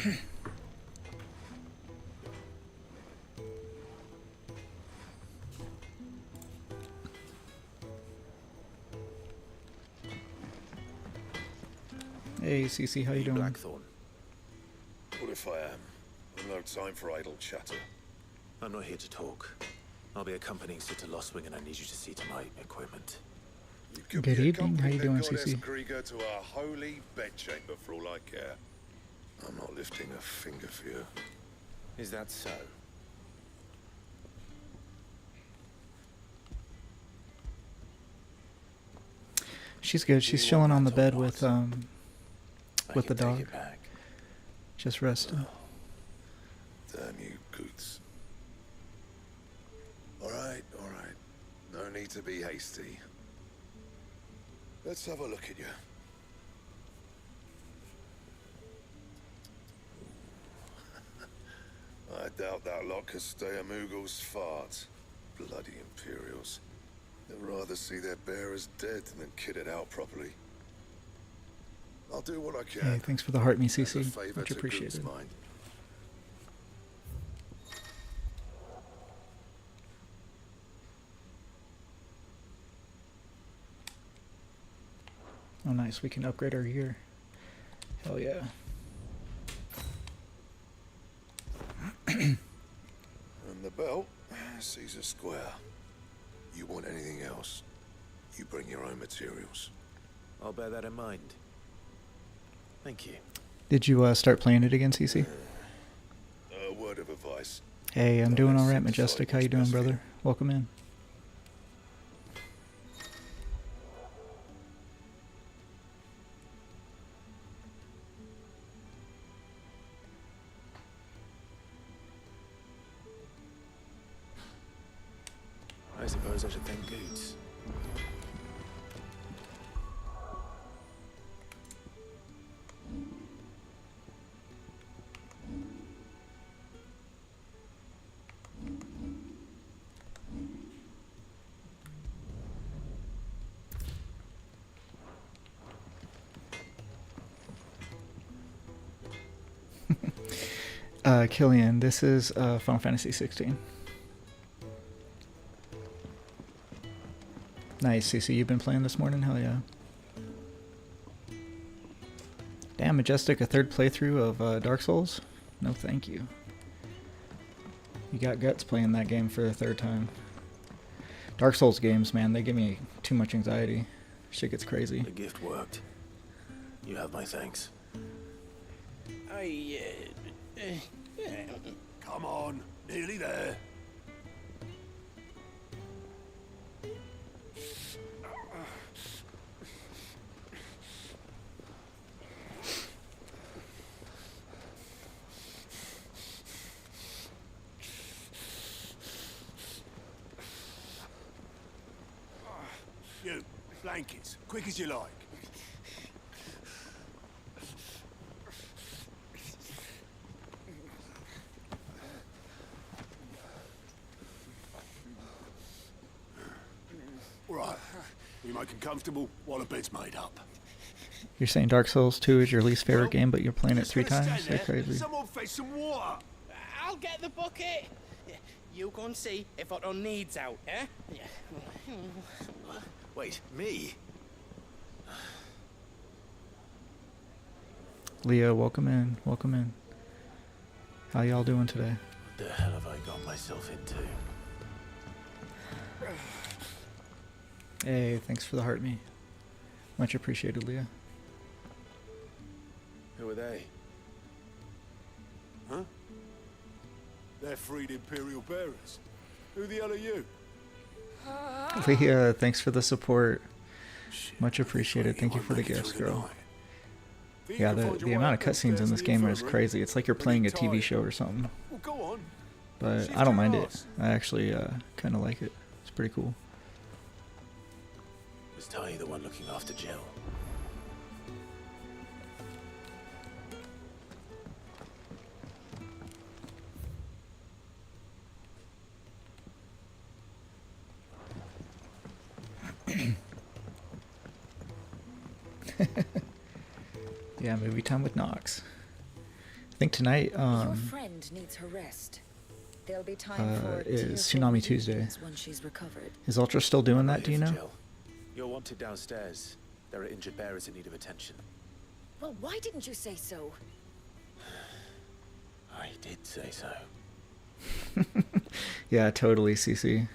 Hey, CC, how you doing? Blackthorn. What if I am? I've no time for idle chatter. I'm not here to talk. I'll be accompanying Sitter Lostwing, and I need you to see to my equipment. You could Good be evening. How you accompanying doing, the goddess CC? Krieger to our holy bedchamber for all I care. I'm not lifting a finger for you. Is that so? She's good. She's chilling on the bed with the dog. Take it back. Just resting. Damn you, Coots. All right, all right. No need to be hasty. Let's have a look at you. I doubt that lot could stay a Moogle's fart. Bloody Imperials. They'd rather see their bearers dead than kitted out properly. I'll do what I can. Hey, thanks for the heart, me, As a CC. favor Much to appreciated. Goot's mind. Oh, nice. We can upgrade our gear. Hell yeah. And the belt, Caesar Square. You want anything else, you bring your own materials. I'll bear that in mind. Thank you. Did you start playing it again, CC? A word of advice. Hey, I'm Don't doing let all right, Sid Majestic. decide How you what's doing, best for brother? you. Welcome in. I suppose I should thank Goots. Killian, this is Final Fantasy XVI. Nice, CC. You've been playing this morning? Hell yeah. Damn, Majestic, a third playthrough of Dark Souls? No thank you. You got guts playing that game for the third time. Dark Souls games, man, they give me too much anxiety. Shit gets crazy. The gift worked. You have my thanks. Come on, nearly there. You, blankets, quick as you like. Right, we make 'em comfortable while the bed's made up. You're saying Dark Souls 2 is your least favorite Well, game, but you're playing it just 3 gonna times? stand They're there, crazy. Someone fetch some water. I'll get the bucket. You go and see if Otto needs out, eh? Wait, me? Leo, welcome in. Welcome in. How y'all doing today? What the hell have I got myself into? Hey, thanks for the heart, me. Much appreciated, Leah. Who are they? Huh? They're freed Imperial bearers. Who the hell are you? Leah, thanks for the support. Shit, Much appreciated. Thank you for the Make it gifts, through the girl. night. Think Yeah, you can the find your amount way of up cutscenes in upstairs this the game is infirmary? crazy. It's like you're Or playing a get TV tired? show or something. Well, go on. But Shift I don't your mind it. ass. I actually kind of like it. It's pretty cool. Was Ty the one looking after Jill? Yeah, movie time with Knox. think tonight Your friend needs her rest. There'll be time for is tearful Tsunami Tuesday. reunions when she's recovered. Is Ultra still doing that? Do you Here for know? Jill. You're wanted downstairs. There are injured bearers in need of attention. Well, why didn't you say so? I did say so. Yeah, totally, CC.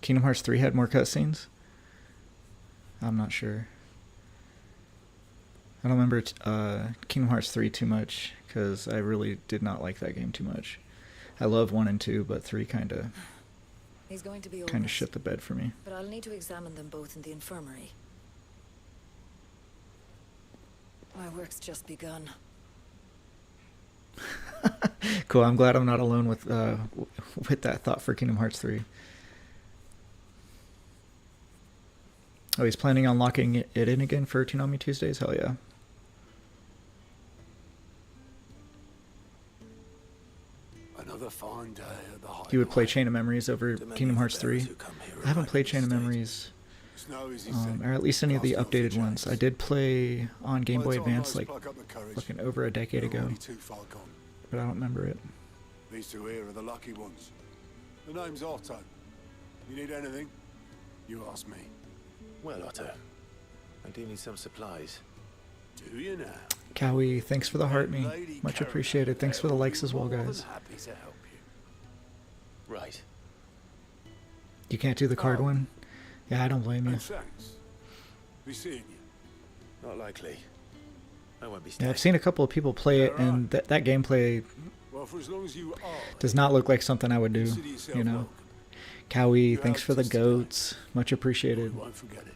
Kingdom Hearts 3 had more cutscenes? I'm not sure. I don't remember Kingdom Hearts 3 too much, because I really did not like that game too much. I love 1 and 2, but 3 He's going to be all kind of right, shit the bed for me. but I'll need to examine them both in the infirmary. My work's just begun. Cool, I'm glad I'm not alone with that thought for Kingdom Hearts 3. Oh, he's planning on locking it in again for Toonami Tuesdays? Hell yeah. Another fine day at the He would play Chain of Memories over Kingdom Hearts 3. I haven't played Chain of Memories, or at least any of the updated ones. I did play on Game Boy Advance like fucking over a decade ago, but I don't remember it. These two here are the lucky ones. The name's Otto. You need anything? You ask me. Well, Otto, I do need some supplies. Do you now? Cowie, thanks for the heart me. Much appreciated. Thanks for the likes as well, More than guys. happy to help you. Right. You can't do the card one? Yeah, I don't blame you. And thanks. Be seeing you. Not likely. I won't be Yeah, staying. I've seen a couple of people play it, and that gameplay Well, for as long as you are, does not look like something I would do, consider yourself you know? welcome. Cowie, You thanks helped for the us today. goats. Much We appreciated. won't forget it.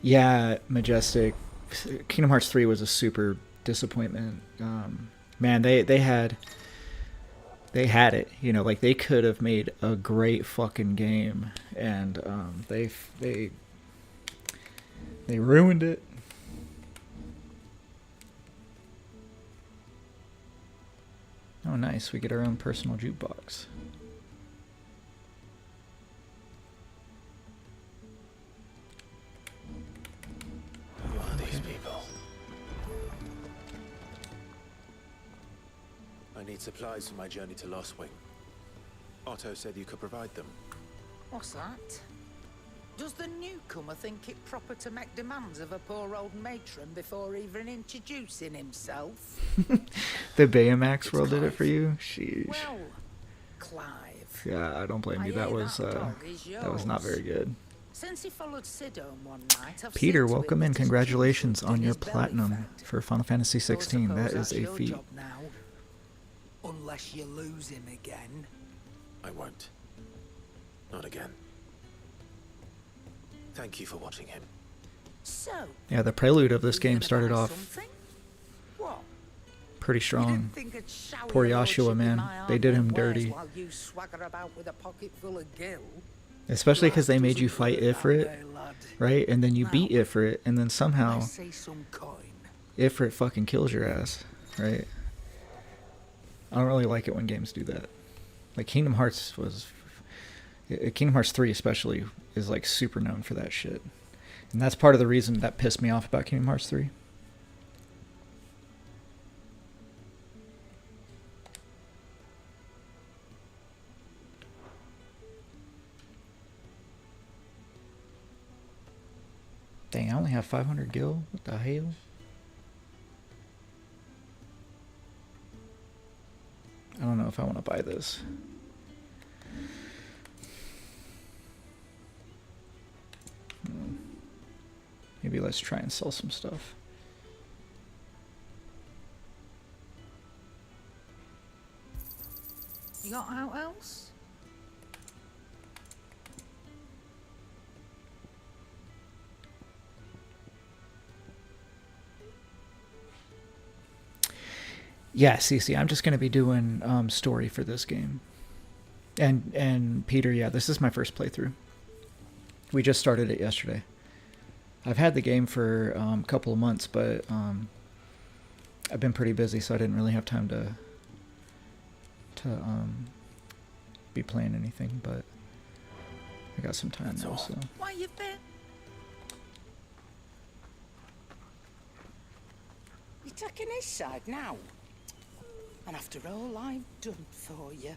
Yeah, Majestic. Kingdom Hearts 3 was a super disappointment. Man, they had it, you know, like they could have made a great fucking game, and they ruined it. Oh, nice. We get our own personal jukebox. Who are these people? I need supplies for my journey to Lost Wing. Otto said you could provide them. What's that? Does the newcomer think it proper to make demands of a poor old matron before even introducing himself? The Baymax world did it for you? Sheesh. Well, Clive. Yeah, I don't blame I you. That hear was dog is that was not yours. very good. Since he followed Sidon one night, I've Peter, seen to it welcome that in. his Congratulations chief on in your his belly platinum fat. for Final Fantasy So I 16. That suppose is that's a your feat. job now. Unless you lose him again. I won't. Not again. Thank you for watching him. So, Yeah, the prelude of this you game gonna started buy off something? What? pretty You strong. didn't think I'd shower Poor your Joshua, lordship in man. my They did him hard-earned wares dirty. While you swagger about with a pocket full of gil. Especially because they made you Doesn't fight work that Ifrit, way, lad. right? And then you Now, beat Ifrit, and then somehow I say some coin. Ifrit fucking kills your ass, right? I don't really like it when games do that. Like Kingdom Hearts Kingdom Hearts 3 especially is like super known for that shit. And that's part of the reason that pissed me off about Kingdom Hearts 3. Dang, I only have 500 gil? What the hell? I don't know if I want to buy this. Maybe let's try and sell some stuff. You got out else? Yeah, CC, I'm just going to be doing story for this game. And Peter, yeah, this is my first playthrough. We just started it yesterday. I've had the game for a couple of months, but I've been pretty busy, so I didn't really have time to be playing anything. But I got some time That's though, all. so. Why you been? You're taking his side now. And after all I've done for you.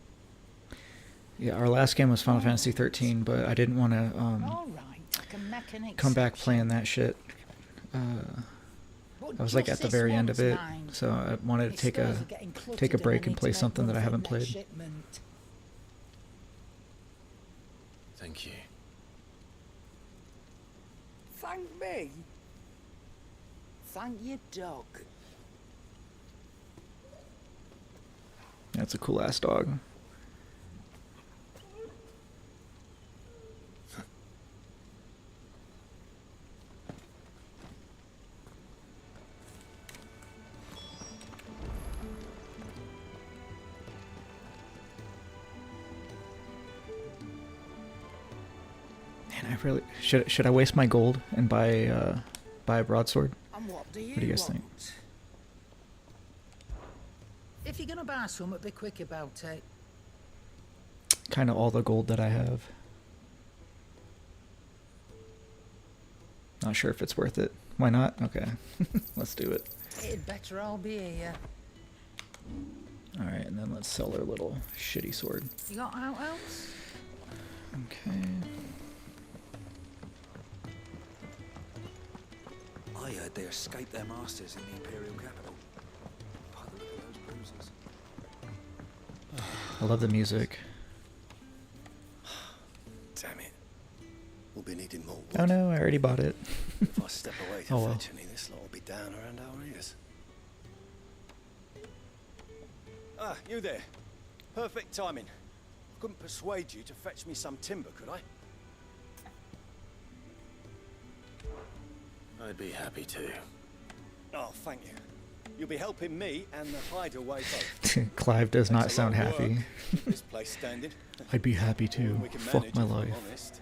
Yeah, our last game was Final Fantasy 13, but I didn't want to All right, I can make an come back exception. playing that shit. But I was like at just the this very end of one's it, mine. so I wanted to My take stores a are getting cluttered take a break I and need play to make something that I room for haven't next played. shipment. Thank you. Thank me? Thank your dog. That's a cool ass dog. Man, I really should I waste my gold and buy a broadsword? And what do you do you guys want? think? If you're gonna buy something, be quick about it. Kind of all the gold that I have. Not sure if it's worth it. Why not? Okay, let's do it. It'd better all be here. All right, and then let's sell our little shitty sword. You got out else? Okay. I heard they escaped their masters in the Imperial capital. By the look of those bruises. I love the music. Damn it. We'll be needing more wood. Oh no, I already bought it. If I step away to Oh, well. fetch any, this lot will be down around our ears. Ah, you there. Perfect timing. Couldn't persuade you to fetch me some timber, could I? I'd be happy to. Oh, thank you. You'll be helping me and the hideaway both. Clive does not Takes a lot sound of happy. work to keep this place standing. I'd be happy More to. than we can Fuck manage, my if I'm life. honest.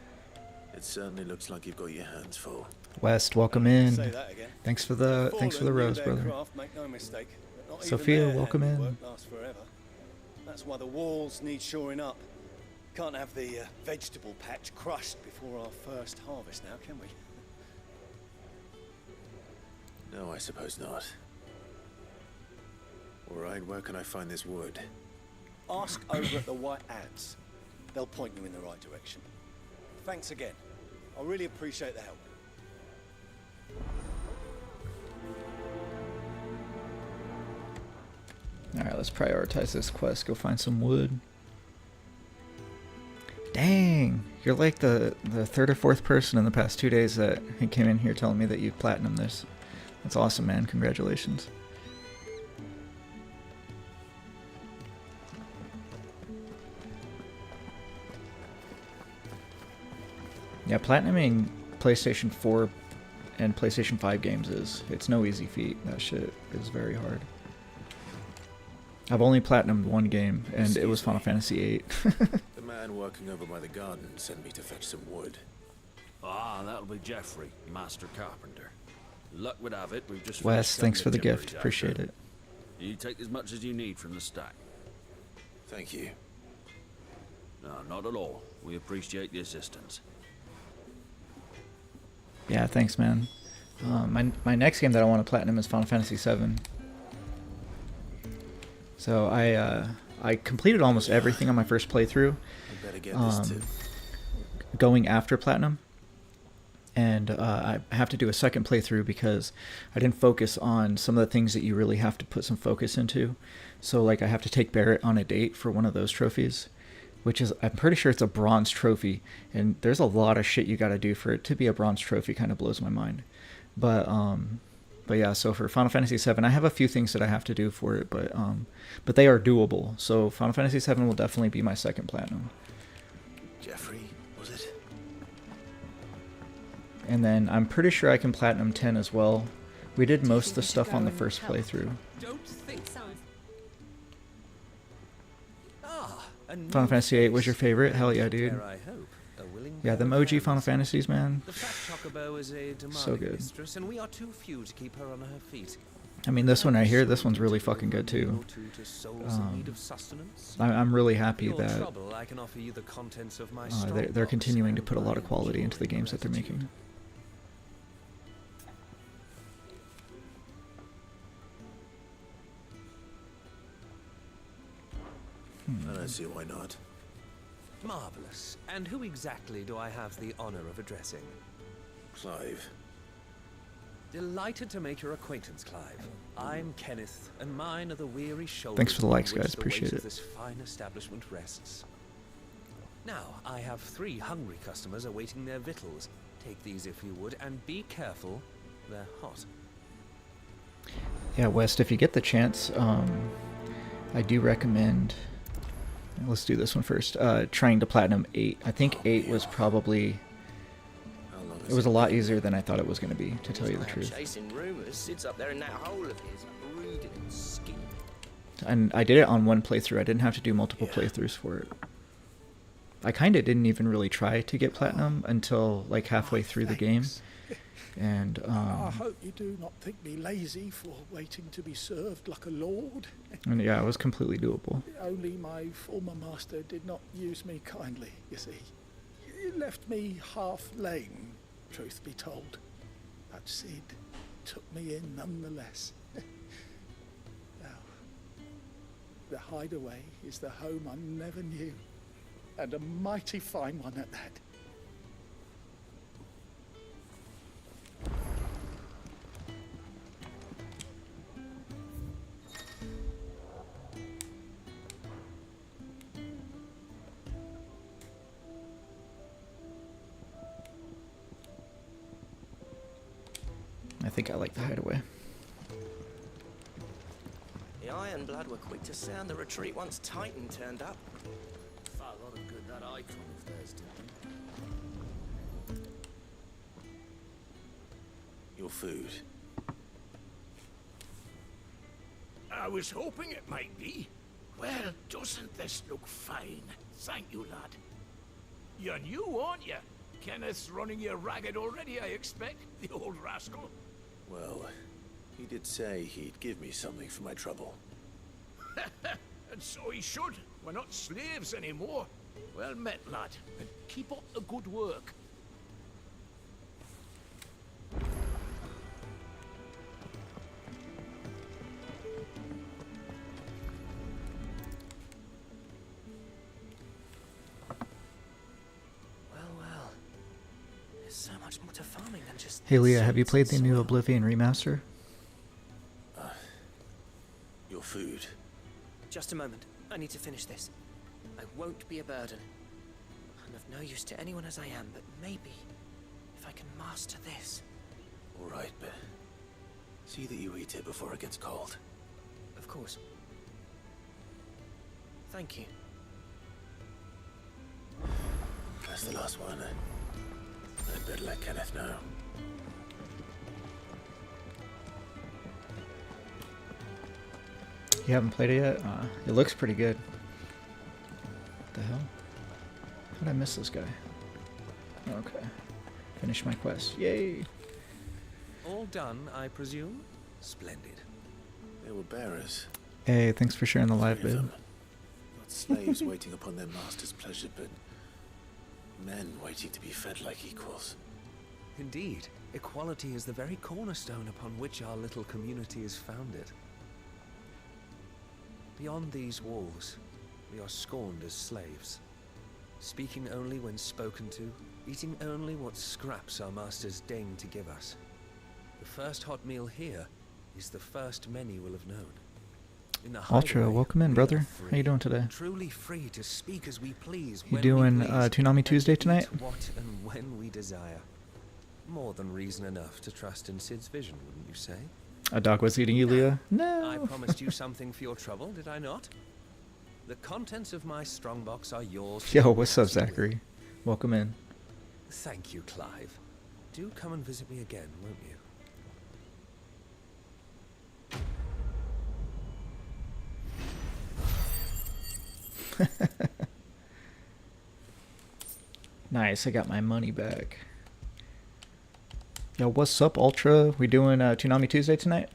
It certainly looks like you've got your hands full. West, welcome Say in. that again. Thanks for the Fallen rose, knew their brother. craft, make no mistake, but not even Sophia, their welcome in. handiwork lasts forever. That's why the walls need shoring up. Can't have the vegetable patch crushed before our first harvest now, can we? No, I suppose not. All right, where can I find this wood? Ask over at the White Ants. They'll point you in the right direction. Thanks again. I really appreciate the help. Alright, let's prioritize this quest. Go find some wood. Dang! You're like the third or fourth person in the past 2 days that came in here telling me that you platinumed this. That's awesome, man. Congratulations. Yeah, platinuming PlayStation 4 and PlayStation 5 games it's no easy feat. That shit is very hard. I've only platinumed one game, and it was Final Fantasy VIII. The man working over by the garden sent me to fetch some wood. Ah, that'll be Geoffrey, master carpenter. Luck would have it, we've just Wes, finished thanks for cutting the gift. timber he's Appreciate after. it. You take as much as you need from the stack. Thank you. No, not at all. We appreciate the assistance. Yeah, thanks, man. My next game that I want to platinum is Final Fantasy VII. So I completed almost everything on my first playthrough, I better get this too. going after platinum, and I have to do a second playthrough because I didn't focus on some of the things that you really have to put some focus into. So like I have to take Barrett on a date for one of those trophies, which is, I'm pretty sure it's a bronze trophy, and there's a lot of shit you got to do for it to be a bronze trophy. Kind of blows my mind. But yeah, so for Final Fantasy VII, I have a few things that I have to do for it, but they are doable. So Final Fantasy VII will definitely be my second platinum. Geoffrey, was it? And then I'm pretty sure I can platinum 10 as well. We did most of the stuff on the first playthrough. Don't think so. Final Fantasy VIII was your favorite? Hell yeah, dude. Yeah, the OG Final Fantasies, man. The fat chocobo is a demanding So good. mistress, and we are too few to keep her on her feet. I mean, this one right here, this one's really fucking good too. I'm really happy that they're continuing to put a lot of quality into the games that they're making. I don't see why not. Marvelous. And who exactly do I have the honor of addressing? Clive. Delighted to make your acquaintance, Clive. I'm Kenneth, and mine are the weary shoulders. Thanks for the likes, on which guys. the Appreciate weight it. of this fine establishment rests. Now, I have 3 hungry customers awaiting their victuals. Take these if you would, and be careful. They're hot. Yeah, West, if you get the chance, I do recommend. Let's do this one first. Trying to platinum 8. I think 8 was probably. It was a lot easier than I thought it was going to be, to tell you the truth. Chasing rumors, sits up there in that hole of his, brooding and scheming. And I did it on one playthrough. I didn't have to do multiple playthroughs for it. I kind of didn't even really try to get platinum until like halfway through the game. And I hope you do not think me lazy for waiting to be served like a lord. and yeah, it was completely doable. Only my former master did not use me kindly, you see. He left me half lame, truth be told. But Sid took me in nonetheless. Now, the hideaway is the home I never knew, and a mighty fine one at that. I think I like the hideaway. The Iron Blood were quick to sound the retreat once Titan turned up. Far lot of good that icon of theirs did. Your food. I was hoping it might be. Well, doesn't this look fine? Thank you, lad. You're new, aren't you? Kenneth's running you ragged already, I expect, the old rascal. Well, he did say he'd give me something for my trouble. And so he should. We're not slaves anymore. Well met, lad, and keep up the good work. So much more to farming than just. Hey Leah, have you played the new Oblivion remaster? Your food. Just a moment. I need to finish this. I won't be a burden. I'm of no use to anyone as I am, but maybe if I can master this. All right, but see that you eat it before it gets cold. Of course. Thank you. That's the last one. I'd better let Kenneth know. You haven't played it yet? It looks pretty good. What the hell? How did I miss this guy? Okay. Finish my quest. Yay! All done, I presume? Splendid. They were bearers. Hey, thanks for sharing the live Three of vid. them. Not slaves waiting upon their master's pleasure, but men waiting to be fed like equals. Indeed, equality is the very cornerstone upon which our little community is founded. Beyond these walls, we are scorned as slaves, speaking only when spoken to, eating only what scraps our masters deign to give us. The first hot meal here is the first many will have known. In the Ultra, hideaway, welcome in, we brother. are free, How you doing today? truly free to speak as we please. You when doing we please, Toonami and Tuesday eat tonight? What and when we desire. More than reason enough to trust in Sid's vision, wouldn't you say? A dog was eating you, Leah? I No! promised you something for your trouble, did I not? The contents of my strongbox are yours. to Yo, do what's up, as you will. Zachary? Welcome in. Thank you, Clive. Do come and visit me again, won't you? Nice, I got my money back. Yo, what's up, Ultra? We doing Toonami Tuesday tonight?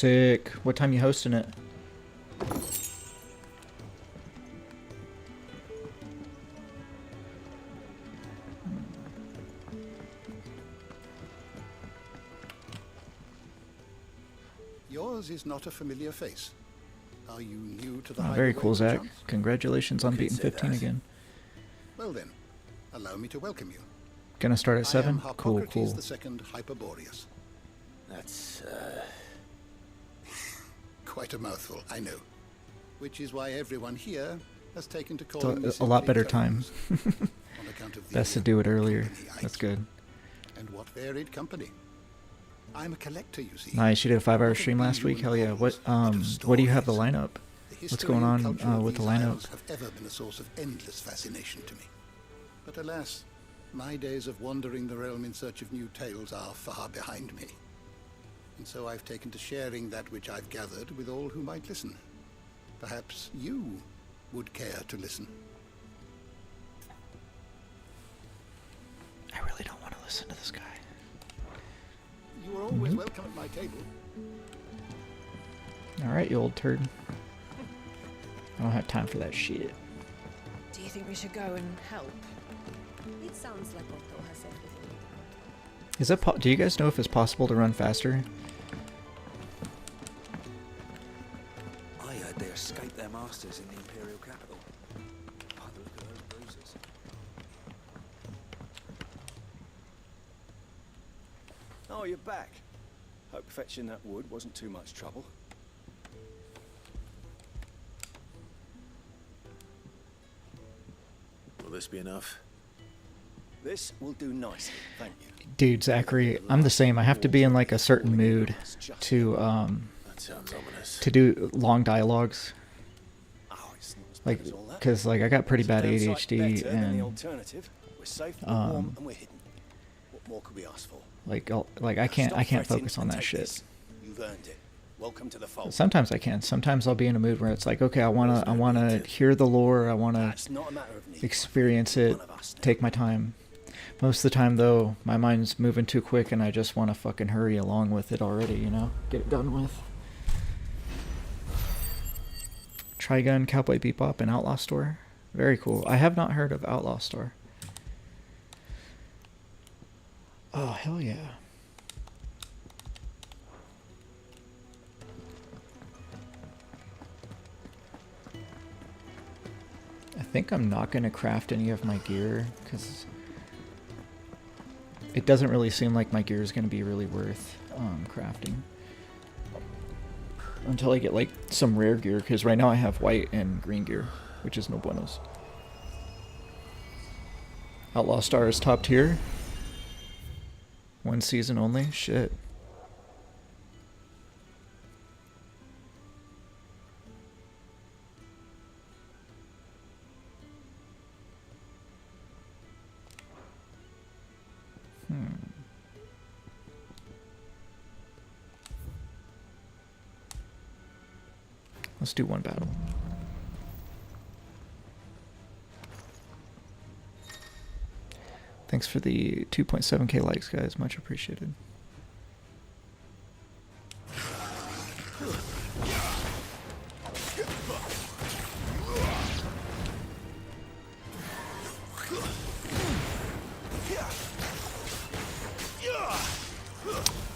Sick. What time you hosting it? Yours is not a familiar face. Are you new to the Oh, very cool, Zach. perchance? Congratulations on beating 15 again. Well then, allow me to welcome you. Gonna start at I am 7? Cool, Hippocrates cool. the second Hyperboreus. That's, Quite a mouthful, I know. Which is why everyone here has taken to It's calling me a lot simply better Clones, time. on account of the Best to do it earlier. company I That's keep. good. And what varied company. I'm a collector, you see. Nice. You did a 5-hour stream last week. Hell yeah. What do you have the lineup? The What's history going and on culture of with the these lineup? isles have ever been a source of endless fascination to me. But alas, my days of wandering the realm in search of new tales are far behind me. And so I've taken to sharing that which I've gathered with all who might listen. Perhaps you would care to listen. I really don't want to listen to this guy. You are always welcome at my table. Alright, you old turd. I don't have time for that shit. Do you think we should go and help? It sounds like Otto has everything. Is that do you guys know if it's possible to run faster? I heard they escaped their masters in the Imperial capital. By the look of those bruises. Oh, you're back. Hope fetching that wood wasn't too much trouble. will this be enough? This will do nicely, thank you. Dude, Zachary, I'm the same. I have to be in like a certain mood to That sounds ominous. to do long dialogues. Oh, it's not as bad Like, as all that. cause like I got pretty bad It's a damn sight ADHD better than the and alternative. We're safe, we're warm, and we're hidden. What more could we ask for? like I can't Stop fretting focus on and that take shit. this. You've earned it. Welcome to the fold. Sometimes I can. Sometimes I'll be in a mood where it's like, okay, I wanna hear the lore. I wanna That's not a matter of need. experience it. One of us now. Take my time. Most of the time, though, my mind's moving too quick, and I just want to fucking hurry along with it already. You know, get it done with. Trigun, Cowboy Bebop, and Outlaw Store. Very cool. I have not heard of Outlaw Store. Oh hell yeah. I think I'm not going to craft any of my gear because it doesn't really seem like my gear is going to be really worth crafting until I get like some rare gear, because right now I have white and green gear, which is no buenos. Outlaw Star is top tier. 1 season only? Shit. Let's do one battle. Thanks for the 2.7k likes, guys. Much appreciated.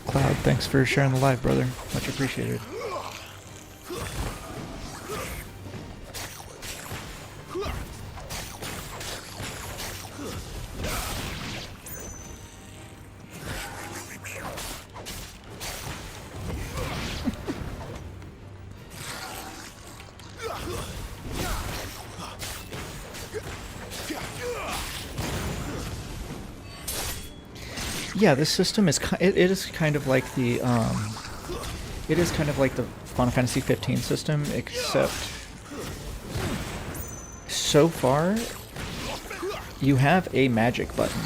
Cloud, thanks for sharing the live, brother. Much appreciated. Yeah, this system is it is kind of like the Final Fantasy 15 system, except so far you have a magic button,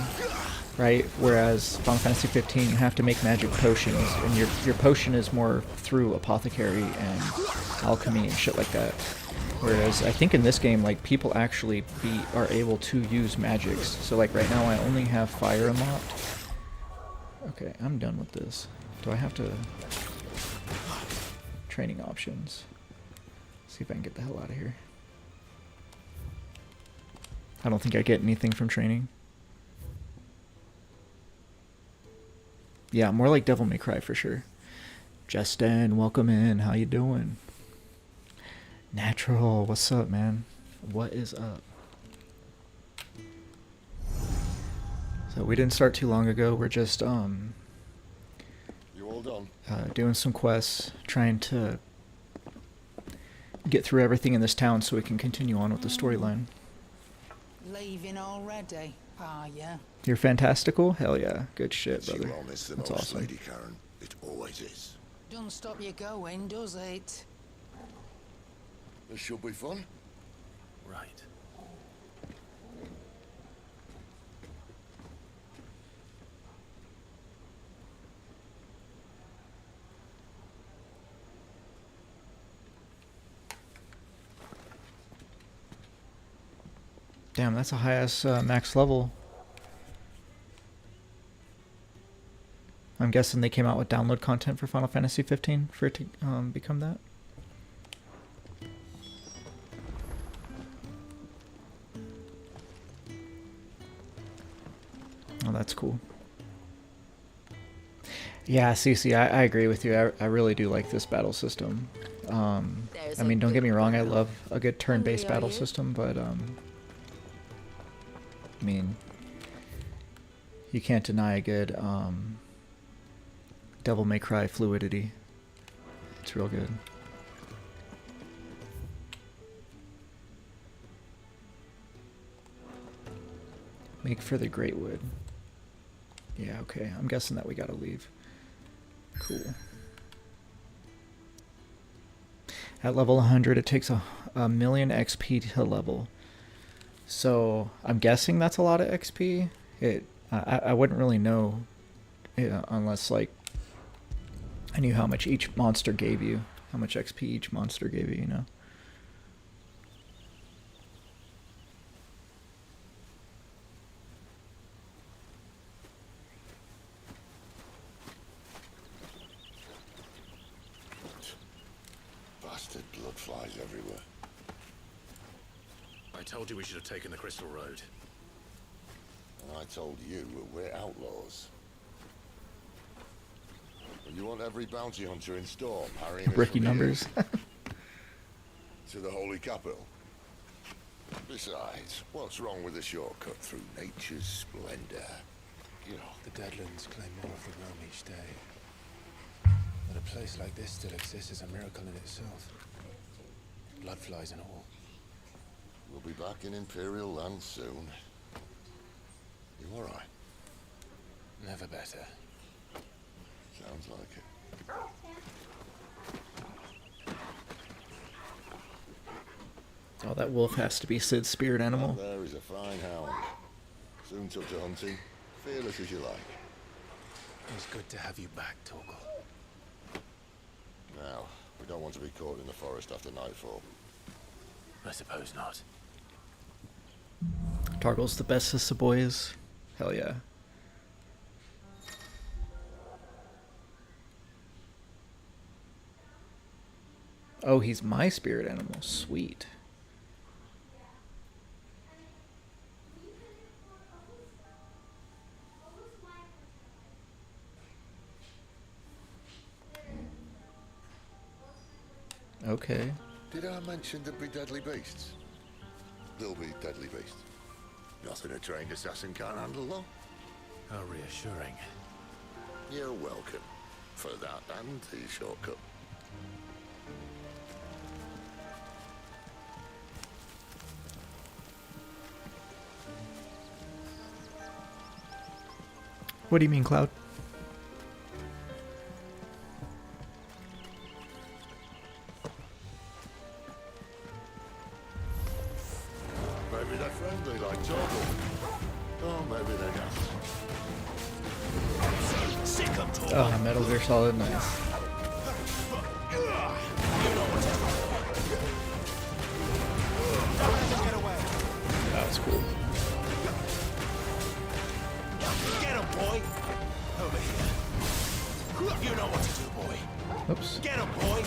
right? Whereas Final Fantasy 15 you have to make magic potions, and your potion is more through apothecary and alchemy and shit like that. Whereas I think in this game, like, people actually are able to use magics. So like right now I only have fire unlocked. Okay, I'm done with this. Do I have to... training options. See if I can get the hell out of here. I don't think I get anything from training. Yeah, more like Devil May Cry for sure. Justin, welcome in. How you doing? Natural, what's up, man? What is up? So we didn't start too long ago. We're just You all done? doing some quests, trying to get through everything in this town so we can continue on with the storyline. Leaving already, are ya? You're fantastical? Hell yeah. Good shit, It's brother. you honest than That's most, awesome. Lady Karen. It always is. Don't stop you going, does it? This should be fun. Right. Damn, that's a high-ass max level. I'm guessing they came out with download content for Final Fantasy 15 for it to become that. Oh, that's cool. Yeah, Cece, I agree with you. I really do like this battle system. I mean, don't get me wrong, I love a good turn-based battle system, but I mean, you can't deny a good Devil May Cry fluidity. It's real good. Make for the Great Wood. Yeah, okay. I'm guessing that we gotta leave. Cool. At level 100, it takes a million XP to level. So I'm guessing that's a lot of XP. I wouldn't really know unless like I knew how much each monster gave you, how much XP each monster gave you, you know. Bastard blood flies everywhere. I told you we should have taken the Crystal Road. And I told you we're outlaws. And you want every bounty hunter in Storm harrying us Rookie from numbers. here to the Holy Capital. Besides, what's wrong with a shortcut through nature's splendor? You know, The Deadlands claim more of the realm each day. That a place like this still exists is a miracle in itself. Bloodflies and all. we'll be back in Imperial land soon. You all right? Never better. Sounds like it. Oh, that wolf has to be Sid's spirit animal. That there is a fine hound. Soon took to hunting. Fearless as you like. It's good to have you back, Torgal. Now, we don't want to be caught in the forest after nightfall. I suppose not. Targle's the bestest of boys. Hell yeah. Oh, he's my spirit animal. Sweet. Okay. Did I mention there'd be deadly beasts? There'll be deadly beasts. Nothing a trained assassin can't handle, though. How reassuring. You're welcome. For that and the shortcut. What do you mean, Cloud? Maybe they're friendly like Torgal. Oh, maybe they're not. Oh, Metal Gear Solid, nice. That was cool. Get him, boy! Over here. You know what to do, boy. Oops. Get him, boy!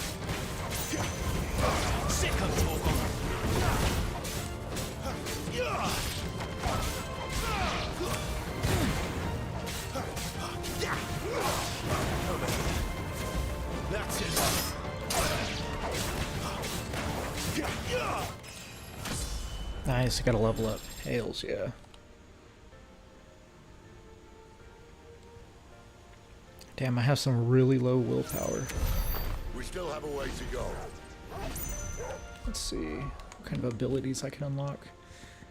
Nice, I gotta level up. Hails, yeah. Damn, I have some really low willpower. We still have a way to go. Let's see what kind of abilities I can unlock.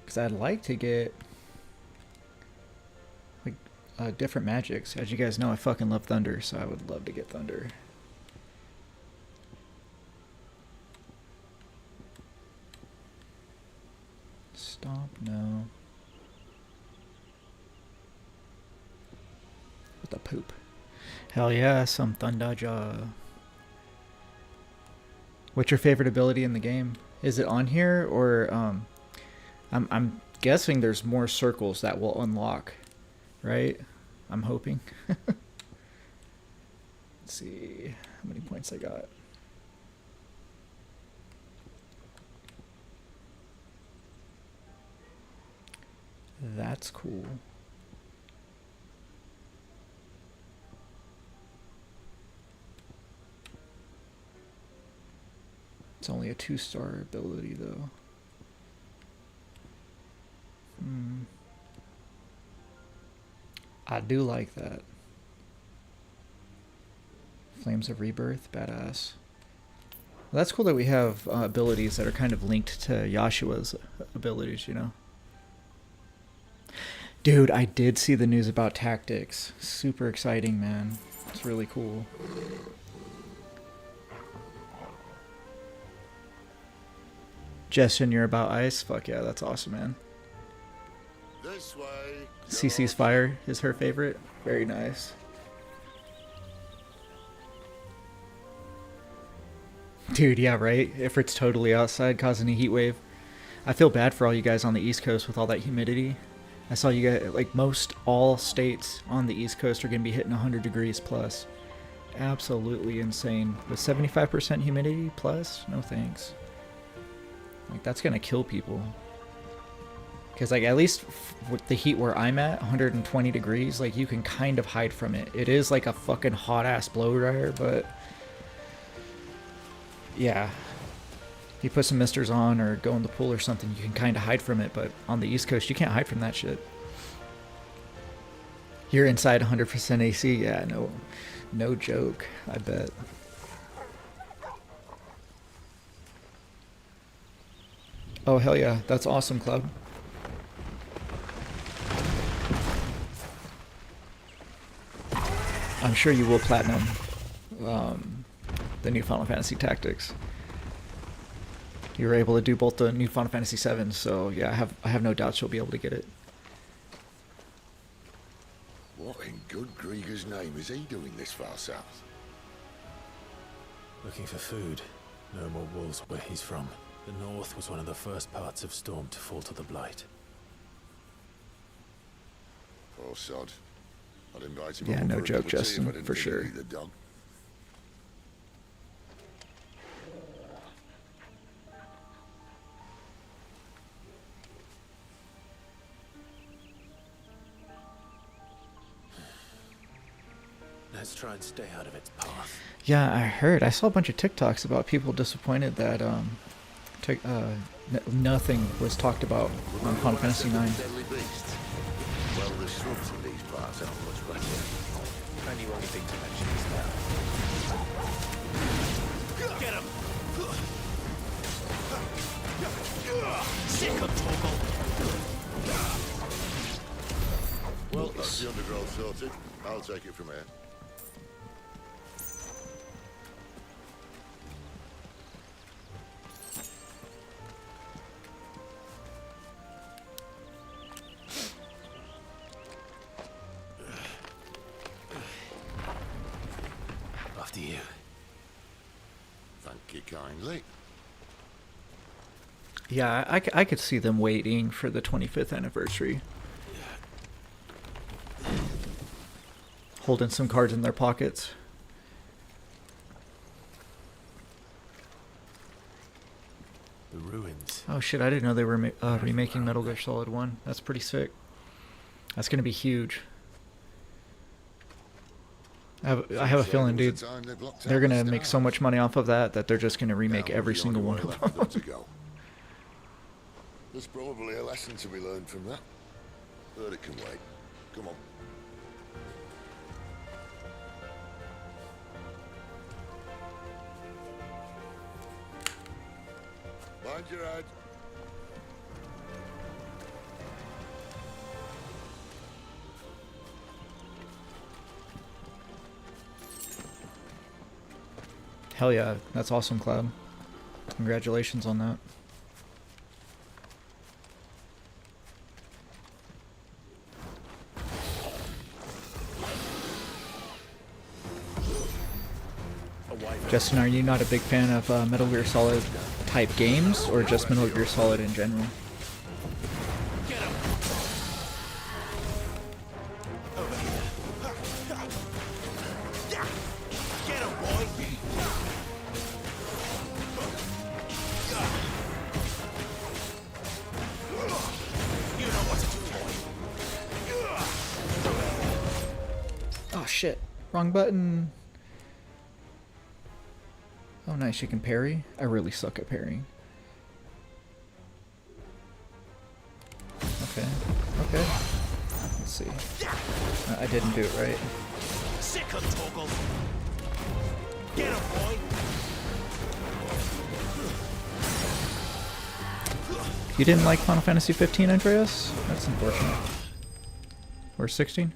Because I'd like to get like different magics. As you guys know, I fucking love thunder, so I would love to get thunder. Stomp, no. What the poop? Hell yeah, some thunder jaw. What's your favorite ability in the game? Is it on here, or I'm guessing there's more circles that will unlock, right? I'm hoping. Let's see how many points I got. That's cool. It's only a 2-star ability though. I do like that. Flames of Rebirth, badass. Well, that's cool that we have abilities that are kind of linked to Yashua's abilities, you know? Dude, I did see the news about tactics. Super exciting, man. It's really cool. Justin, you're about ice? Fuck yeah, that's awesome, man. This way. CC's fire is her favorite. Very nice. Dude, yeah, right? Ifrit's totally outside causing a heat wave. I feel bad for all you guys on the East Coast with all that humidity. I saw you guys, like most all states on the East Coast are going to be hitting 100 degrees plus. Absolutely insane. With 75% humidity plus? No thanks. Like, that's going to kill people. Because, like, at least with the heat where I'm at, 120 degrees, like, you can kind of hide from it. It is like a fucking hot-ass blow dryer, but... yeah. You put some misters on or go in the pool or something, you can kind of hide from it, but on the East Coast, you can't hide from that shit. You're inside 100% AC? Yeah, no joke, I bet. Oh, hell yeah. That's awesome, Cloud. I'm sure you will platinum the new Final Fantasy Tactics. You were able to do both the new Final Fantasy VII, so yeah, I have no doubts you'll be able to get it. What in good Grieger's name is he doing this far south? Looking for food. No more wolves where he's from. The north was one of the first parts of Storm to fall to the Blight. Poor sod. I'd invite him Yeah, over no for a joke, cup of tea if I Justin, didn't for think he'd sure. eat the dog. Let's try and stay out of its path. Yeah, I heard. I saw a bunch of TikToks about people disappointed that nothing was talked about on Final Fantasy IX. Deadly beast. Well, the shrubs in these parts aren't much better. Only one thing to mention is that. Get him! Sick of Toggle! Well, that's the undergrowth sorted. I'll take it from here. After you. Thank you kindly. Yeah, I could see them waiting for the 25th anniversary. Holding some cards in their pockets. The ruins. Oh shit, I didn't know they were remaking Metal Gear Solid 1. That's pretty sick. That's going to be huge. I have a feeling, dude, they're gonna make so much money off of that they're just gonna remake every single one of them. There's probably a lesson to be learned from that. But it can wait. Come on. Mind your head. Hell yeah, that's awesome, Cloud. Congratulations on that. Justin, are you not a big fan of Metal Gear Solid type games, or just Metal Gear Solid in general? Oh shit, wrong button. Oh nice, you can parry? I really suck at parrying. Okay, okay. Let's see. I didn't do it right. Sick of Toggle. Get him, boy. You didn't like Final Fantasy 15, Andreas? That's unfortunate. Or 16?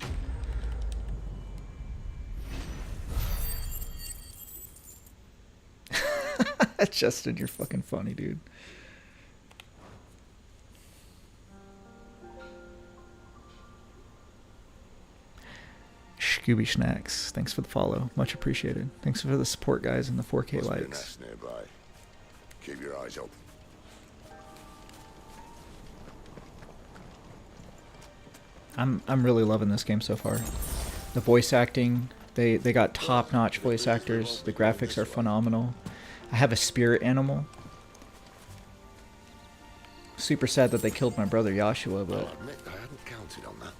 Justin, you're fucking funny, dude. Scooby Snacks, thanks for the follow. Much appreciated. Thanks for the support, guys, and the 4K likes. Nearby. Keep your eyes open. I'm really loving this game so far. The voice acting, they got top-notch voice actors. The graphics are phenomenal. I have a spirit animal. Super sad that they killed my brother Joshua, but I'll admit I hadn't counted on that.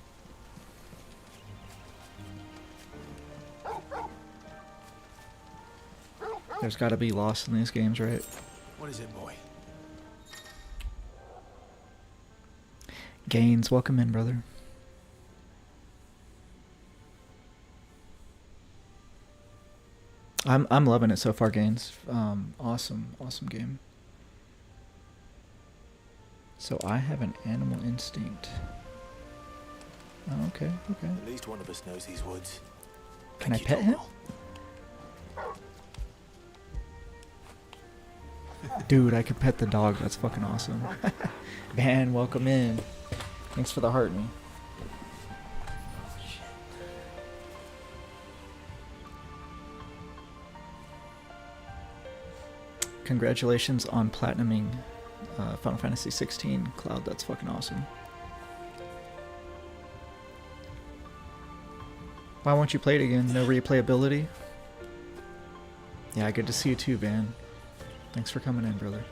there's got to be loss in these games, right? What is it, boy? Gaines, welcome in, brother. I'm loving it so far, Gaines. Awesome game. So I have an animal instinct. Oh, okay. At least one of us knows these woods. Can I pet him? Dude, I could pet the dog. That's fucking awesome. Man, welcome in. Thanks for the heart, me. Congratulations on platinuming Final Fantasy XVI, Cloud. That's fucking awesome. Why won't you play it again? No replayability? Yeah, good to see you too, Van. Thanks for coming in, brother.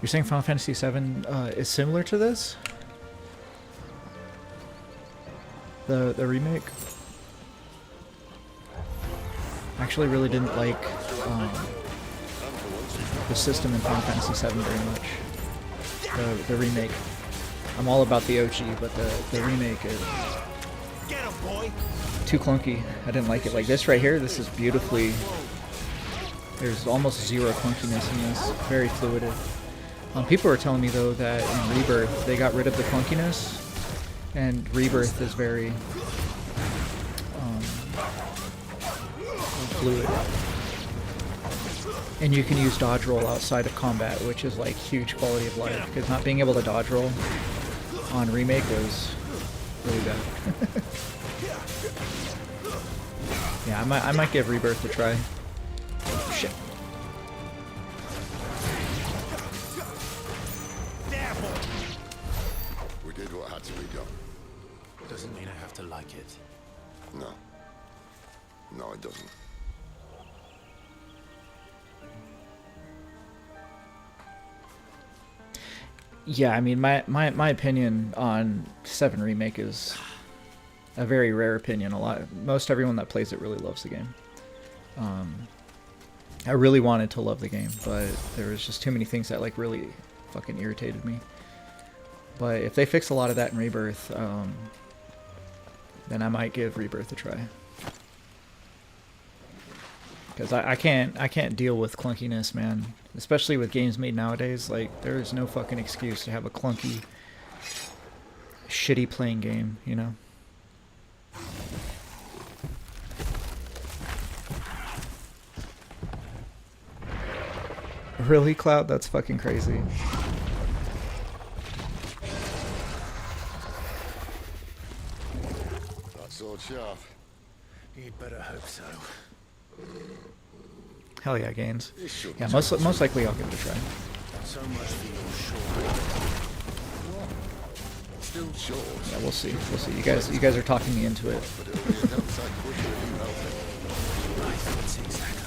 You're saying Final Fantasy VII is similar to this? The remake? I actually really didn't like the system in Final Fantasy VII very much. The remake. I'm all about the OG, but the remake is too clunky. I didn't like it. Like this right here, this is beautifully... There's almost zero clunkiness in this. Very fluid. People were telling me though that in Rebirth they got rid of the clunkiness, and Rebirth is very fluid. And you can use dodge roll outside of combat, which is like huge quality of life, because not being able to dodge roll on Remake was really bad. Yeah, I might give Rebirth a try. Shit. We did what had to be done. Doesn't mean I have to like it. No. No, it doesn't. Yeah, I mean, my opinion on 7 Remake is a very rare opinion. Most everyone that plays it really loves the game. I really wanted to love the game, but there was just too many things that like really fucking irritated me. But if they fix a lot of that in Rebirth, then I might give Rebirth a try. Because I can't deal with clunkiness, man. Especially with games made nowadays. Like, there is no fucking excuse to have a clunky, shitty playing game, you know? Really, Cloud? That's fucking crazy. That sword sharp. You'd better hope so. Hell yeah, Gaines. Yeah, most likely I'll give it a try. So much for your short. Still short. Yeah, we'll see. We'll see. You guys are talking me into it. But it'll be a downside quicker if you help me. My thoughts exactly.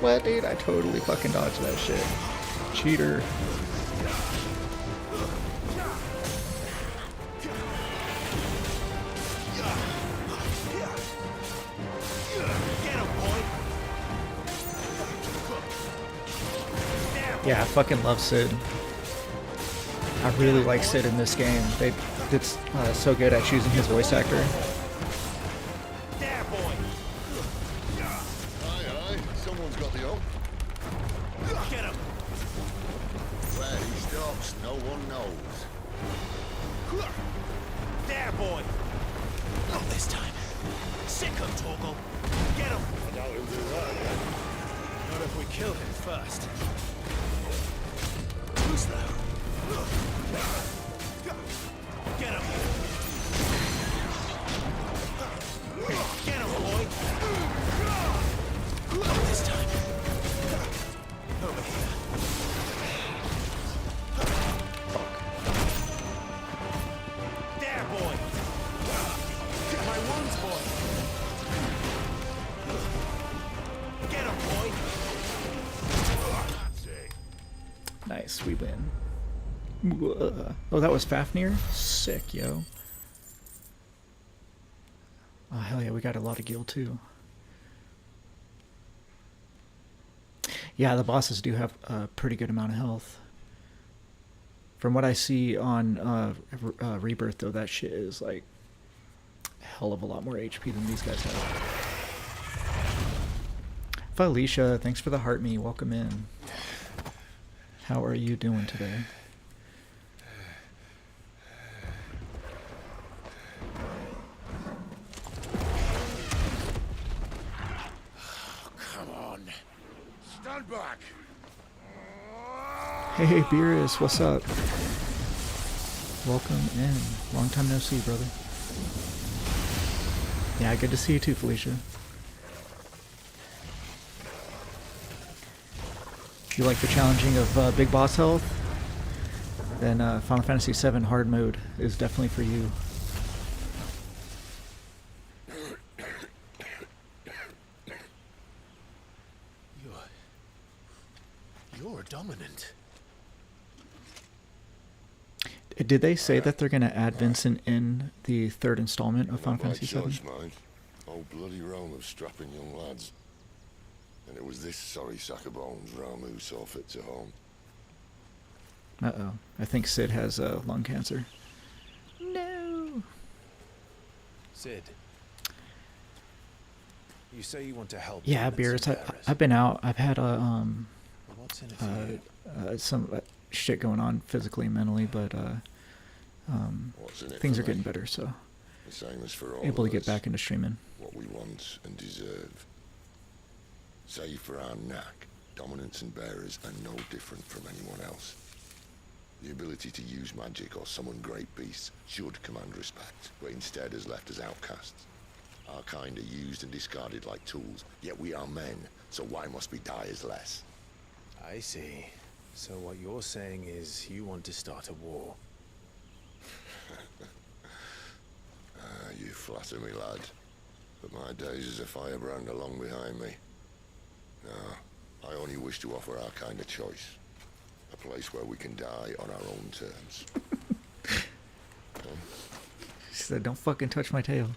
What, dude? I totally fucking dodged that shit. Cheater. Yeah, I fucking love Sid. I really like Sid in this game. They did so good at choosing his voice actor. Someone's got the oak. Get him! Where he stops, no one knows. There, boy! Not this time. Sick him, Torgal. Get him! I doubt he'll do that again. Not if we kill him first. Too slow. Get him! Get him, boy! Not this time. Over here. There, boy! My wounds, boy! Get him, boy! That's it. Nice, we win. Oh, that was Fafnir? Sick, yo. Oh, hell yeah, we got a lot of guild too. Yeah, the bosses do have a pretty good amount of health. From what I see on Rebirth, though, that shit is like a hell of a lot more HP than these guys have. Felicia, thanks for the heart me. Welcome in. How are you doing today? Come on. Stand back. Hey, Beerus, what's up? Welcome in. Long time no see, brother. Yeah, good to see you too, Felicia. If you like the challenging of big boss health, then Final Fantasy VII hard mode is definitely for you. You're dominant. Did they say that they're going to add Vincent in the third installment of Final Fantasy VII? Choice, mind. Whole bloody realm of strapping young lads. And it was this sorry sack of bones Ramu saw fit to home. Uh-oh. I think Sid has lung cancer. No. Sid. You say you want to help. Yeah, Beerus, I've been out. I've had What's in it for you? some shit going on physically and mentally, but What's in it things for are getting me? better, so. The same as for all able to of get us. back into streaming. What we want and deserve. Save for our knack, dominance and bearers are no different from anyone else. The ability to use magic or summon great beasts should command respect, but instead has left us outcasts. Our kind are used and discarded like tools, yet we are men, so why must we die as less? I see. So what you're saying is you want to start a war. You flatter me, lad. But my days as a firebrand are long behind me. No, I only wish to offer our kind of choice. A place where we can die on our own terms. She said, don't fucking touch my tail.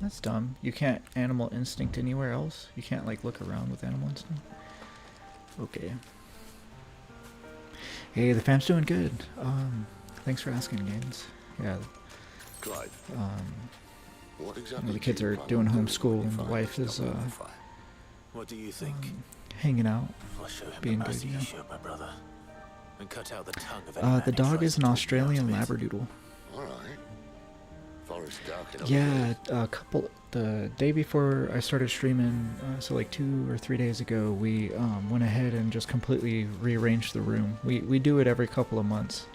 That's dumb. You can't animal instinct anywhere else? You can't like look around with animal instinct? Okay. Hey, the fam's doing good. Thanks for asking, Gaines. Yeah. Clive, what You exactly know, the do kids you are plan doing on doing homeschool when you and the find wife is What do you think? hanging out, I'll show him being the good, mercy you know. he showed my brother. And cut out the tongue of any man The who dog tries is to an talk me Australian out of it. Labradoodle. Alright. Forest dark enough. Yeah, the day before I started streaming, so like 2 or 3 days ago, we went ahead and just completely rearranged the room. We do it every couple of months,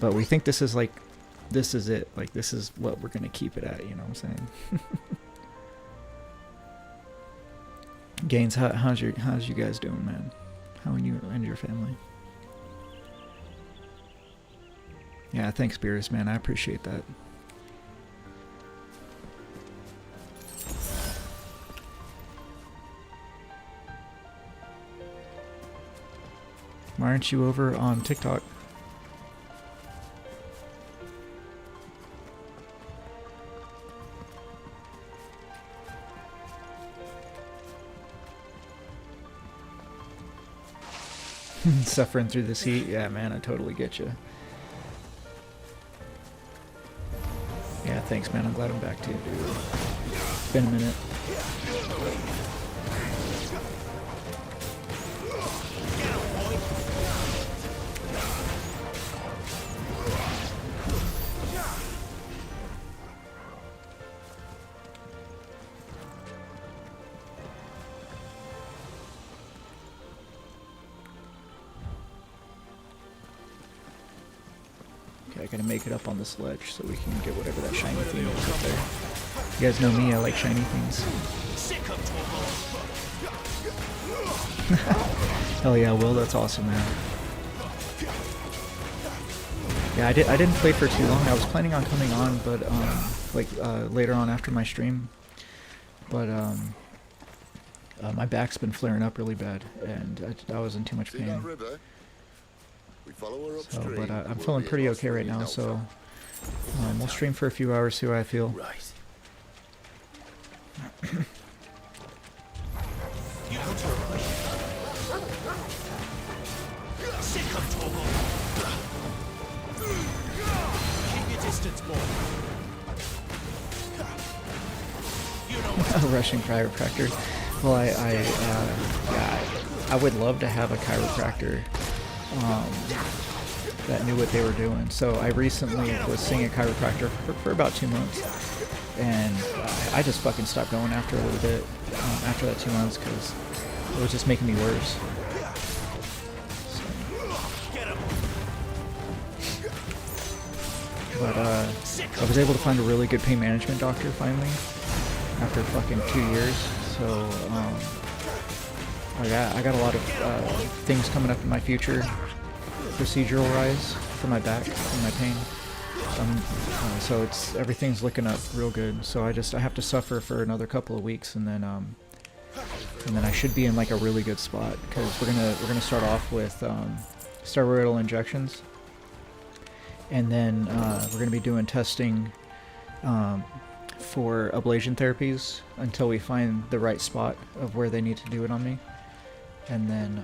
but we think this is it. Like, this is what we're gonna keep it at. You know what I'm saying? Gaines, how's you guys doing, man? How are you and your family? Yeah, thanks, Beerus, man. I appreciate that. Why aren't you over on TikTok? Suffering through this heat? Yeah, man, I totally get you. Yeah, thanks, man. I'm glad I'm back too, dude. It's been a minute. Okay, I gotta make it up on this ledge so we can get whatever that shiny thing is up there. You guys know me, I like shiny things. Hell yeah, Will, that's awesome, man. Yeah, I didn't play for too long. I was planning on coming on, but later on after my stream. But my back's been flaring up really bad, and I was in too much pain. So, but I'm feeling pretty okay right now, so we'll stream for a few hours, see how I feel. Right. Keep your distance, boy. A Russian chiropractor. Well, I would love to have a chiropractor that knew what they were doing. So I recently was seeing a chiropractor for about 2 months, and I just fucking stopped going after a little bit after that 2 months because it was just making me worse. So. But I was able to find a really good pain management doctor finally after fucking 2 years. So I got a lot of things coming up in my future, procedural wise for my back and my pain. So everything's looking up real good. So I have to suffer for another couple of weeks, and then I should be in like a really good spot because we're gonna start off with steroidal injections, and then we're gonna be doing testing for ablation therapies until we find the right spot of where they need to do it on me, and then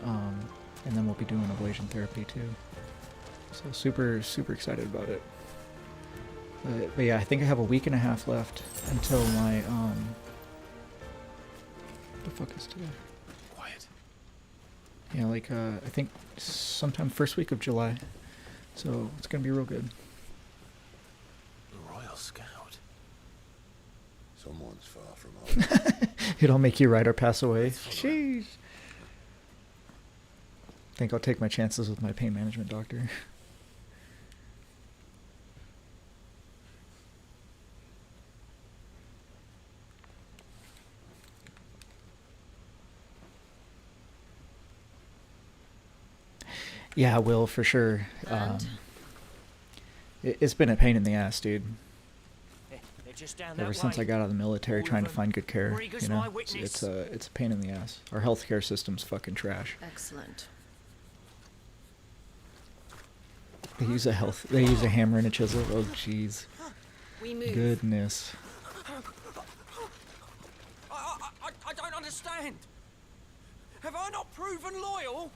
we'll be doing ablation therapy too. So super excited about it. But yeah, I think I have a week and a half left until my what the fuck is today? Quiet. Yeah, like I think sometime first week of July. So it's gonna be real good. A Royal Scout. Someone's far from home. It'll make you ride or pass away. Sheesh. I think I'll take my chances with my pain management doctor. Yeah, I will for sure. It's been a pain in the ass, dude. They're just down Ever that since way. I got out of the military, All trying of to them. find good care, Rieger's you know, my witness. it's a pain in the ass. Our healthcare system's fucking trash. Excellent. They use a hammer and a chisel. Oh, jeez. We move. Goodness. I don't understand. Have I not proven loyal?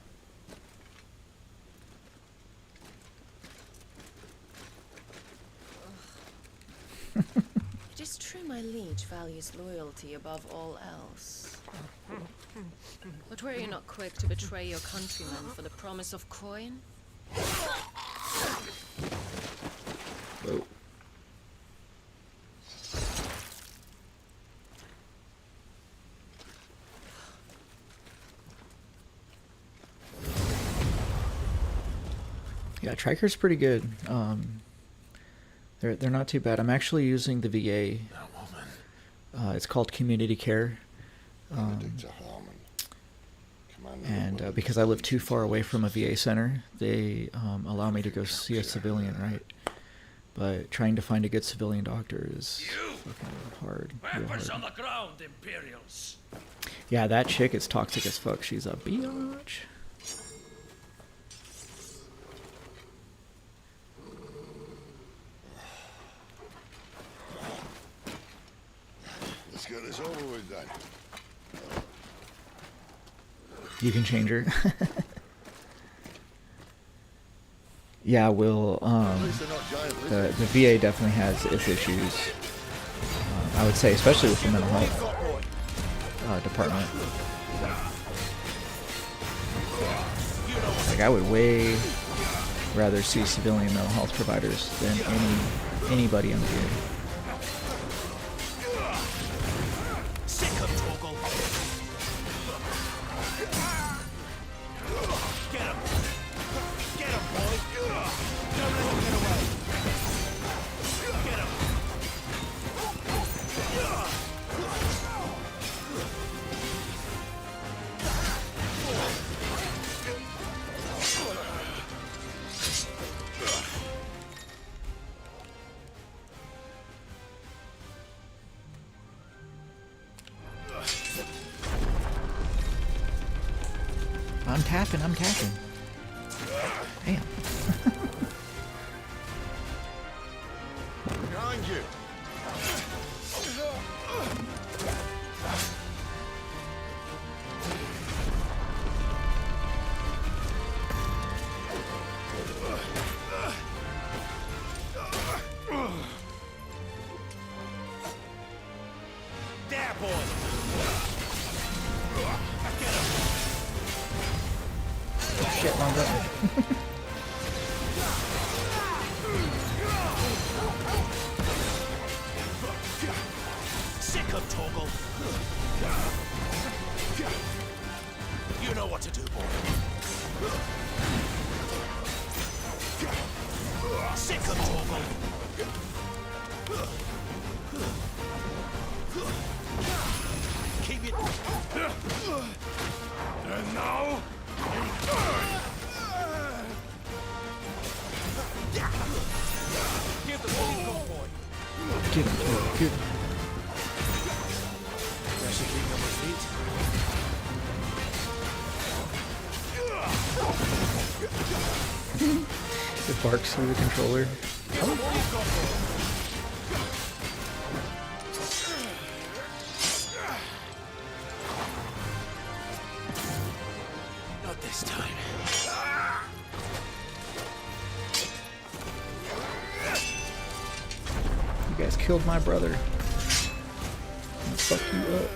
It is true my liege values loyalty above all else. But were you not quick to betray your countrymen for the promise of coin? Whoa. Yeah, Triker's pretty good. They're not too bad. I'm actually using the VA. It's called Community Care. And because I live too far away from a VA center, they allow me to go see a civilian, right? But trying to find a good civilian doctor is fucking hard. Real Weapons hard. on the ground, Imperials. Yeah, that chick is toxic as fuck. She's a biatch. Let's get this over with then. You can change her. Yeah, Will. The VA definitely has its issues. I would say, especially with the mental health department. Like, I would way rather see civilian mental health providers than anybody in the VA. I'm tapping. Damn. Behind you. There, boy. Shit, wrong button. Sick of Torgal. You know what to do, boy. Sick of Torgal. Keep it. And now. Give the ball, go, boy. Get him, get him. Pressure keep on my feet. It barks through the controller. Not this time. killed my brother. I'm gonna fuck you up.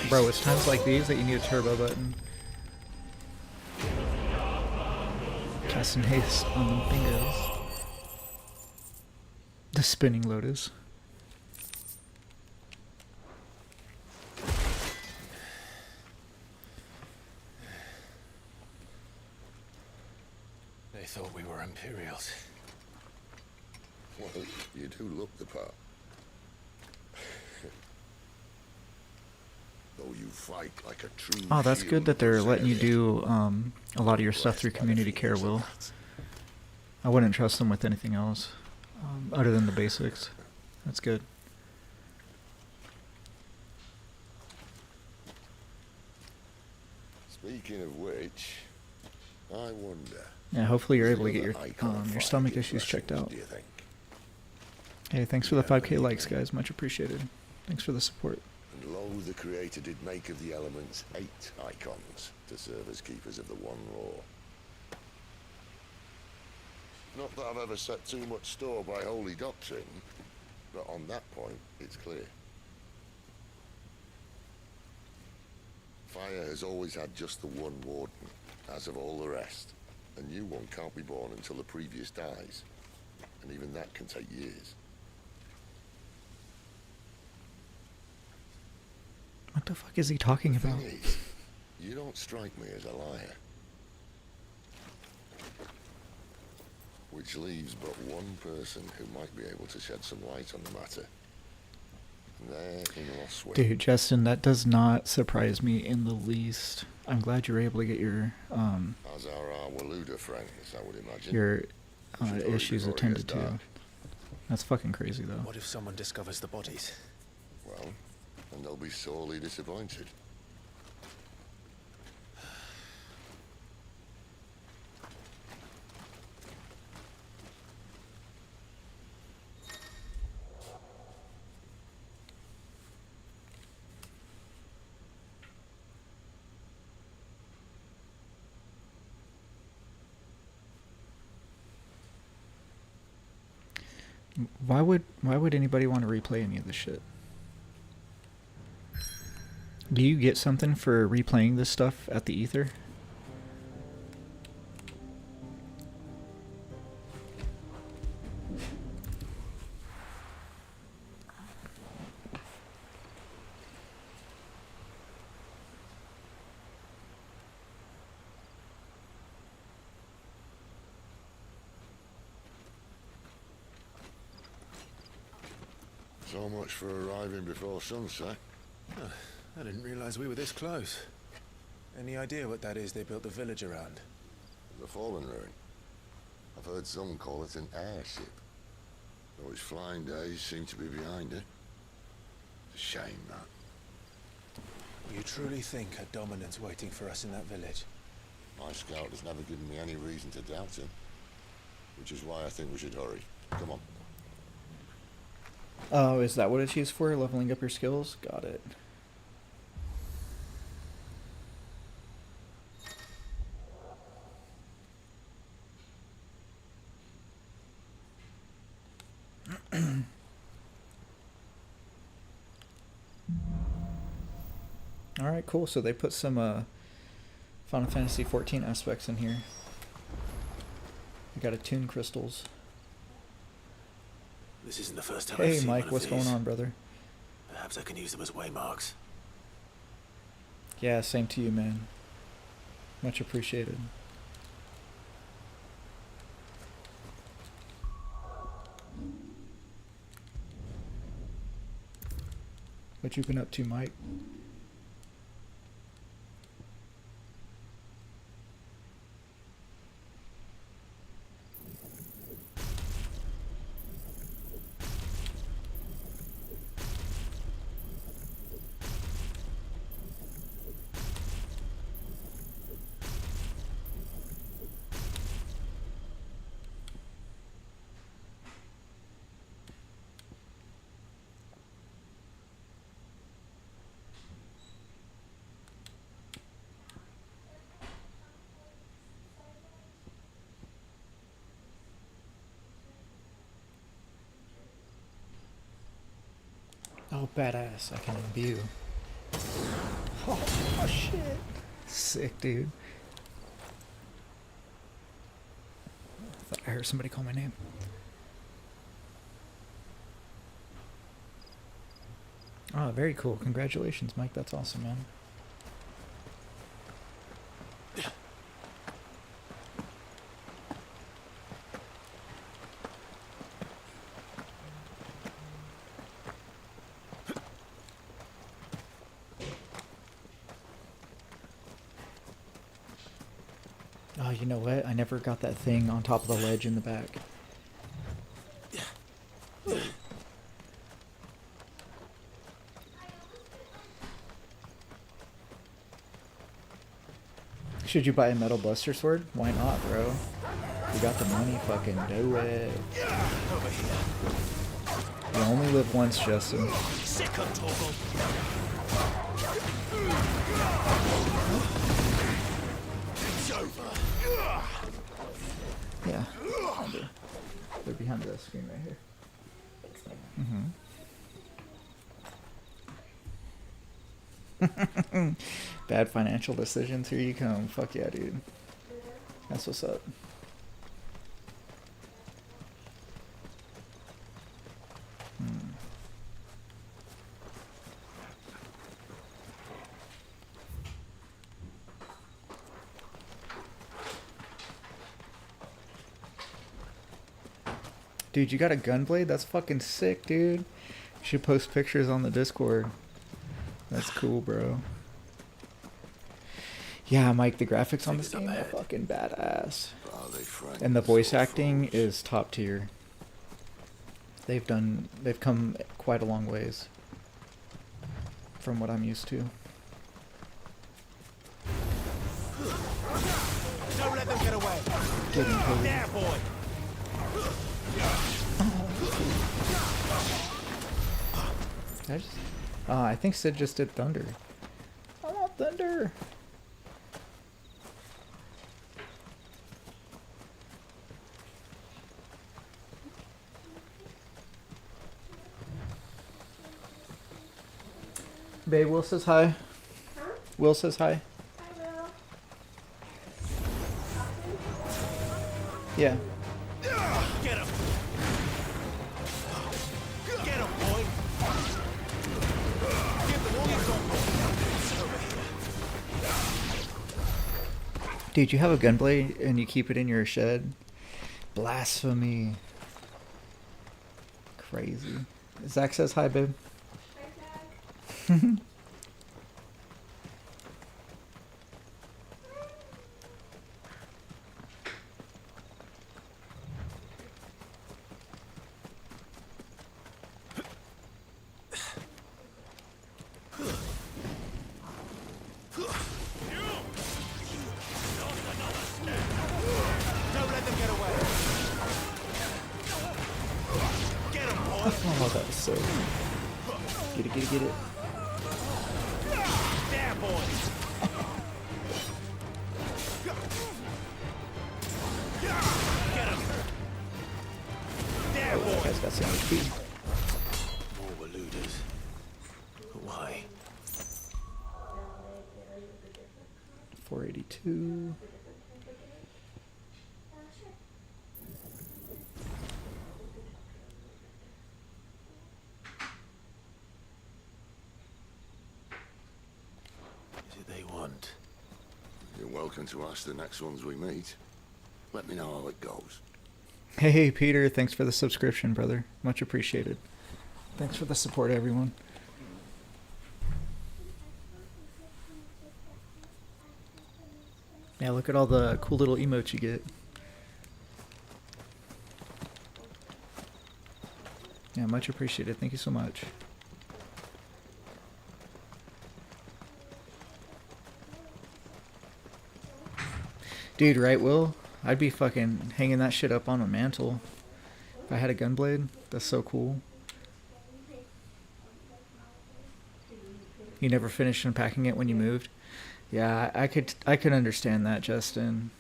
Bro, it's times like these that you need a turbo button. Casting haste on them fingers. The spinning lotus. They thought we were Imperials. Well, you do look the part. Though you fight like a true Oh, that's shield good that they're letting you crusader. do a lot of your stuff through community care, Will. I wouldn't trust them with anything else other than the basics. That's good. Speaking of which, I wonder. Yeah, hopefully you're is able to the get other your icon your fight stomach in issues checked Russians, out. do you think? Hey, thanks for the 5K likes, guys. Much appreciated. Thanks for the support. And lo, the creator did make of the elements 8 icons to serve as keepers of the One Law. Not that I've ever set too much store by holy doctrine, but on that point, it's clear. Fire has always had just the one warden, as of all the rest. A new one can't be born until the previous dies, and even that can take years. What the fuck is he talking about? Thing is, you don't strike me as a liar. Which leaves but one person who might be able to shed some light on the matter. And they're in Lost Wing. Dude, Justin, that does not surprise me in the least. I'm glad you're able to get your As are our Waluda friends, I would imagine. your Should hurry issues before it attended gets to. dark. That's fucking crazy, though. What if someone discovers the bodies? Well, and they'll be sorely disappointed. Why would anybody want to replay any of this shit? Do you get something for replaying this stuff at the ether? So much for arriving before sunset. Huh, I didn't realize we were this close. Any idea what that is they built the village around? The Fallen Ruin. I've heard some call it an airship. Though its flying days seem to be behind it. It's a shame, that. You truly think a dominant's waiting for us in that village? My scout has never given me any reason to doubt him. Which is why I think we should hurry. Come on. Oh, is that what it's used for? Leveling up your skills? Got it. Alright, cool. So they put some Final Fantasy XIV aspects in here. We got attune crystals. This isn't the first time I've Hey seen Mike, one of what's going these. on, brother? Perhaps I can use them as waymarks. Yeah, same to you, man. Much appreciated. What you been up to, Mike? so badass. I can imbue. Oh shit. Sick, dude. I thought I heard somebody call my name. Oh, very cool. Congratulations, Mike. That's awesome, man. Oh, you know what? I never got that thing on top of the ledge in the back. Should you buy a metal buster sword? Why not, bro? You got the money, fucking do it. You only live once, Justin. Yeah. They're behind the screen right here. Bad financial decisions, here you come. Fuck yeah, dude. That's what's up. Dude, you got a gunblade? That's fucking sick, dude. You should post pictures on the Discord. That's cool, bro. Yeah, Mike, the graphics on this game are fucking badass. And the voice acting is top tier. They've come quite a long ways from what I'm used to. Don't let them get away. There, boy. I think Sid just did thunder. I want thunder. Babe, Will says hi. Huh? Will says hi. Hi, Will. Yeah. Get him. Get him, boy. Give them all you've got. Over here. Dude, you have a gunblade and you keep it in your shed? Blasphemy. Crazy. Zach says hi, babe. Hi, Zach. Oh, that was so... Get it, get it, get it. There, boy. Get him. There, boy. That guy's got some HP. More eluders. Why? 482. You're welcome to ask the next ones we meet. Let me know how it goes. Hey, Peter, thanks for the subscription, brother. Much appreciated. Thanks for the support, everyone. Yeah, look at all the cool little emotes you get. Yeah, much appreciated. Thank you so much. Dude, right, Will? I'd be fucking hanging that shit up on a mantle if I had a gunblade. That's so cool. You never finished unpacking it when you moved? Yeah, I could understand that, Justin.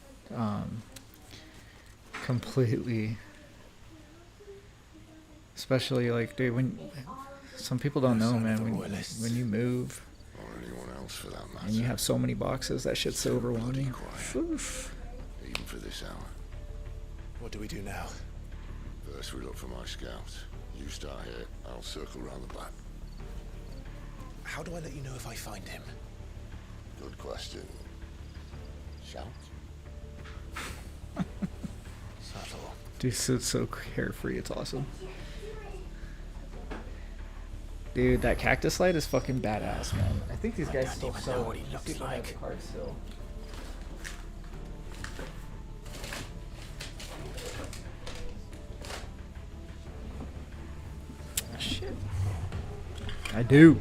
Completely. Especially like, dude, when Some people don't know, man. the When Royalists. you move Or anyone else for that matter. and you have so many boxes, that shit's so overwhelming. Oof. Even for this hour. What do we do now? First we look for my scouts. You start here, I'll circle round the back. How do I let you know if I find him? Good question. Shout? Subtle. Dude, so carefree. It's awesome. Dude, that cactus light is fucking badass, man. I think these guys still sell what he these looks people have like. the cards still. Shit. I do.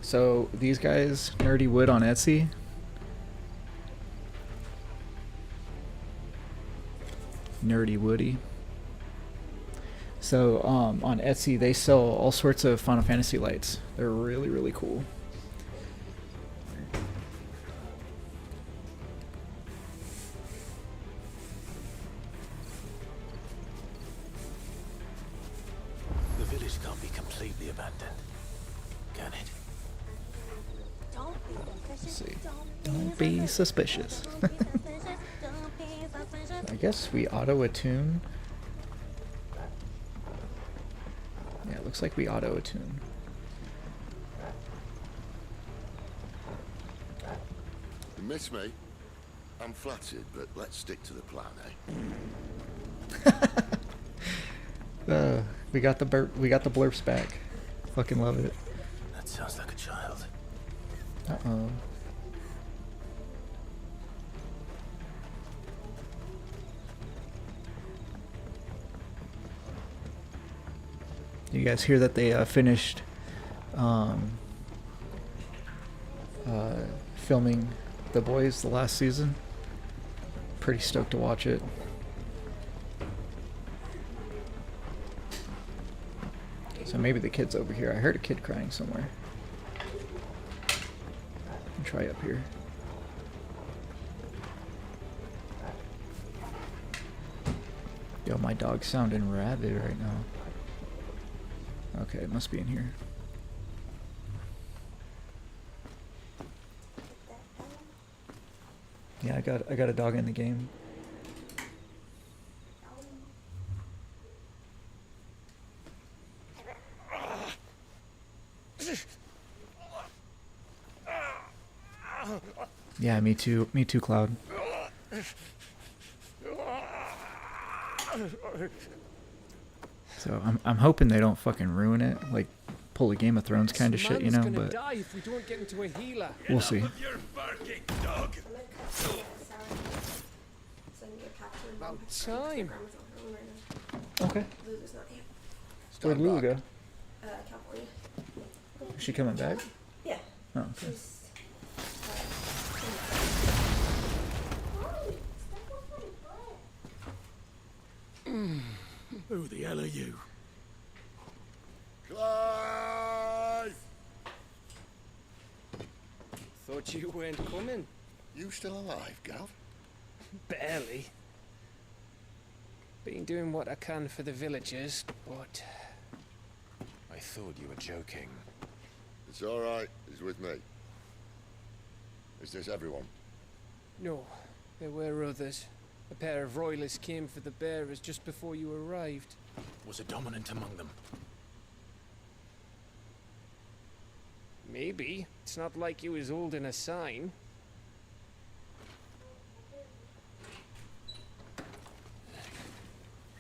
So these guys, Nerdy Wood on Etsy. Nerdy Woody. So on Etsy they sell all sorts of Final Fantasy lights. They're really, really cool. The village can't be completely abandoned, can it? Let's see. Don't be suspicious. I guess we auto-attune. Yeah, it looks like we auto-attune. You miss me? I'm flattered, but let's stick to the plan, eh? We got the blurps back. Fucking love it. That sounds like a child. Uh-oh. You guys hear that they finished filming The Boys the last season? Pretty stoked to watch it. So maybe the kid's over here. I heard a kid crying somewhere. Try up here. Yo, my dog's sounding rabid right now. Okay, it must be in here. Yeah, I got a dog in the game. Yeah, me too. Me too, Cloud. So I'm hoping they don't fucking ruin it, like pull a Game of Thrones kind of shit, you know. But die if we don't get into a healer. We'll see. About time. Okay. Where'd Lulu go? California. Is she coming back? Yeah. Oh, okay. Who the hell are you? Clive! Thought you weren't coming. You still alive, Gav? Barely. Been doing what I can for the villagers, but I thought you were joking. It's all right. He's with me. Is this everyone? no, there were others. A pair of royalists came for the bearers just before you arrived. Was a dominant among them? Maybe. It's not like he was holding a sign.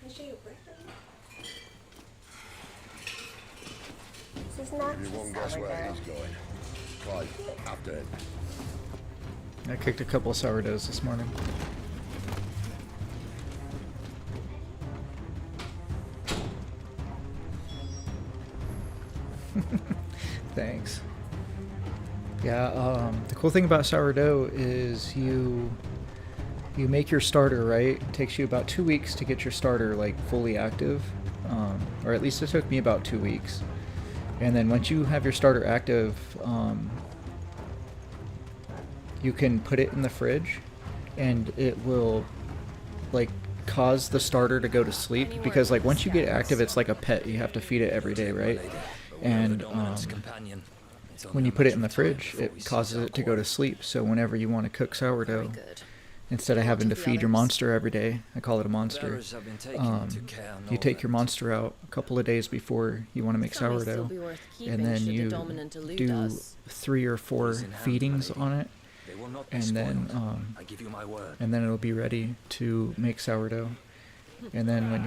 Can I show you a brick? This is not You won't guess where he's going. Clive, after him. I kicked a couple of sourdoughs this morning. Thanks. Yeah, the cool thing about sourdough is you make your starter, right? It takes you about 2 weeks to get your starter like fully active, or at least it took me about 2 weeks. And then once you have your starter active, you can put it in the fridge, and it will like cause the starter to go to sleep, because like once you get active, it's like a pet. You have to feed it every day, right? and companion. It's only when you a put it matter in the of time fridge, before we it cease causes our it to go to quarrel. sleep. So whenever you want to cook sourdough, good. instead of having to What of the feed your others? monster every day, I call it a monster. Bearers have been taken to Care You take your Norland. monster out a couple of days before you want to make Some may still sourdough, be worth keeping and then should the you dominant elude do us. 3 or 4 Those in hand, feedings lady. on it, They will not be and then spoiled. I give you my word. and then it'll be ready to make sourdough. And then when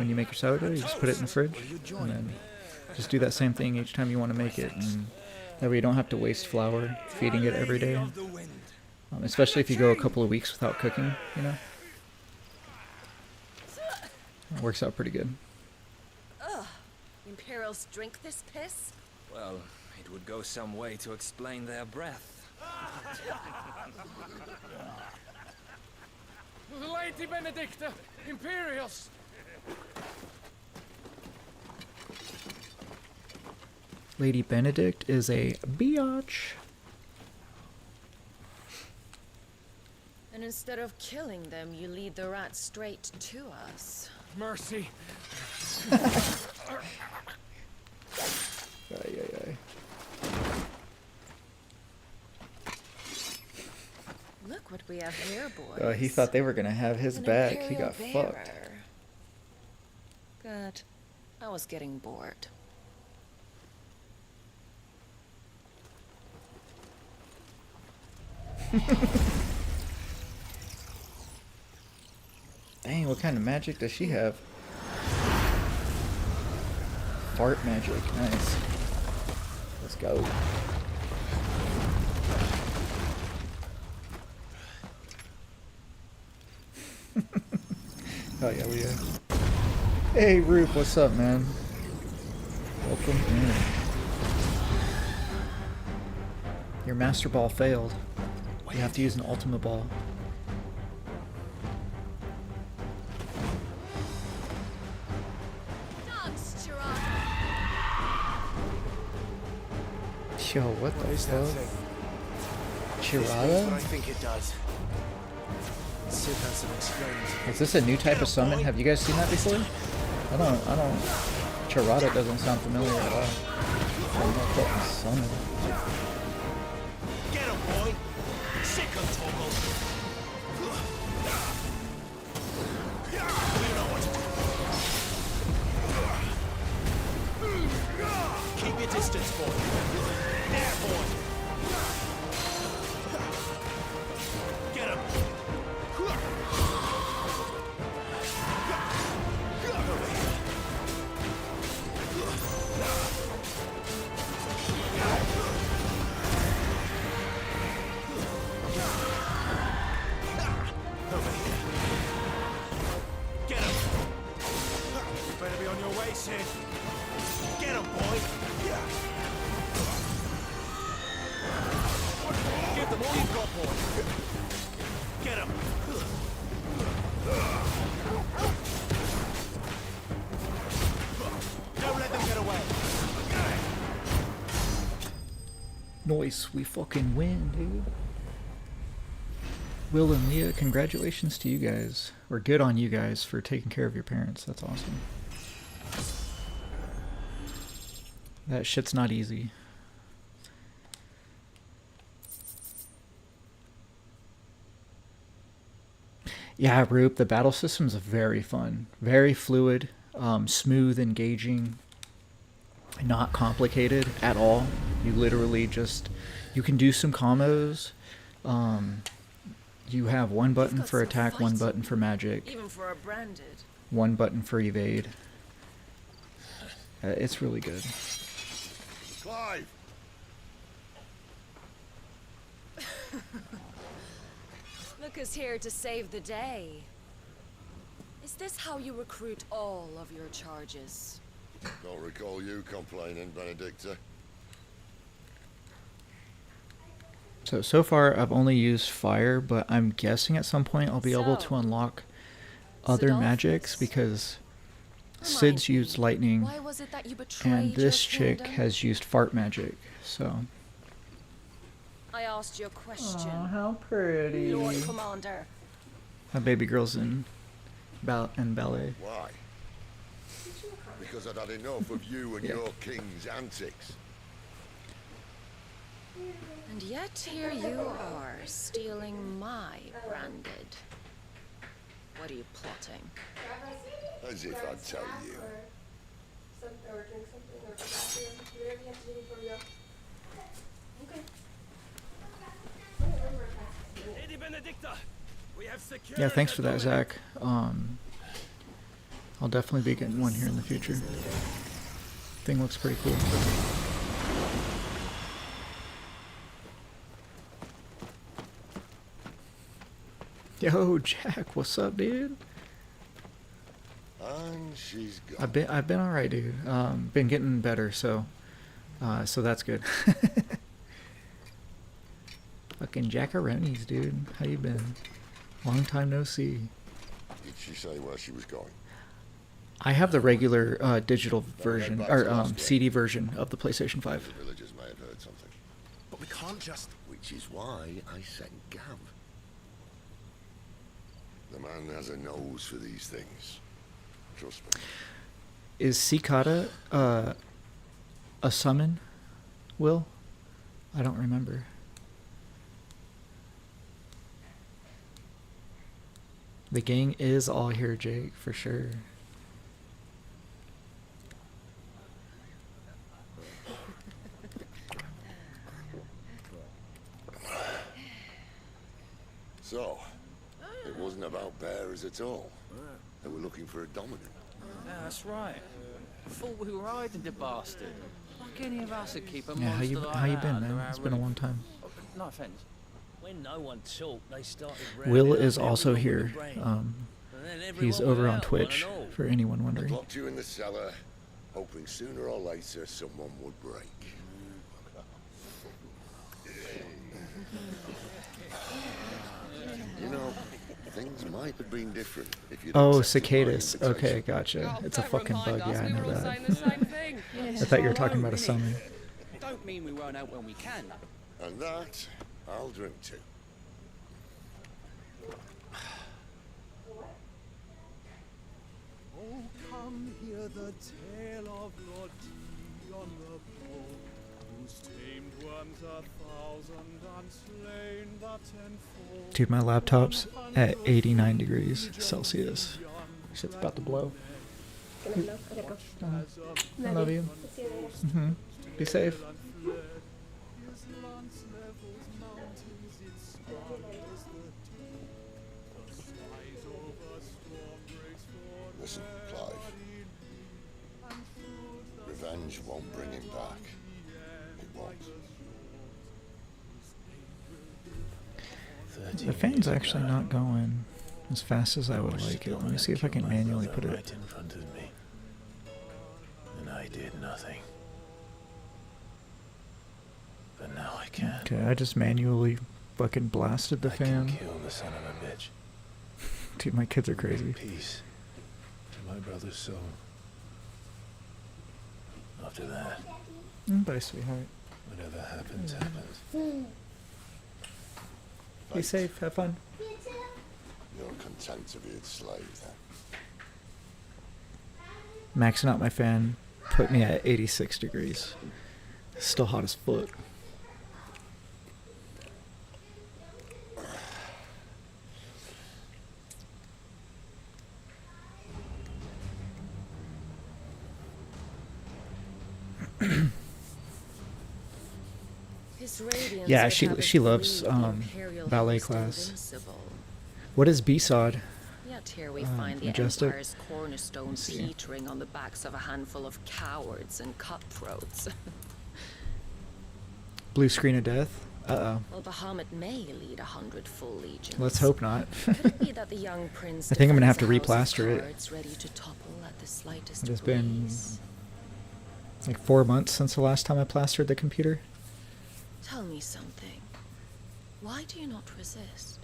you make your sourdough, you just put it in the fridge, and then just do that same thing each time you want to make it, and that way you don't have to waste flour feeding it every day. Especially if you go a couple of weeks without cooking, you know. It works out pretty good. Ugh. Imperials drink this piss? Well, it would go some way to explain their breath. Lady Benedicta, Imperials! Lady Benedict is a biatch. And instead of killing them, you lead the rats straight to us. Mercy. Look what we have here, boys. He thought they were gonna have his An back. He Imperial got bearer. fucked. Good. I was getting bored. Dang, what kind of magic does she have? Fart magic, nice. Let's go. Oh yeah, we Hey Roop, what's up, man? Welcome in. Your master ball failed. You have to use an ultimate ball. Yo, what the fuck? I Chirada? think it does. Sid has some explains. Is this a new type of summon? Have you guys seen that before? I don't. Chirada doesn't sound familiar at all. I'm not fucking summon. Get him, boy! Sick of Toggle! You know what to do. Keep your distance, boy. There, boy! Get him! Get him! You better be on your way, Sid. Get him, boy! Give them all you've got, boy! Get him! Don't let them get away! Nice, we fucking win, dude. Will and Leah, congratulations to you guys. Or good on you guys for taking care of your parents. That's awesome. That shit's not easy. Yeah, Roop, the battle system's very fun. Very fluid, smooth, engaging, not complicated at all. You literally just, you can do some combos. You have one button for attack, one button for magic, Even for a branded. one button for evade. It's really good. Clive! Look who's here to save the day. Is this how you recruit all of your charges? Don't recall you complaining, Benedicta. So far I've only used fire, but I'm guessing at some point I'll be able to unlock other magics because Sid's used lightning Why was it that you betrayed and this your chick kingdom? has used fart magic, so. I asked you a question. Aw, how pretty. Lord Commander. My baby girl's in ballet. Why? Because I'd had enough of you and your king's antics. And yet here you are, stealing my branded. What are you plotting? As if I'd tell you. Yeah, thanks for that, Zach. I'll definitely be getting one here in the future. Thing looks pretty cool. Yo, Jack, what's up, dude? And she's gone. I've been all right, dude. Been getting better, so that's good. Fucking Jackaronis, dude. How you been? Long time no see. Did she say where she was going? I have the regular digital version, or CD version of the PlayStation 5. The villagers may have heard something. But we can't just... Which is why I sent Gav. The man has a nose for these things. Trust me. Is Cicada a summon, Will? I don't remember. The gang is all here, Jake, for sure. So, it wasn't about bearers at all. They were looking for a dominant. Yeah, that's right. I thought we were hiding the bastard. Like any of us would keep a Yeah, monster like how you that been, under man? our It's been a roof. long time. No offense. When no one talked, they started Will rounding is up also everyone here. with a brain. And then He's everyone over on without one Twitch, and all. for anyone I wondering. locked you in the cellar, hoping sooner or later someone would break. You know, things might have been different if you'd Oh, accepted my cicadas. invitation. Okay, gotcha. It's a fucking bug. Yeah, I know Saying that. the same thing. I thought you were talking about a summon. Don't mean we won't out when we can. And that, I'll drink to. Oh, come hear the tale of Lord Dion the Bold, whose tamed worms 1,000 and slain the tenfold. Dude, my laptop's at 89 degrees Celsius. Shit's about to blow. I love you. Be safe. Listen, Clive. Revenge won't bring him back. It won't. The fan's actually not going as fast as I would like it. Let me see if I can manually put it. Right in front of me. And I did nothing. But now I can. Okay, I just manually fucking blasted the I fan. can kill the son of a bitch. Dude, my kids are crazy. Peace to my brother's soul. After that, Bye, sweetheart. whatever happens, happens. Be safe. Have fun. You're content to be its slave, then. Maxing out my fan put me at 86 degrees. Still hot as fuck. His radiance Yeah, would she have she it loves believed the Imperial ballet host class. invincible. What is B-Sod? Yet here we find the Majestic. Empire's cornerstone Let's see. teetering on the backs of a handful of cowards and cutthroats. Blue screen of death? Uh-oh. Well, Bahamut may lead 100 full legions. Let's hope not. Could it be that the young prince I think I'm gonna have to defends a house replaster of it. cards ready to topple at the slightest It has been breeze? like 4 months since the last time I plastered the computer. Tell me something. Why do you not resist?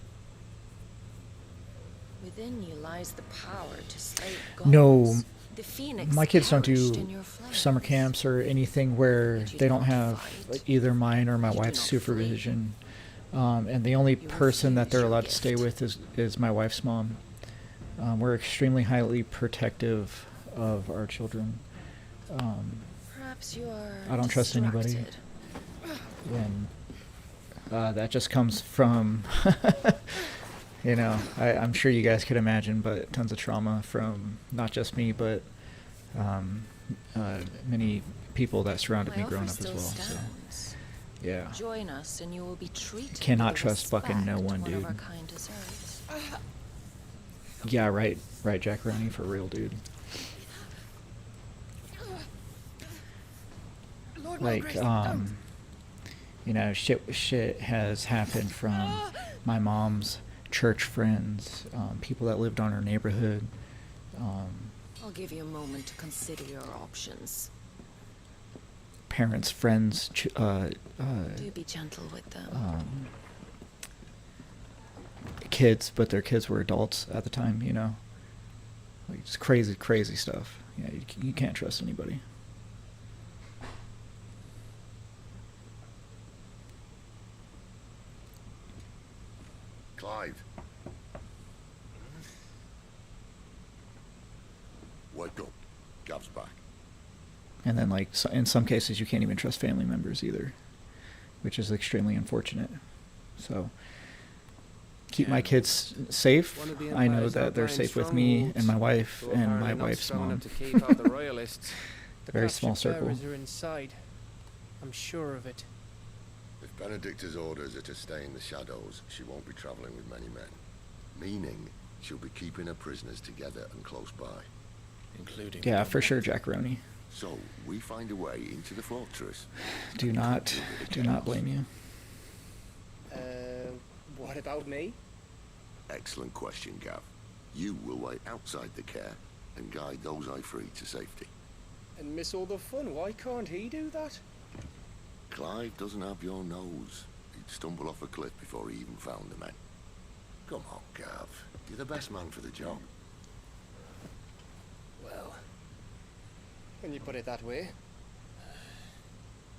Within you lies the power to slay gods. No, The phoenix my kids don't perished do in your flames. summer camps or anything where But you they don't don't have fight. like, either mine or my You do wife's not supervision. And the only person that they're your allowed to stay with is my wife's mom. We're extremely highly protective of our children. Perhaps you are I don't trust anybody. distracted. When that just comes from, you know, I'm sure you guys could imagine, but tons of trauma from not just me, but many people that surrounded My me growing offer up as well. still So, stands. yeah. Join us and you will be treated Cannot with the trust fucking no respect one, one dude. of our kind deserves. Yeah, right, Jackaroni, for real, dude. Lord Like, Mulgrave, don't. you know, shit has happened from my mom's church friends, people that lived on her neighborhood. I'll give you a moment to consider your options. Parents, friends, Do be gentle with them. kids, but their kids were adults at the time, you know. Like, it's crazy stuff. Yeah, you can't trust anybody. Clive. Wake up. Gav's back. And then, like, in some cases, you can't even trust family members either, which is extremely unfortunate. So, keep my kids safe. One of the I know Empire's that they're outlying safe with me and my wife strongholds, and though my apparently not wife's strong mom. enough to keep out the royalists. The Very captured small circle. bearers are inside. I'm sure of it. If Benedicta's orders are to stay in the shadows, she won't be traveling with many men. Meaning, she'll be keeping her prisoners together and close by. Including... Yeah, for sure, Jackaroni. So, we find a way into the fortress. Do not blame you. What about me? Excellent question, Gav. You will wait outside the care and guide those I free to safety. And miss all the fun. Why can't he do that? Clive doesn't have your nose. He'd stumble off a cliff before he even found the men. Come on, Gav. You're the best man for the job. Well, when you put it that way.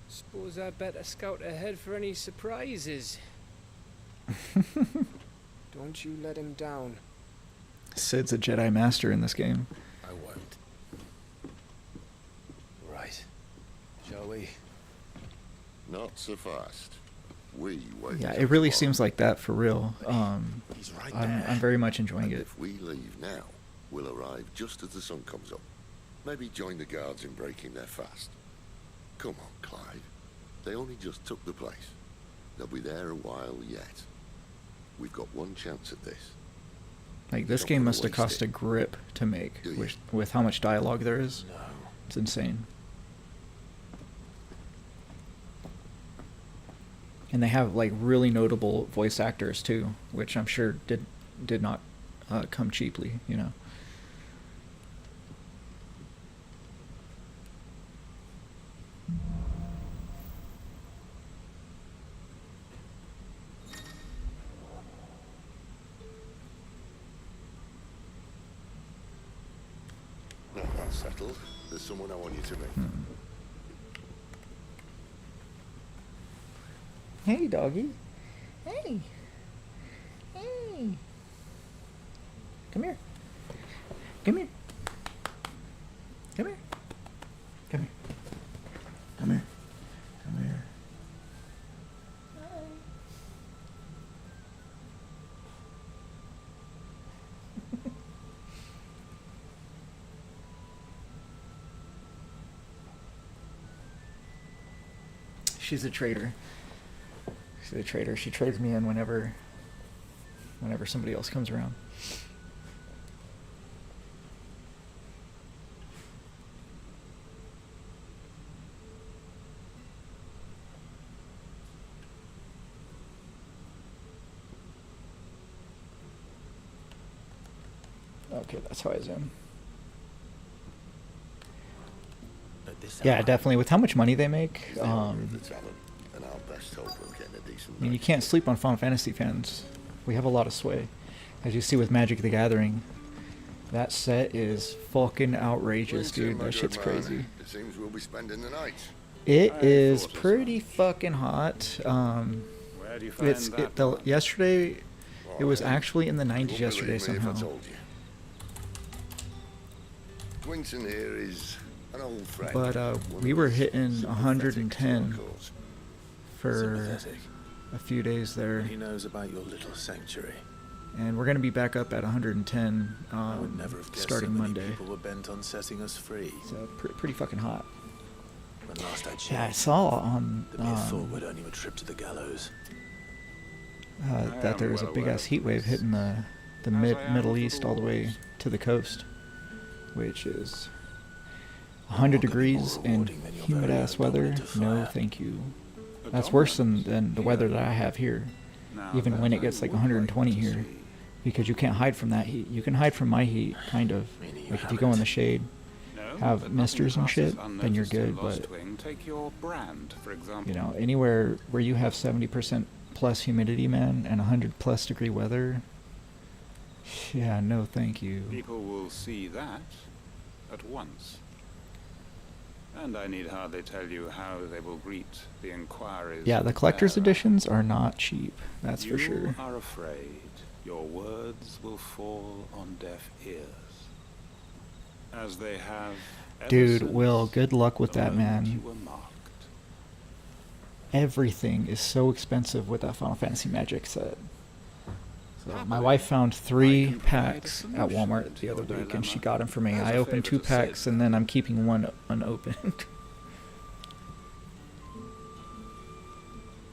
Suppose I'd better scout ahead for any surprises. Don't you let him down. Sid's a Jedi Master in this game. I won't. Right. Shall we? Not so fast. We wait. Yeah, it really seems like that for real. He's right I'm very much enjoying and it. If we leave now, we'll arrive just as the sun comes up. Maybe join the guards in breaking their fast. Come on, Clive. They only just took the place. They'll be there a while yet. We've got one chance at this. Like, this game must have cost a grip to make, with how much dialogue there is. No. It's insane. And they have, like, really notable voice actors too, which I'm sure did not come cheaply, you know. Now that's settled. There's someone I want you to meet. Hey, doggy. Hey. Hey. Come here. Come here. Come here. Come here. Come here. Come here. She's a traitor. She's a traitor. She trades me in whenever somebody else comes around. Okay, that's how I zoom. Yeah, definitely. With how much money they make, The talent and our best hope of getting a decent I mean, you can't sleep on Final Fantasy fans. We have a lot of sway. As you see with Magic the Gathering, that set is fucking outrageous, dude. That shit's crazy. It seems we'll be spending the night. It is pretty fucking hot. Where do you find that? Yesterday, it was actually in the 90s won't yesterday believe me if I somehow. told you. Quinton here is an old friend. But we were hitting 110 for a few days there. He knows about your little sanctuary. And we're going to be back up at 110 I would never have guessed starting so many Monday. people were bent on setting us free. So pretty fucking hot. When last I checked, Yeah, I saw on the mere thought would earn you a trip to the gallows. that there was a big ass heat wave hitting the Middle East all the way to the coast, which is 100 degrees and humid ass weather. No, thank you. That's worse than the weather that I have here. Even when it gets like 120 here, because you can't hide from that heat. You can hide from my heat, kind of. Like if you go in the shade, have misters and shit, then you're good. But you know, anywhere where you have 70% plus humidity, man, and 100 plus degree weather, yeah, no, thank you. People will see that at once. And I need hardly tell you how they will greet the inquiries. Yeah, the collector's editions are not cheap, that's for sure. You are afraid your words will fall on deaf ears, as they have ever Dude, since Will, good luck with the that, moment man. you were marked. Everything is so expensive with that Final Fantasy Magic set. So my wife found 3 packs at Walmart the other week, and she got them for me. I opened 2 packs, and then I'm keeping one unopened.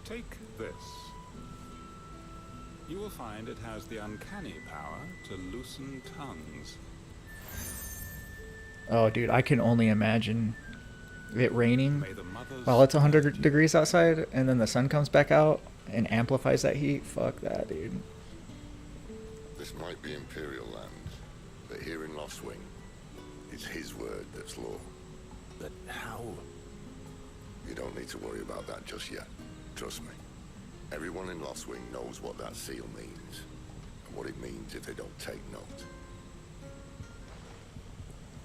Take this. You will find it has the uncanny power to loosen tongues. Oh, dude, I can only imagine it raining while it's 100 degrees outside, and then the sun comes back out and amplifies that heat. Fuck that, dude. This might be Imperial land, but here in Lostwing, it's his word that's law. But how? You don't need to worry about that just yet. Trust me. Everyone in Lostwing knows what that seal means, and what it means if they don't take note.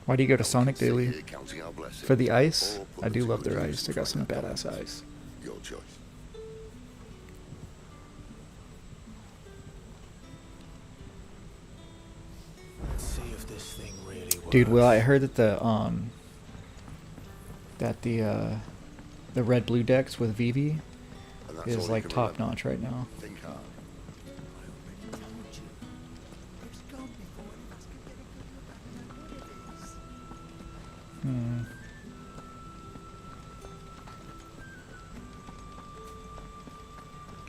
Why do you go to Sonic Daily? Here counting our blessings, For the ice? or put I them do to love good their use ice. to They got some find that badass balance. ice. Your choice. Let's see if this thing really works. Dude, Will, I heard that the red blue decks with Vivi is like top notch right now. Think hard.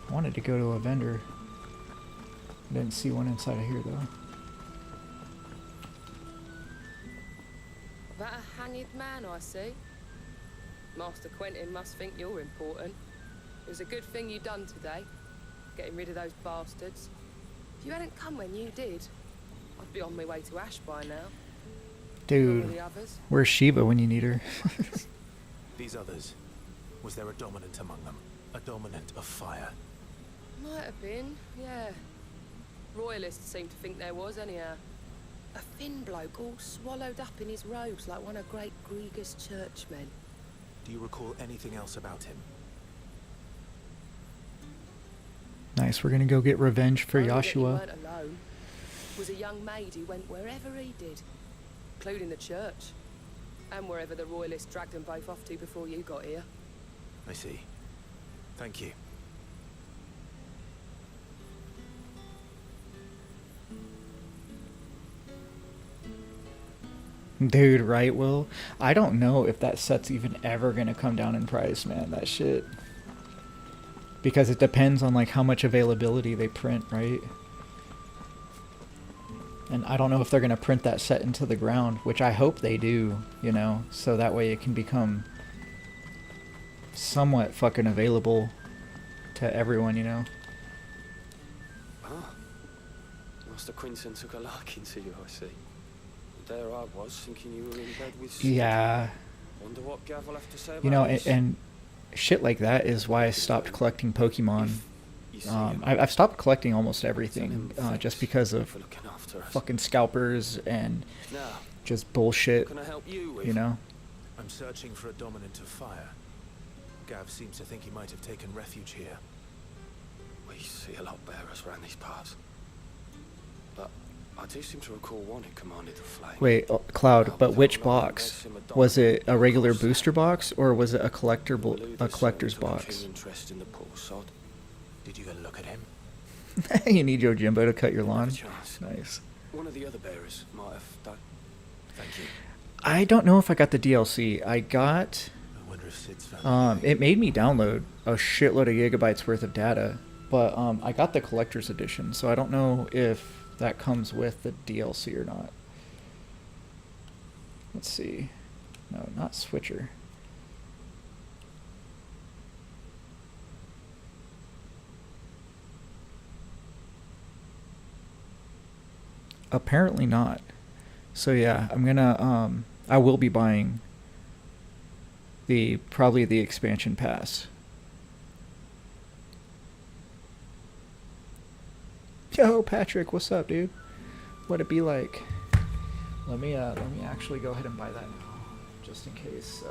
I wanted to go to a vendor. I didn't see one inside of here though. That a hanged man, I see. Master Quentin must think you're important. It was a good thing you done today, getting rid of those bastards. If you hadn't come when you did, I'd be on my way to Ash by now. Dude, where's Shiva when you need her? These others, was there a dominant among them? A dominant of fire? Might have been, yeah. Royalists seem to think there was, anyhow. A thin bloke all swallowed up in his robes like one of Great Grieger's churchmen. Do you recall anything else about him? Nice, we're gonna go get revenge for Only that he Joshua. weren't alone. Was a young maid who went wherever he did, including the church, and wherever the Royalists dragged them both off to before you got here. I see. Thank you. Dude, right, Will? I don't know if that set's even ever gonna come down in price, man. That shit. Because it depends on like how much availability they print, right? And I don't know if they're gonna print that set into the ground, which I hope they do, you know, so that way it can become somewhat fucking available to everyone, you know. Ah, Master Quinton took a liking to you, I see. There I was, thinking you were in bed with... Yeah. Wonder what Gav will have to say about You know, this. and shit like that is why I stopped collecting Pokemon. I've stopped collecting almost everything, just because of fucking scalpers and just bullshit, you know? I'm searching for a dominant of fire. Gav seems to think he might have taken refuge here. We see a lot bearers around these parts. But I do seem to recall one who commanded the flame. Wait, Cloud, but which box? Was it a regular booster box, or was it a collector's box? Interest in the poor sod. Did you even look at him? You need Yojimbo to cut your lawn? Nice. One of the other bearers might have done. Thank you. I don't know if I got the DLC. I got... I wonder if Sid's found it made me download a shitload of gigabytes worth of data, but I got the collector's edition, so I don't know if that comes with the DLC or not. Let's see. No, not Switcher. Apparently not. So yeah, I'm gonna I will be buying probably the expansion pass. Yo, Patrick, what's up, dude? What'd it be like? Let me actually go ahead and buy that now, just in case.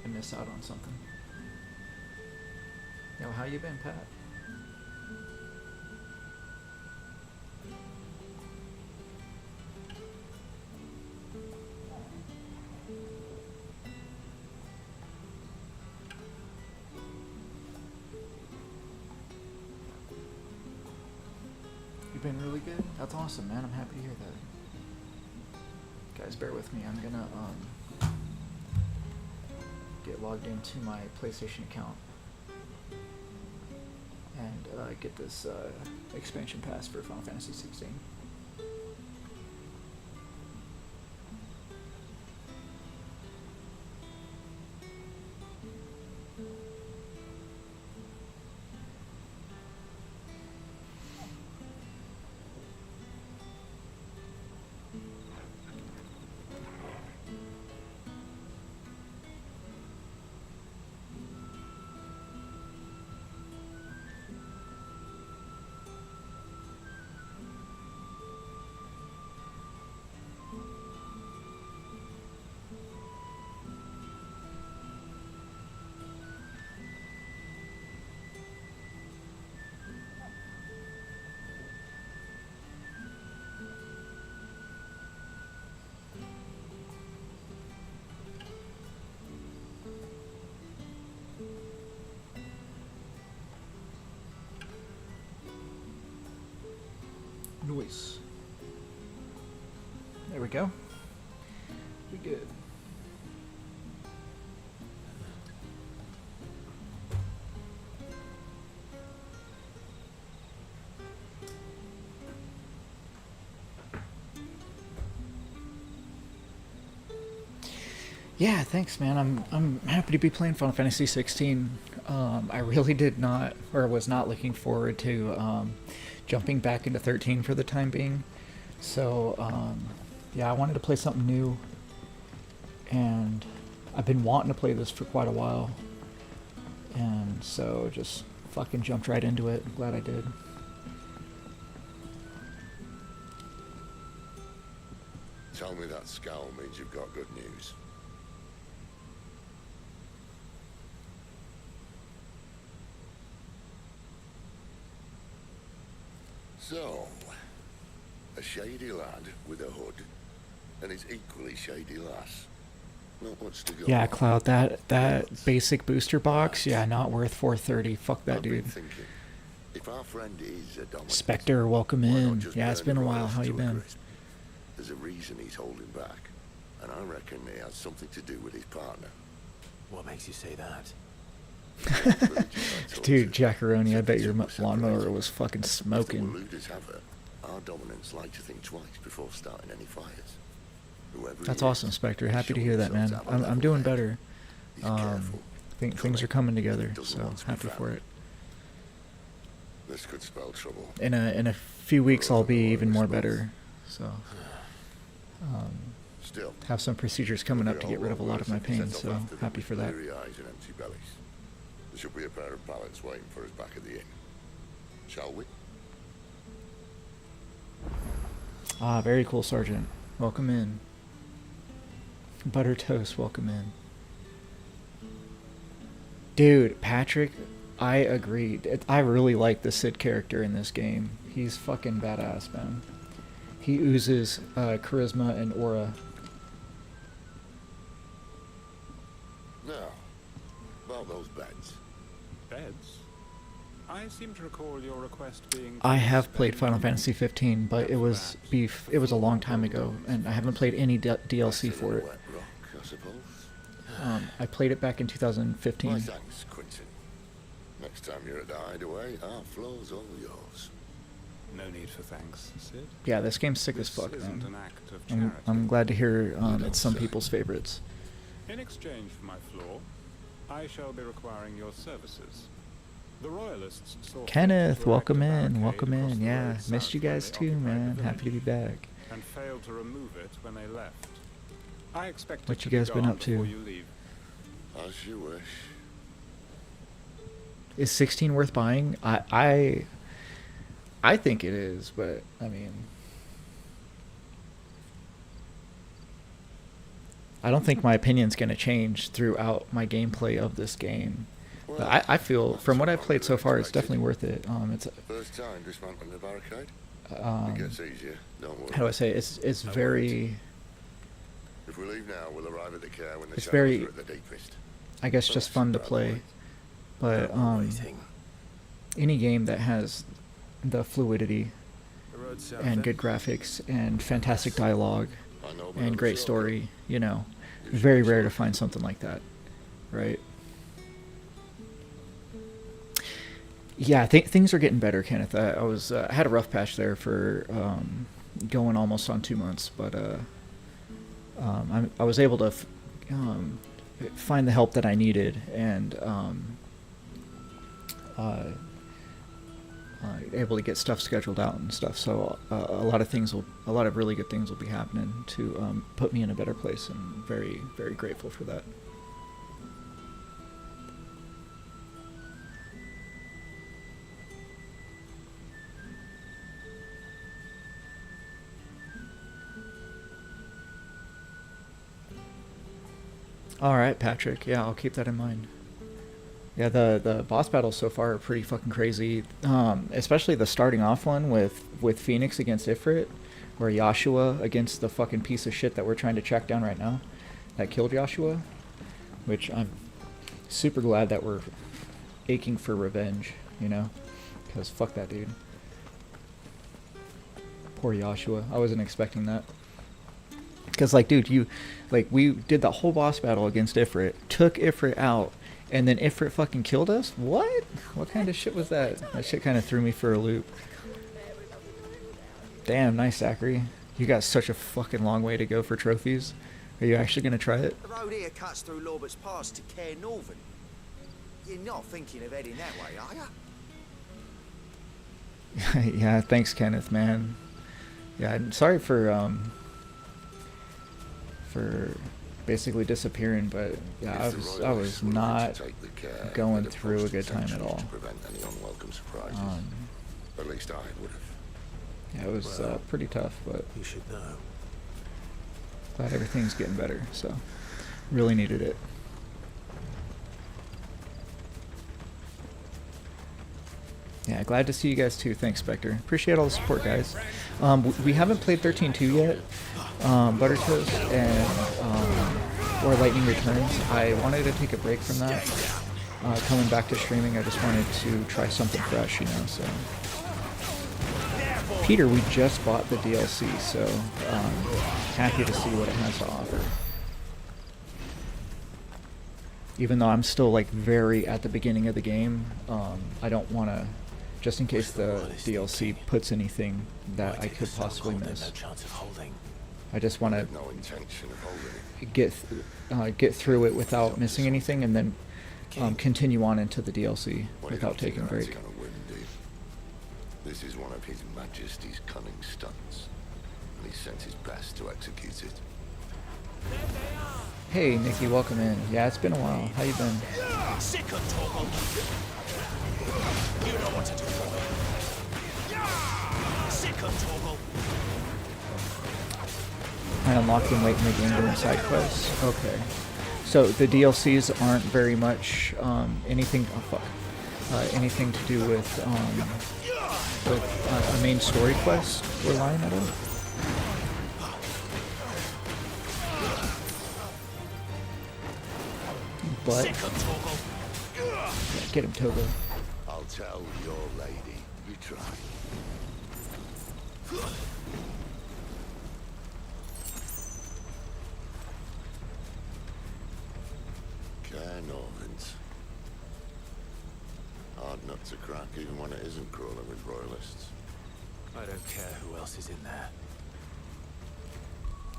I miss out on something. Yo, how you been, Pat? You've been really good? That's awesome, man. I'm happy to hear that. Guys, bear with me. I'm gonna get logged into my PlayStation account and get this expansion pass for Final Fantasy XVI. Noise. There we go. We good. Yeah, thanks, man. I'm happy to be playing Final Fantasy XVI. I really did not, or was not looking forward to jumping back into 13 for the time being. So, yeah, I wanted to play something new, and I've been wanting to play this for quite a while, and so just fucking jumped right into it. I'm glad I did. Tell me that scowl means you've got good news. So, a shady lad with a hood, and his equally shady lass. Not much to go Yeah, on. Cloud, that basic booster box, yeah, not worth $430. Fuck that, dude. Thinking, if our friend is a dominant, Spectre, welcome why not in. just Yeah, it's burn been a the while. royals How you to a been? crisp? There's a reason he's holding back, and I reckon it has something to do with his partner. What makes you say that? Dude, Jackaroni, I bet your lawnmower was fucking If the smoking. Waluders have her, our dominants like to think twice before starting any fires. Whoever That's he is, awesome, Spectre. he's Happy to showing hear that, himself man. to have a I'm doing level better. Things are coming together, so happy for it. This could spell trouble. In a few weeks, I'll be even more better. So, Still, have some procedures coming up to get rid of a lot of my pain. set off So after them happy with for that. bleary eyes and empty bellies. There should be a pair of pallets waiting for us back at the inn. Shall we? Ah, very cool, Sergeant. Welcome in. Butter Toast, welcome in. Dude, Patrick, I agree. I really like the Cid character in this game. He's fucking badass, man. He oozes charisma and aura. Now, about those beds. Beds? I seem to recall your request being... I have played Final Fantasy 15, but it was a long time ago, and I haven't played any DLC for it. I played it back in 2015. My thanks, Quentin. Next time you're at the hideaway, our floor's all yours. No need for thanks, Cid. Yeah, this game's sick as fuck, isn't man. an act of charity. I'm glad to hear it's some people's favorites. In exchange for my floor, I shall be requiring your services. The Royalists saw Kenneth, welcome in. Yeah, missed you guys too, man. Happy to be back. And failed to remove it when they left. I expect What you guys been up to? As you wish. Is 16 worth buying? I think it is, but I mean, I don't think my opinion's going to change throughout my gameplay of this game. But I feel, from what I've played so far, it's definitely worth it. It's First time dismantling the barricade? It gets easier, don't worry. how do I say it? It's very, If we leave now, we'll arrive at the care when the it's shadows very, are at the deepest. I guess, just fun to play. But any game that has the fluidity and good graphics and fantastic dialogue and great story, you know, very rare to find something like that, right? Yeah, things are getting better, Kenneth. I had a rough patch there for going almost on 2 months, but I was able to find the help that I needed, and able to get stuff scheduled out and stuff. So a lot of really good things will be happening to put me in a better place, and very, very grateful for that. All right, Patrick. Yeah, I'll keep that in mind. Yeah, the boss battles so far are pretty fucking crazy. Especially the starting off one with Phoenix against Ifrit, or Joshua against the fucking piece of shit that we're trying to track down right now, that killed Joshua. Which I'm super glad that we're aching for revenge, you know, because fuck that dude. Poor Joshua. I wasn't expecting that. Because, like, dude, we did the whole boss battle against Ifrit, took Ifrit out, and then Ifrit fucking killed us? What? What kind of shit was that? That shit kind of threw me for a loop. Damn, nice, Zachary. You got such a fucking long way to go for trophies. Are you actually going to try it? The road here cuts through Lorbert's Pass to Care Northern. You're not thinking of heading that way, are you? Yeah, thanks, Kenneth, man. Yeah, I'm sorry for basically disappearing, but yeah, I was not going through a good time at all. At least I would have. Yeah, it was pretty tough, but you should know. Glad everything's getting better, so really needed it. Yeah, glad to see you guys too. Thanks, Spectre. Appreciate all the support, guys. We haven't played 13.2 yet, Buttertoast and or Lightning Returns. I wanted to take a break from that. Coming back to streaming, I just wanted to try something fresh, you know. So, Peter, we just bought the DLC, so happy to see what it has to offer. Even though I'm still like very at the beginning of the game, I don't want to. Just in case the DLC puts anything that I could possibly miss. I just want to get through it without missing anything, and then continue on into the DLC without taking a break. This is one of His Majesty's cunning stunts, and he sent his best to execute it. Hey, Nikki, welcome in. Yeah, it's been a while. How you been? You know what to do for me. Sick of Toggle. I unlocked them late in the game doing side quests. Okay. So the DLCs aren't very much anything. Oh fuck. anything to do with a main story quest or line at all. But yeah, get him, Togo. I'll tell your lady you tried. Cairnorvins. Hard nut to crack even when it isn't crawling with royalists. I don't care who else is in there.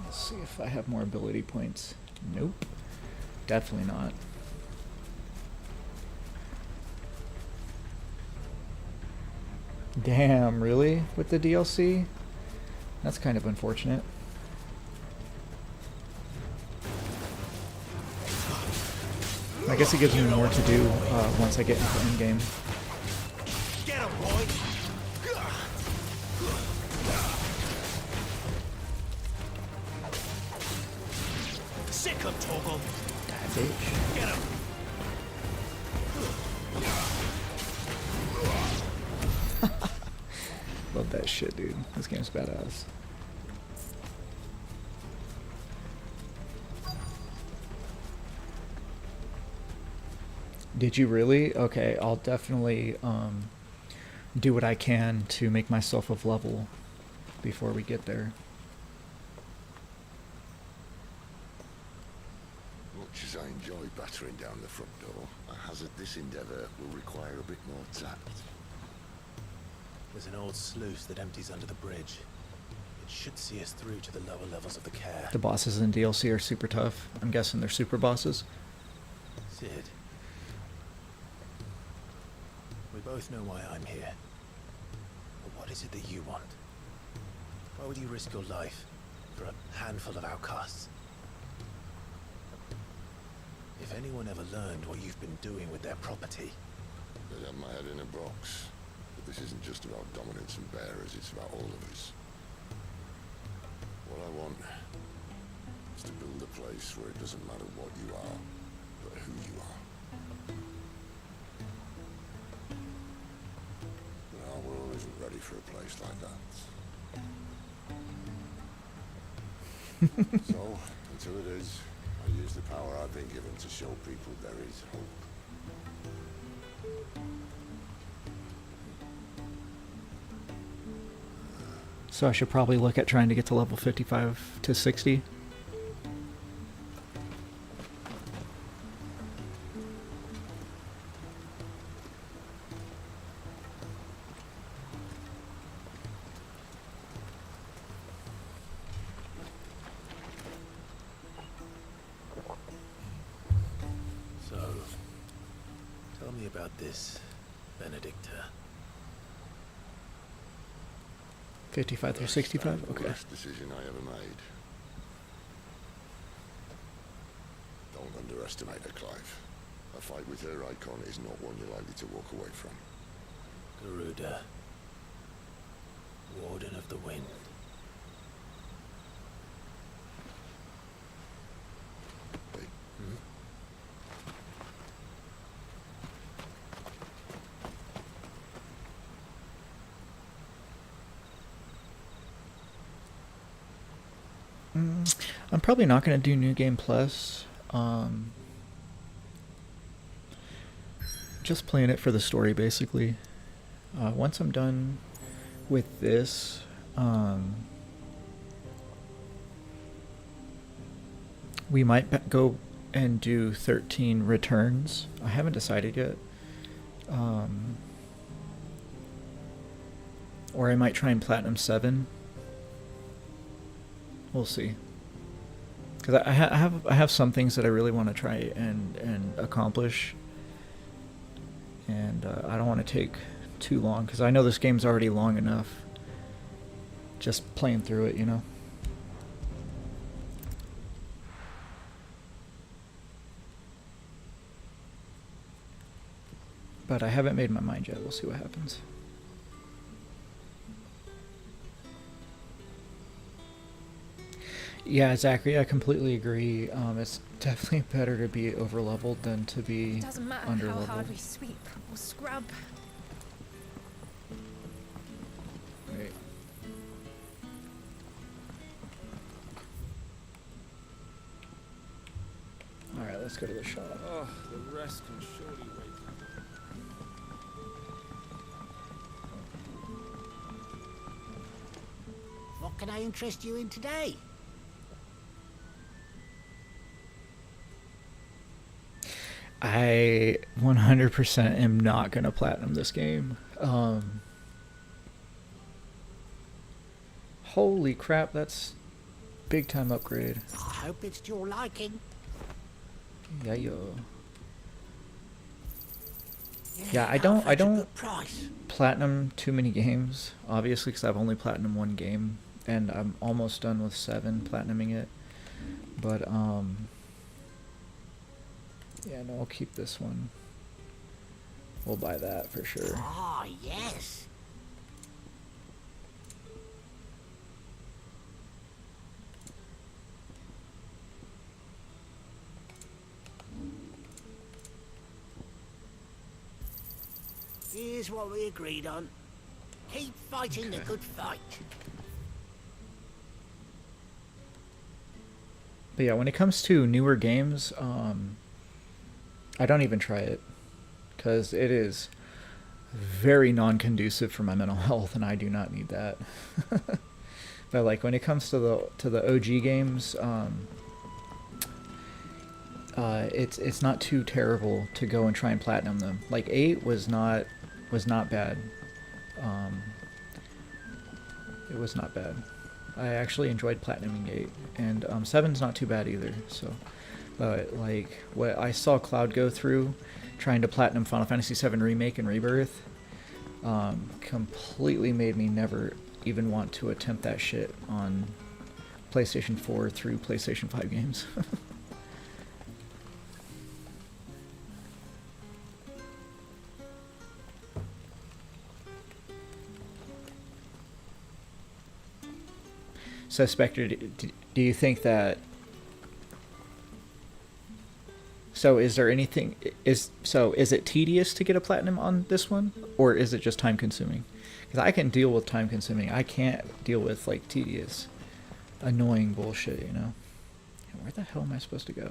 Let's see if I have more ability points. Nope. Definitely not. Damn, really? With the DLC? That's kind of unfortunate. I guess it gives me more to do once I get into endgame. Get him, boy! Sick him, Toggle! Bitch. Get him! Love that shit, dude. This game's badass. Did you really? Okay, I'll definitely do what I can to make myself of level before we get there. Much as I enjoy battering down the front door, I hazard this endeavour will require a bit more tact. There's an old sluice that empties under the bridge. It should see us through to the lower levels of the care. The bosses in DLC are super tough. I'm guessing they're super bosses. Sid. We both know why I'm here. But what is it that you want? Why would you risk your life for a handful of outcasts? If anyone ever learned what you've been doing with their property... They have my head in a box. But this isn't just about dominance and bearers, it's about all of us. What I want is to build a place where it doesn't matter what you are, but who you are. But our world isn't ready for a place like that. So, until it is, I use the power I've been given to show people there is hope. So I should probably look at trying to get to level 55 to 60. So, tell me about this, Benedicta. 55 through 65? The Okay. worst decision I ever made. Don't underestimate her, Clive. A fight with her icon is not one you're likely to walk away from. Garuda. Warden of the Wind. I'm probably not going to do New Game Plus. Just playing it for the story, basically. Once I'm done with this, we might go and do 13 Returns. I haven't decided yet. Or I might try and Platinum 7. We'll see. Because I have some things that I really want to try and accomplish. And I don't want to take too long, because I know this game's already long enough. Just playing through it, you know. But I haven't made my mind yet. We'll see what happens. Yeah, Zachary, I completely agree. It's definitely better to be over-leveled than to be It doesn't matter how hard we sweep or scrub. Wait. Alright, let's go to the shop. Oh, the rest can surely wait. What can I interest you in today? I 100% am not going to platinum this game. Holy crap, that's big time upgrade. I hope it's to your liking. Yeah, yeah, I don't platinum too many games, obviously, because I've only platinumed one game, and I'm almost done with 7 platinuming it. But yeah, no, I'll keep this one. We'll buy that for sure. Ah, yes. Here's what we agreed on. Keep fighting the good fight. But yeah, when it comes to newer games, I don't even try it, because it is very non-conducive for my mental health, and I do not need that. But like when it comes to the OG games, it's not too terrible to go and try and platinum them. Like 8 was not bad. It was not bad. I actually enjoyed platinuming 8, and 7's not too bad either. So, but like what I saw Cloud go through trying to platinum Final Fantasy VII Remake and Rebirth, completely made me never even want to attempt that shit on PlayStation 4 through PlayStation 5 games. So Spectre, do you think that... So is there anything... Is it tedious to get a platinum on this one? Or is it just time consuming? Because I can deal with time consuming. I can't deal with like tedious, annoying bullshit, you know? Where the hell am I supposed to go?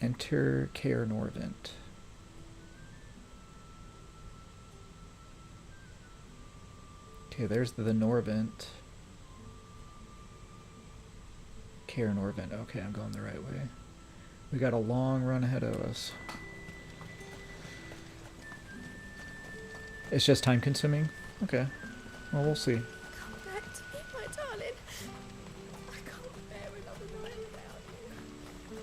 Enter Kaer Norvent. Okay, there's the Norvent. Kaer Norvent. Okay, I'm going the right way. We got a long run ahead of us. It's just time consuming? Okay. Well, we'll see. Come back to me, my darling. I can't bear another night without you.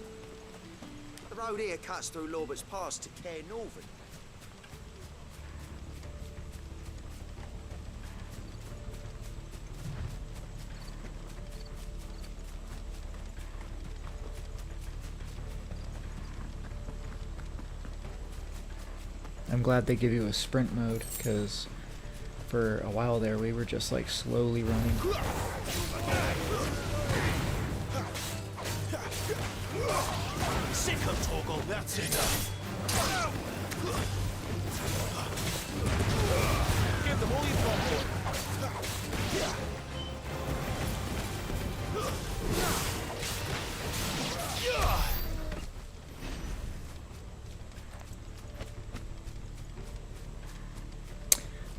The road here cuts through Lorbert's Pass to Kaer Norvent. I'm glad they give you a sprint mode, because for a while there we were just like slowly running. Sick of Torgal, that's enough. Give them all you've got for it.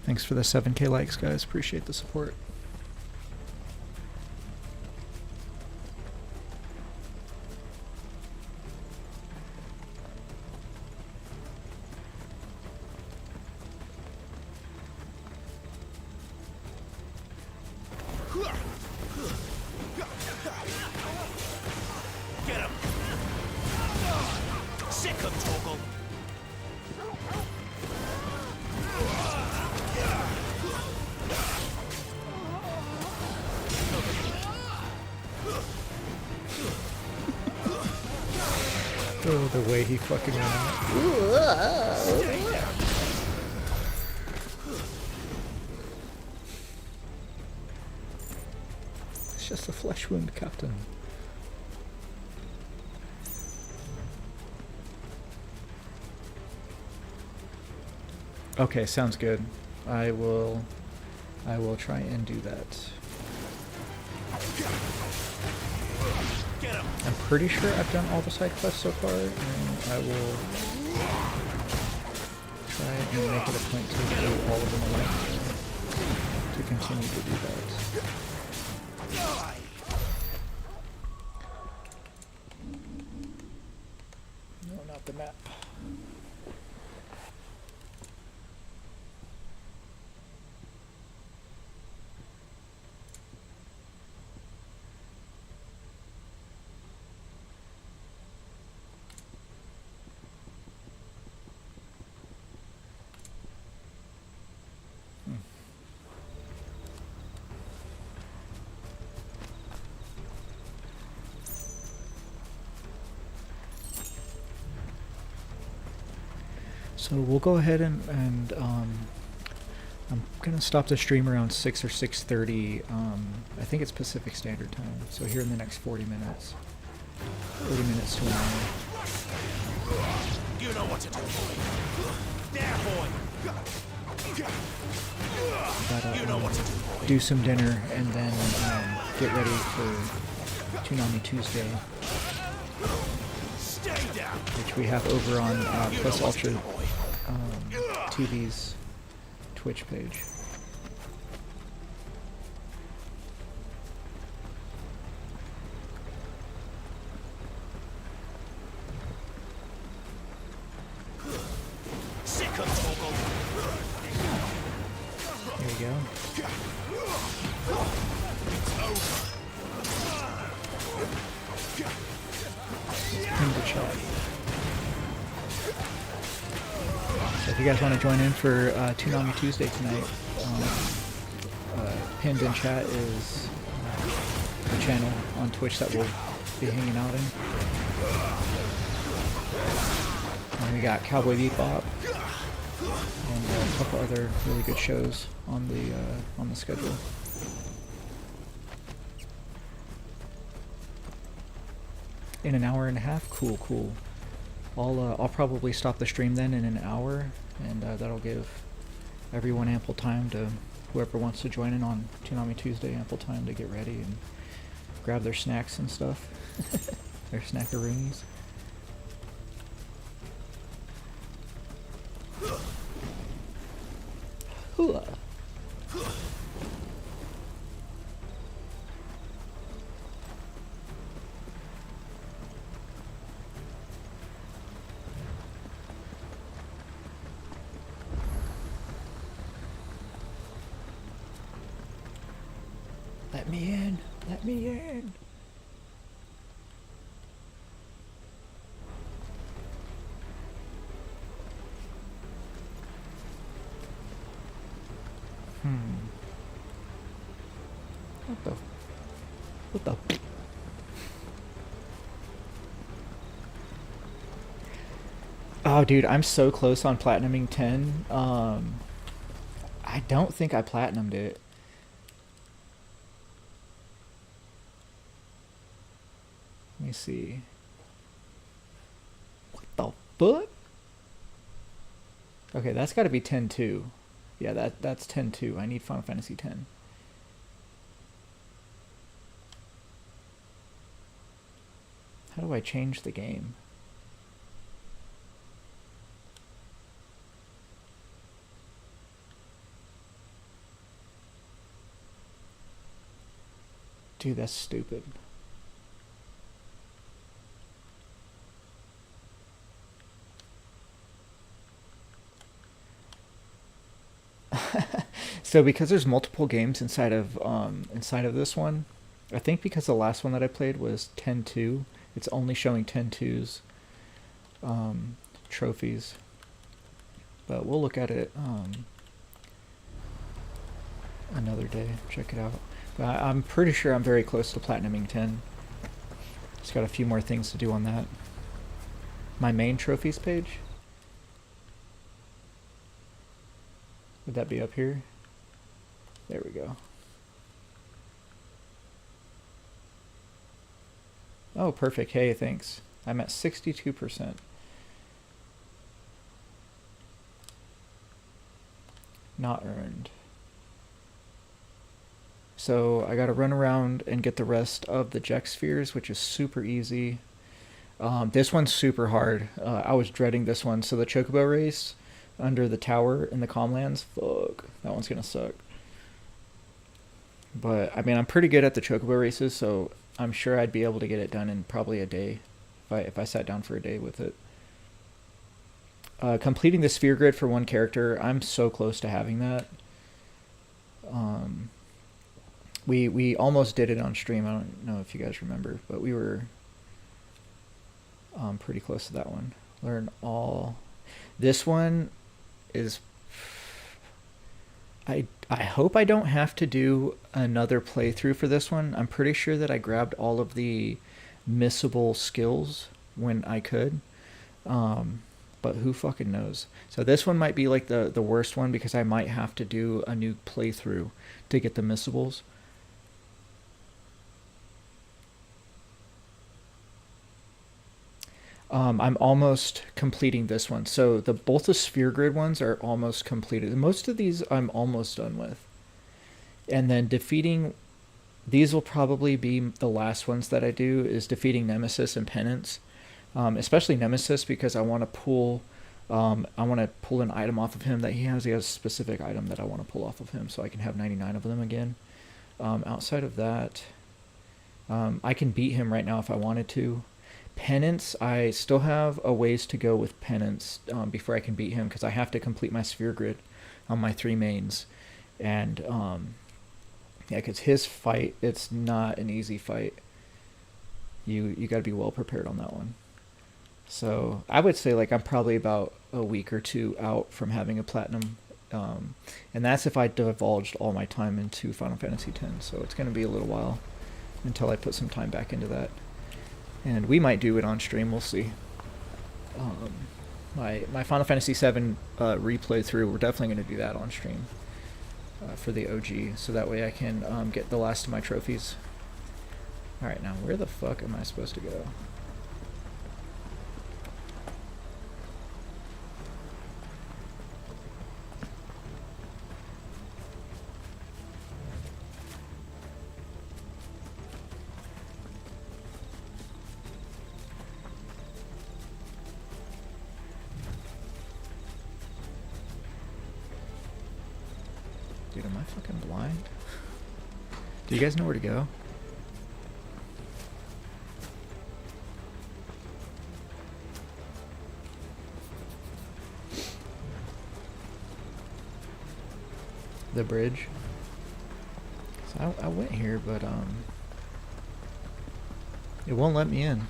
Thanks for the 7K likes, guys. Appreciate the support. Get him. Sick of Torgal. Oh, the way he fucking went out. Just a flesh wound, Captain. Okay, sounds good. I will try and do that. I'm pretty sure I've done all the side quests so far, and I will try and make it a point to do all of them alone to continue to do that. No, not the map. So we'll go ahead and I'm gonna stop the stream around 6 or 6:30. I think it's Pacific Standard Time. So here in the next 40 minutes, 40 minutes to an hour. You know what to do, boy. There, boy. Gotta, You know what to do, boy. do some dinner and then get ready for Toonami Tuesday, Stay down. which we have over on Plus Ultra TV's Twitch page. There you go. In the chat. So if you guys want to join in for Toonami Tuesday tonight, pinned in chat is the channel on Twitch that we'll be hanging out in. And we got Cowboy Bebop and a couple other really good shows on the schedule. In an hour and a half? Cool, cool. I'll probably stop the stream then in an hour, and that'll give everyone ample time to, whoever wants to join in on Toonami Tuesday, ample time to get ready and grab their snacks and stuff. Their snackaroonies. Hooah. Let me in. Let me in. What the? Oh, dude, I'm so close on platinuming 10. I don't think I platinumed it. Let me see. What the fuck? Okay, that's got to be 10-2. Yeah, that's 10-2. I need Final Fantasy 10. How do I change the game? Dude, that's stupid. So because there's multiple games inside of this one, I think because the last one that I played was 10-2, it's only showing 10-2's trophies. But we'll look at it another day. Check it out. But I'm pretty sure I'm very close to platinuming 10. Just got a few more things to do on that. My main trophies page. Would that be up here? There we go. Oh, perfect. Hey, thanks. I'm at 62%. Not earned. So I gotta run around and get the rest of the Jex spheres, which is super easy. This one's super hard. I was dreading this one. So the Chocobo race under the tower in the Calmlands, fuck, that one's gonna suck. But I mean, I'm pretty good at the Chocobo races, so I'm sure I'd be able to get it done in probably a day if I sat down for a day with it. Completing the sphere grid for one character, I'm so close to having that. We almost did it on stream. I don't know if you guys remember, but we were pretty close to that one. Learn all. This one is. I hope I don't have to do another playthrough for this one. I'm pretty sure that I grabbed all of the missable skills when I could. But who fucking knows? So this one might be like the worst one because I might have to do a new playthrough to get the missables. I'm almost completing this one. So both the sphere grid ones are almost completed. Most of these I'm almost done with. And then defeating, these will probably be the last ones that I do, is defeating Nemesis and Penance. Especially Nemesis because I want to pull an item off of him that he has. He has a specific item that I want to pull off of him so I can have 99 of them again. Outside of that, I can beat him right now if I wanted to. Penance, I still have a ways to go with Penance before I can beat him because I have to complete my sphere grid on my 3 mains. And yeah, because his fight, it's not an easy fight. You got to be well prepared on that one. So I would say like I'm probably about a week or 2 out from having a platinum. And that's if I divulged all my time into Final Fantasy X. So it's going to be a little while until I put some time back into that. And we might do it on stream, we'll see. My Final Fantasy VII replay through, we're definitely going to do that on stream for the OG, so that way I can get the last of my trophies. Alright, now where the fuck am I supposed to go? Dude, am I fucking blind? Do you guys know where to go? The bridge. So I went here, but it won't let me in.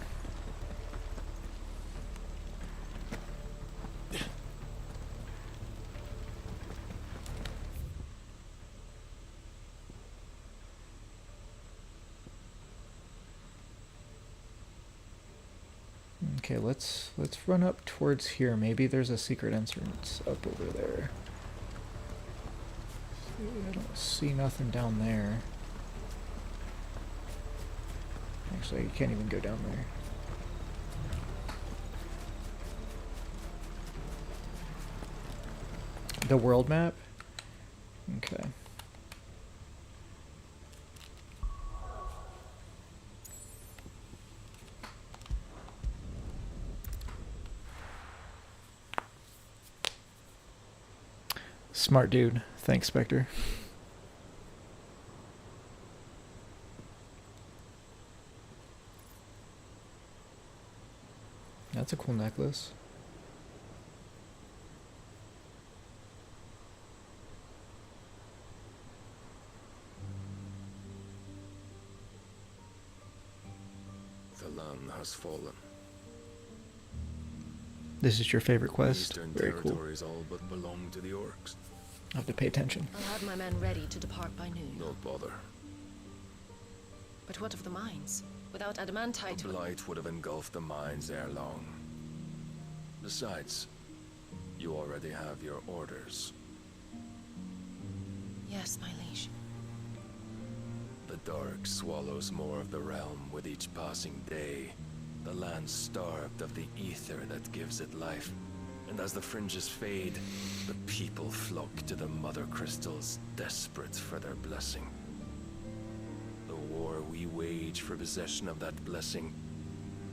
Okay, let's run up towards here. Maybe there's a secret entrance up over there. I don't see nothing down there. Actually, you can't even go down there. The world map? Okay. Smart dude. Thanks, Spectre. That's a cool necklace. The land has fallen. This is your favorite quest? Eastern Very cool. territories all but belong to the orcs. I have to pay attention. I'll have my men ready to depart by noon. Don't bother. But what of the mines? Without adamantite... The blight would have engulfed the mines ere long. Besides, you already have your orders. Yes, my liege. The dark swallows more of the realm with each passing day. The land starved of the ether that gives it life. And as the fringes fade, the people flock to the mother crystals, desperate for their blessing. The war we wage for possession of that blessing,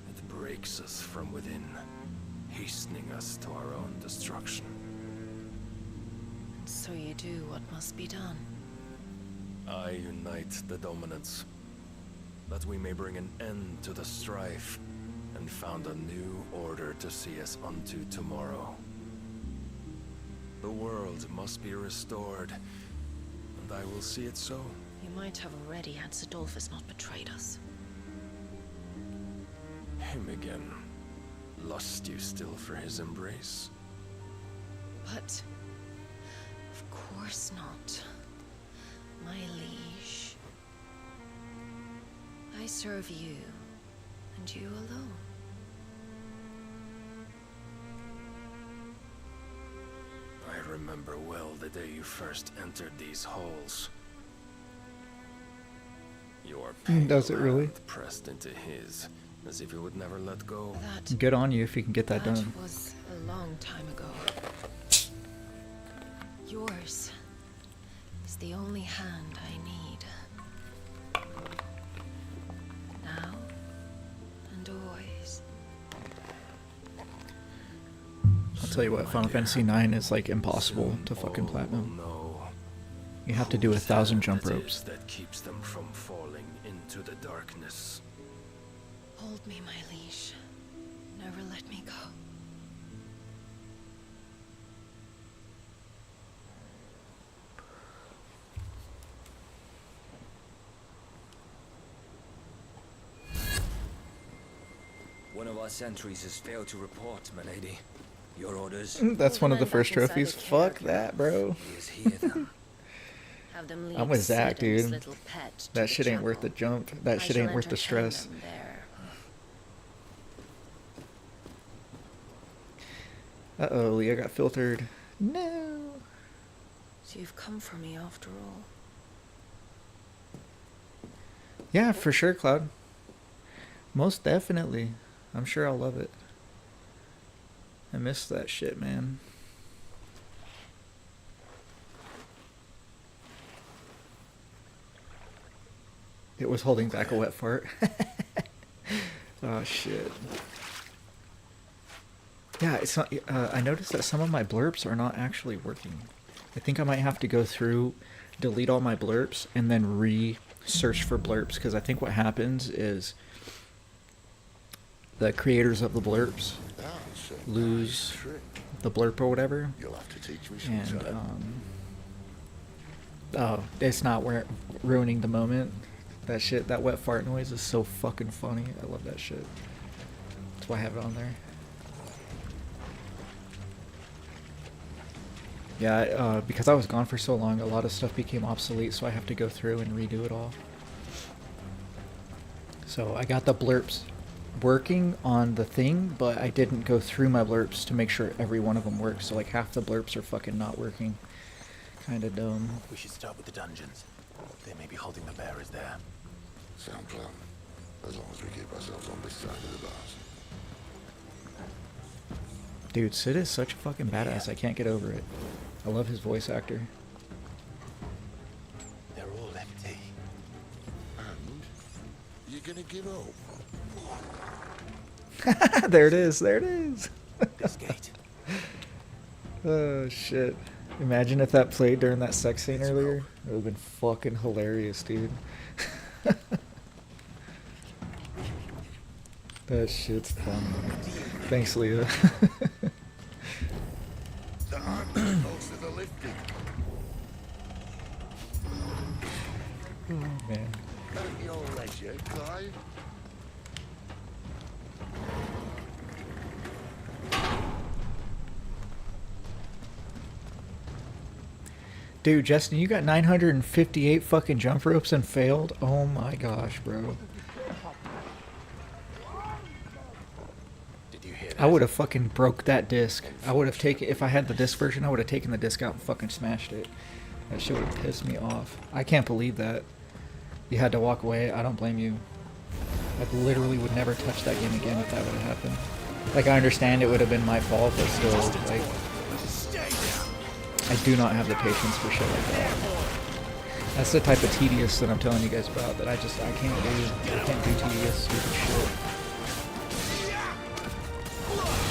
it breaks us from within, hastening us to our own destruction. So you do what must be done. I unite the dominants, that we may bring an end to the strife, and found a new order to see us unto tomorrow. The world must be restored, and I will see it so. You might have already had Sidolphus not betrayed us. Him again. Lust you still for his embrace? But of course not, my liege. I serve you, and you alone. I remember well the day you first entered these halls. Your Does it really? hand pressed into his, as if he would never let go. Good on you if you can get that done. That was a long time ago. Yours is the only hand I need. Now and always. I'll tell you what, Final Fantasy IX is like impossible to fucking platinum. You have to do 1,000 jump ropes. That keeps them from falling into the darkness. Hold me, my liege. Never let me go. One of our sentries has failed to report, my lady. Your orders? That's one of the first trophies. Fuck that, bro. He is here then. Have them lead I'm with Zach, Sid and his dude. little pet to That the shit ain't worth the chapel. jump. That I shit shall ain't worth the entertain stress. them there. Uh-oh, Leah got filtered. No. So you've come for me after all. Yeah, for sure, Cloud. Most definitely. I'm sure I'll love it. I miss that shit, man. It was holding back a wet fart. Oh, shit. Yeah, it's not. I noticed that some of my blurps are not actually working. I think I might have to go through, delete all my blurps, and then re-search for blurps, because I think what happens is the creators of the blurps lose the blurp or whatever. You'll have to teach me And sometime. oh, it's not ruining the moment. That shit, that wet fart noise is so fucking funny. I love that shit. That's why I have it on there. Yeah, because I was gone for so long, a lot of stuff became obsolete, so I have to go through and redo it all. So I got the blurps working on the thing, but I didn't go through my blurps to make sure every one of them works. So like half the blurps are fucking not working. Kind of dumb. We should start with the dungeons. They may be holding the bearers there. Sound plan. As long as we keep ourselves on this side of the bars. Dude, Sid is such a fucking badass. I can't get over it. I love his voice actor. They're all empty. And you're gonna give up? There it is. There it is. This gate. Oh, shit. Imagine if that played during that sex scene earlier. It would have been fucking hilarious, dude. That shit's fun. Thanks, Leah. Time most of the lifting. Oh, man. At your leisure, Clive. Dude, Justin, you got 958 fucking jump ropes and failed? Oh my gosh, bro. Did you hear I would have fucking broke that disc. I would have taken, if I had the disc version, I would have taken the disc out and fucking smashed it. That shit would have pissed me off. I can't believe that. You had to walk away. I don't blame you. I literally would never touch that game again if that would have happened. Like, I understand it would have been my fault, but still, like, I do not have the patience for shit like that. That's the type of tedious that I'm telling you guys about that I can't do. I can't do tedious, stupid shit.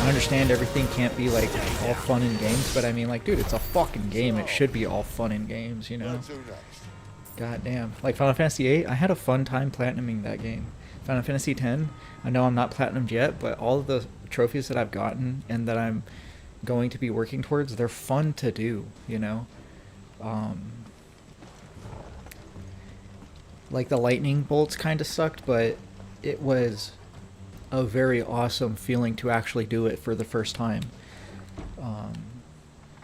I understand everything can't be, like, all fun and games, but I mean, like, dude, it's a fucking game. It should be all fun and games, you know? God damn. Like, Final Fantasy VIII, I had a fun time platinuming that game. Final Fantasy X, I know I'm not platinumed yet, but all of the trophies that I've gotten and that I'm going to be working towards, they're fun to do, you know? Like, the lightning bolts kind of sucked, but it was a very awesome feeling to actually do it for the first time.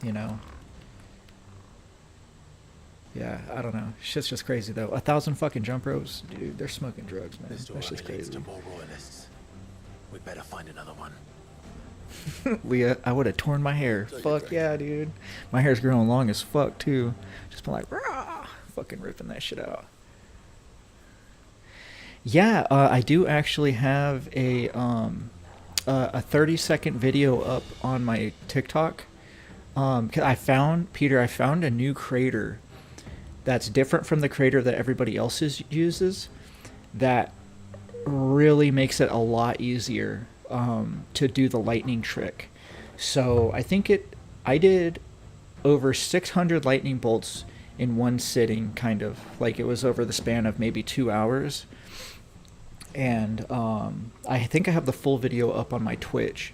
You know? Yeah, I don't know. Shit's just crazy, though. 1,000 fucking jump ropes? Dude, they're smoking drugs, man. This door That shit's only leads crazy. to more royalists. We'd better find another one. Leah, I would have torn my hair. Fuck yeah, dude. My hair's growing long as fuck, too. Just been like, rah! Fucking ripping that shit out. Yeah, I do actually have a 30-second video up on my TikTok. 'Cause I found a new creator that's different from the creator that everybody else uses, that really makes it a lot easier to do the lightning trick. So I did over 600 lightning bolts in one sitting, kind of. Like, it was over the span of maybe 2 hours. And I think I have the full video up on my Twitch.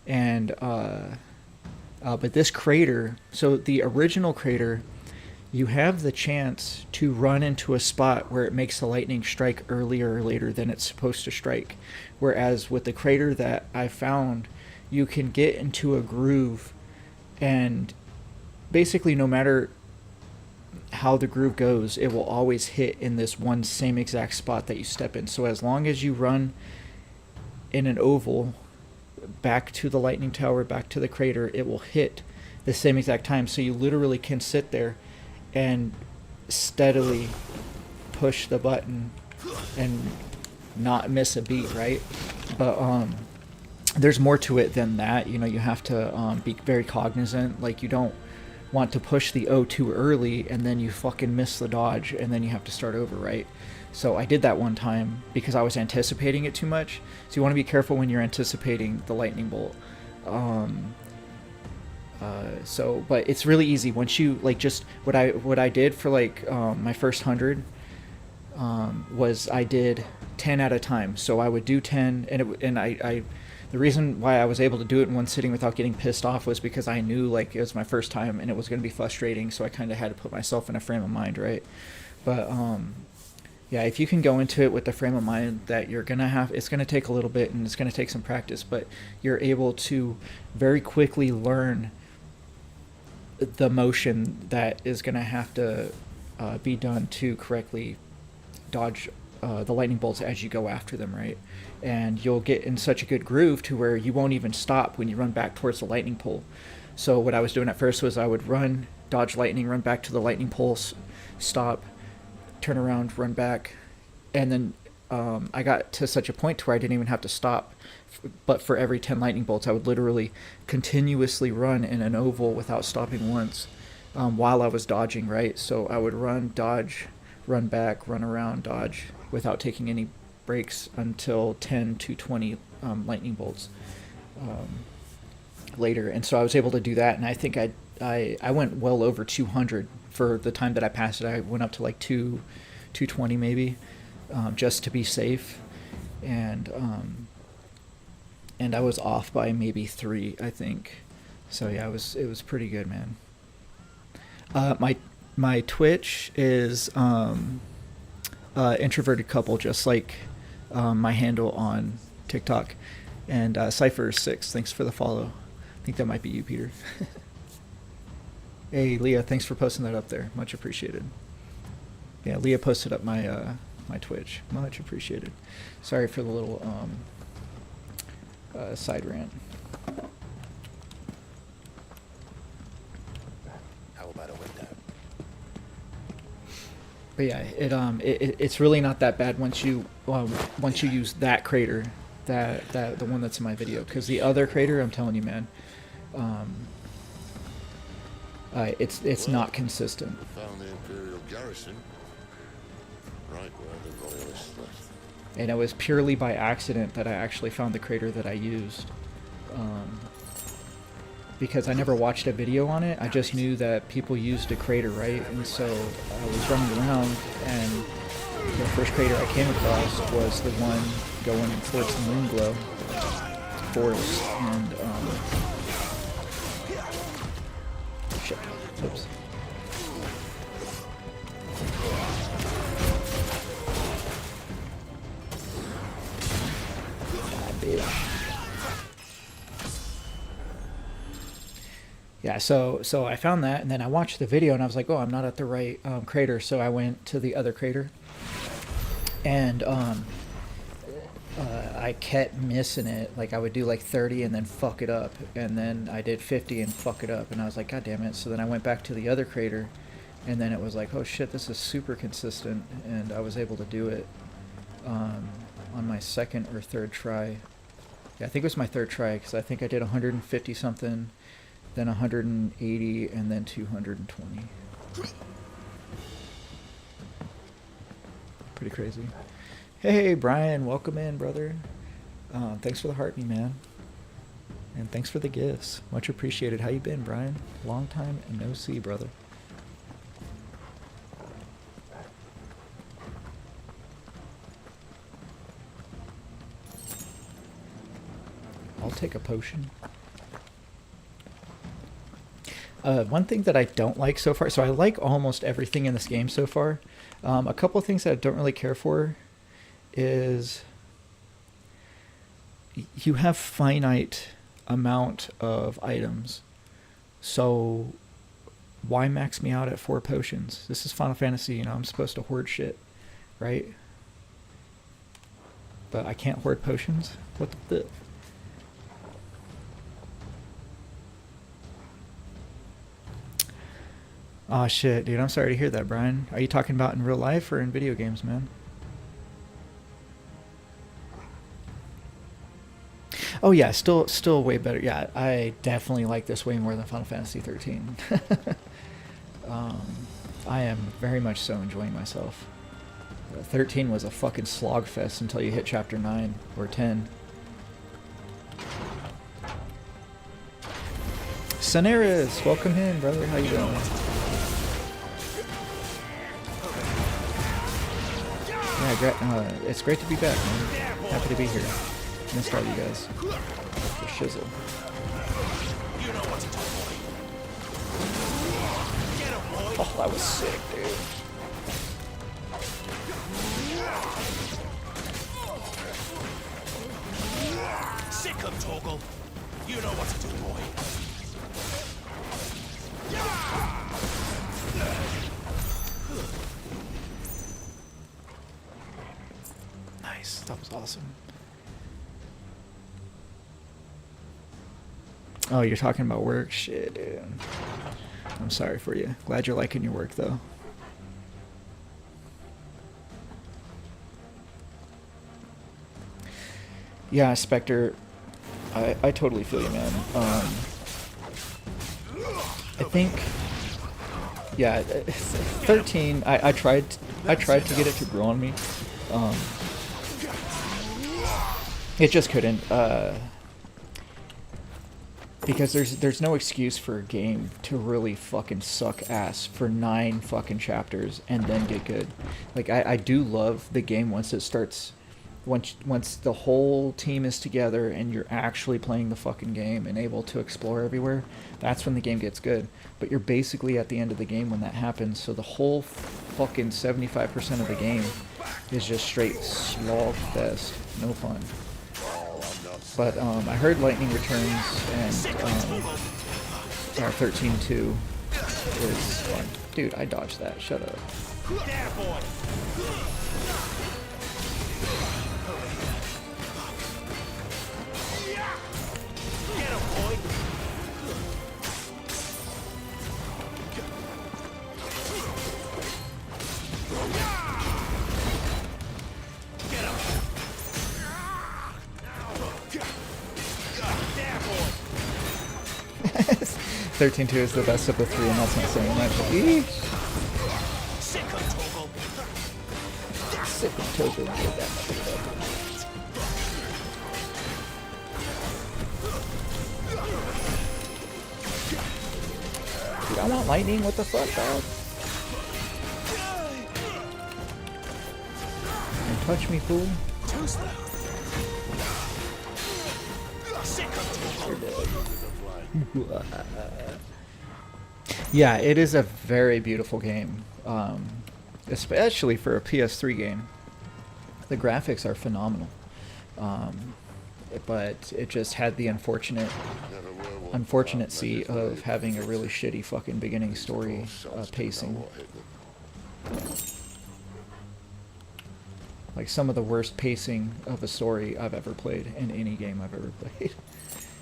And but this creator, so the original creator, you have the chance to run into a spot where it makes the lightning strike earlier or later than it's supposed to strike. Whereas with the creator that I found, you can get into a groove, and basically no matter how the groove goes, it will always hit in this one same exact spot that you step in. So as long as you run in an oval back to the lightning tower, back to the crater, it will hit the same exact time. So you literally can sit there and steadily push the button and not miss a beat, right? But there's more to it than that. You know, you have to be very cognizant. Like, you don't want to push the O too early and then you fucking miss the dodge and then you have to start over, right? So I did that one time because I was anticipating it too much. So you want to be careful when you're anticipating the lightning bolt. But it's really easy once you, like, just what I did for, like, my first 100 was I did 10 at a time. So I would do 10, and I the reason why I was able to do it in one sitting without getting pissed off was because I knew, like, it was my first time and it was going to be frustrating. So I kind of had to put myself in a frame of mind, right? But yeah, if you can go into it with the frame of mind that you're gonna have, it's gonna take a little bit and it's gonna take some practice, but you're able to very quickly learn the motion that is gonna have to be done to correctly dodge the lightning bolts as you go after them, right? And you'll get in such a good groove to where you won't even stop when you run back towards the lightning pole. So what I was doing at first was I would run, dodge lightning, run back to the lightning pole, stop, turn around, run back, and then I got to such a point to where I didn't even have to stop. But for every 10 lightning bolts, I would literally continuously run in an oval without stopping once while I was dodging, right? So I would run, dodge, run back, run around, dodge, without taking any breaks until 10 to 20 lightning bolts later. And so I was able to do that, and I think I went well over 200 for the time that I passed it. I went up to like 220 maybe, just to be safe, and I was off by maybe 3, I think. So yeah, it was pretty good, man. My Twitch is introverted couple, just like my handle on TikTok, and Cypher6. Thanks for the follow. I think that might be you, Peter. Hey, Leah, thanks for posting that up there. Much appreciated. Yeah, Leah posted up my my Twitch. Much appreciated. Sorry for the little side rant. How about a window? But yeah, it's really not that bad once you use that crater, that the one that's in my video, because the other crater, I'm telling you, man, it's not consistent. Found the Imperial garrison right where the Royalists left. And it was purely by accident that I actually found the crater that I used. Because I never watched a video on it, I just knew that people used a crater, right? And so I was running around, and the first crater I came across was the one going towards the Moonglow Forest, and shit, oops. Yeah, so I found that, and then I watched the video, and I was like, oh, I'm not at the right crater, so I went to the other crater, and I kept missing it. Like, I would do like 30 and then fuck it up, and then I did 50 and fuck it up, and I was like, god damn it. So then I went back to the other crater, and then it was like, oh shit, this is super consistent, and I was able to do it on my second or third try. Yeah, I think it was my third try, because I think I did 150 something, then 180, and then 220. Pretty crazy. Hey, Brian, welcome in, brother. Thanks for the heart me, man. And thanks for the gifts. Much appreciated. How you been, Brian? Long time and no see, brother. I'll take a potion. One thing that I don't like so far, so I like almost everything in this game so far. A couple of things that I don't really care for is you have finite amount of items. So why max me out at 4 potions? This is Final Fantasy, you know, I'm supposed to hoard shit, right? But I can't hoard potions? What the... Oh shit, dude, I'm sorry to hear that, Brian. Are you talking about in real life or in video games, man? Oh yeah, still way better. Yeah, I definitely like this way more than Final Fantasy 13. I am very much so enjoying myself. 13 was a fucking slog fest until you hit chapter 9 or 10. Soneris, welcome in, brother. How you doing? Yeah, it's great to be back, man. Happy to be here. Missed all you guys. The shizzle. Oh, that was sick, dude. Sick of Toggle. You know what to do, boy. Nice. That was awesome. Oh, you're talking about work? Shit, dude. I'm sorry for you. Glad you're liking your work, though. Yeah, Spectre, I totally feel you, man. I think, yeah, 13. I tried to get it to grow on me. It just couldn't. Because there's no excuse for a game to really fucking suck ass for 9 fucking chapters and then get good. Like, I do love the game once it starts, once the whole team is together and you're actually playing the fucking game and able to explore everywhere. That's when the game gets good. But you're basically at the end of the game when that happens, so the whole fucking 75% of the game is just straight slog fest. No fun. But I heard Lightning Returns and 13-2 is fun. Dude, I dodged that. Shut up. 13-2 is the best of the three, and that's not saying much. Eesh. Sick of Toggle. Dude, I want lightning. What the fuck, dog? Don't touch me, fool. Yeah, it is a very beautiful game, especially for a PS3 game. The graphics are phenomenal, but it just had the unfortunate of having a really shitty fucking beginning story pacing. Like some of the worst pacing of a story I've ever played in any game I've ever played.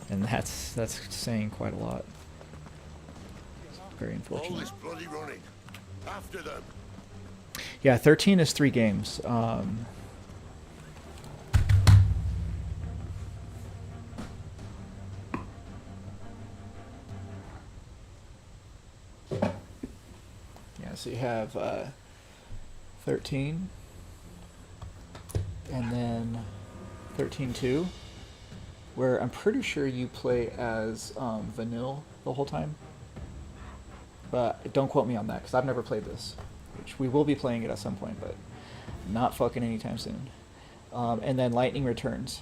And that's saying quite a lot. Very unfortunate. All this bloody running. After them. Yeah, 13 is 3 games. Yeah, so you have 13, and then 13-2, where I'm pretty sure you play as Vanille the whole time. But don't quote me on that, because I've never played this. Which we will be playing it at some point, but not fucking anytime soon. And then Lightning Returns,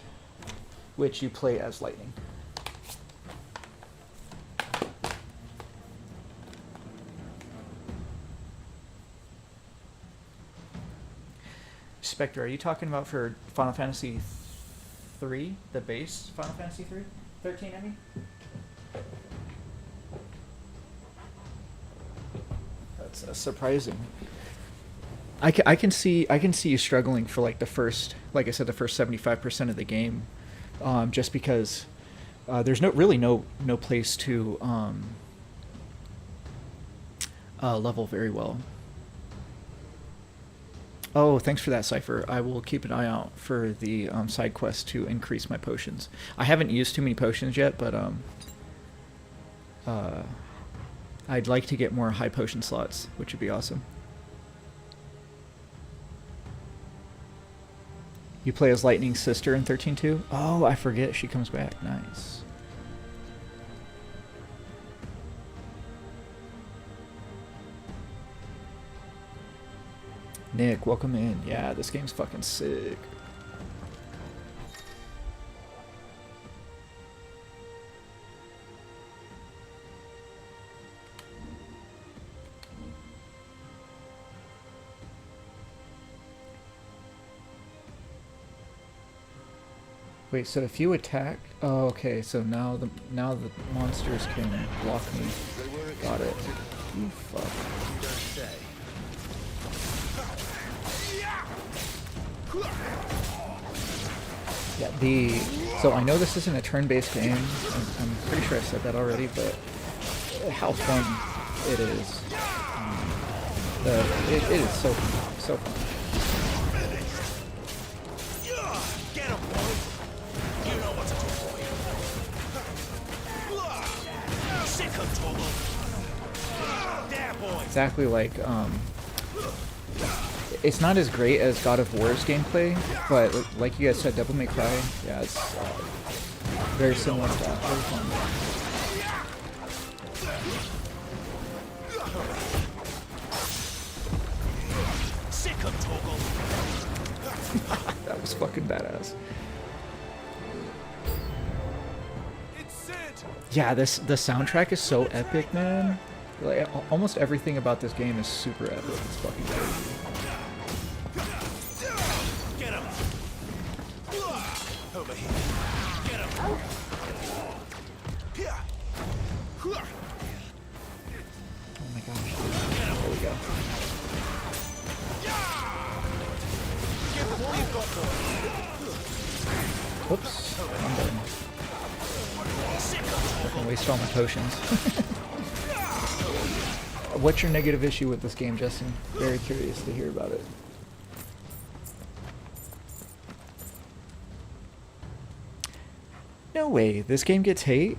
which you play as Lightning. Spectre, are you talking about for Final Fantasy 3, the base Final Fantasy 3? 13, I mean? That's surprising. I can see you struggling for like the first, like I said, the first 75% of the game, just because there's really no place to level very well. Oh, thanks for that, Cypher. I will keep an eye out for the side quest to increase my potions. I haven't used too many potions yet, but I'd like to get more high potion slots, which would be awesome. You play as Lightning's sister in 13-2? Oh, I forget. She comes back. Nice. Nick, welcome in. Yeah, this game's fucking sick. Wait, so if you attack, oh, okay, so now the monsters can block me. Got it. You fuck. Yeah, so I know this isn't a turn-based game. I'm pretty sure I said that already, but how fun it is. It is so fun. Get him, boy. You know what to do for you. Sick of trouble. There, boy. Exactly like it's not as great as God of War's gameplay, but like you guys said, Devil May Cry, yeah, it's very similar to that. Very fun. That was fucking badass. Yeah, the soundtrack is so epic, man. Like almost everything about this game is super epic. It's fucking crazy. Get him. Over here. Get him. Here. Oh my gosh. There we go. Give them all you've got, boy. Whoops. I'm done. Fucking waste all my potions. What's your negative issue with this game, Justin? Very curious to hear about it. No way. This game gets hate?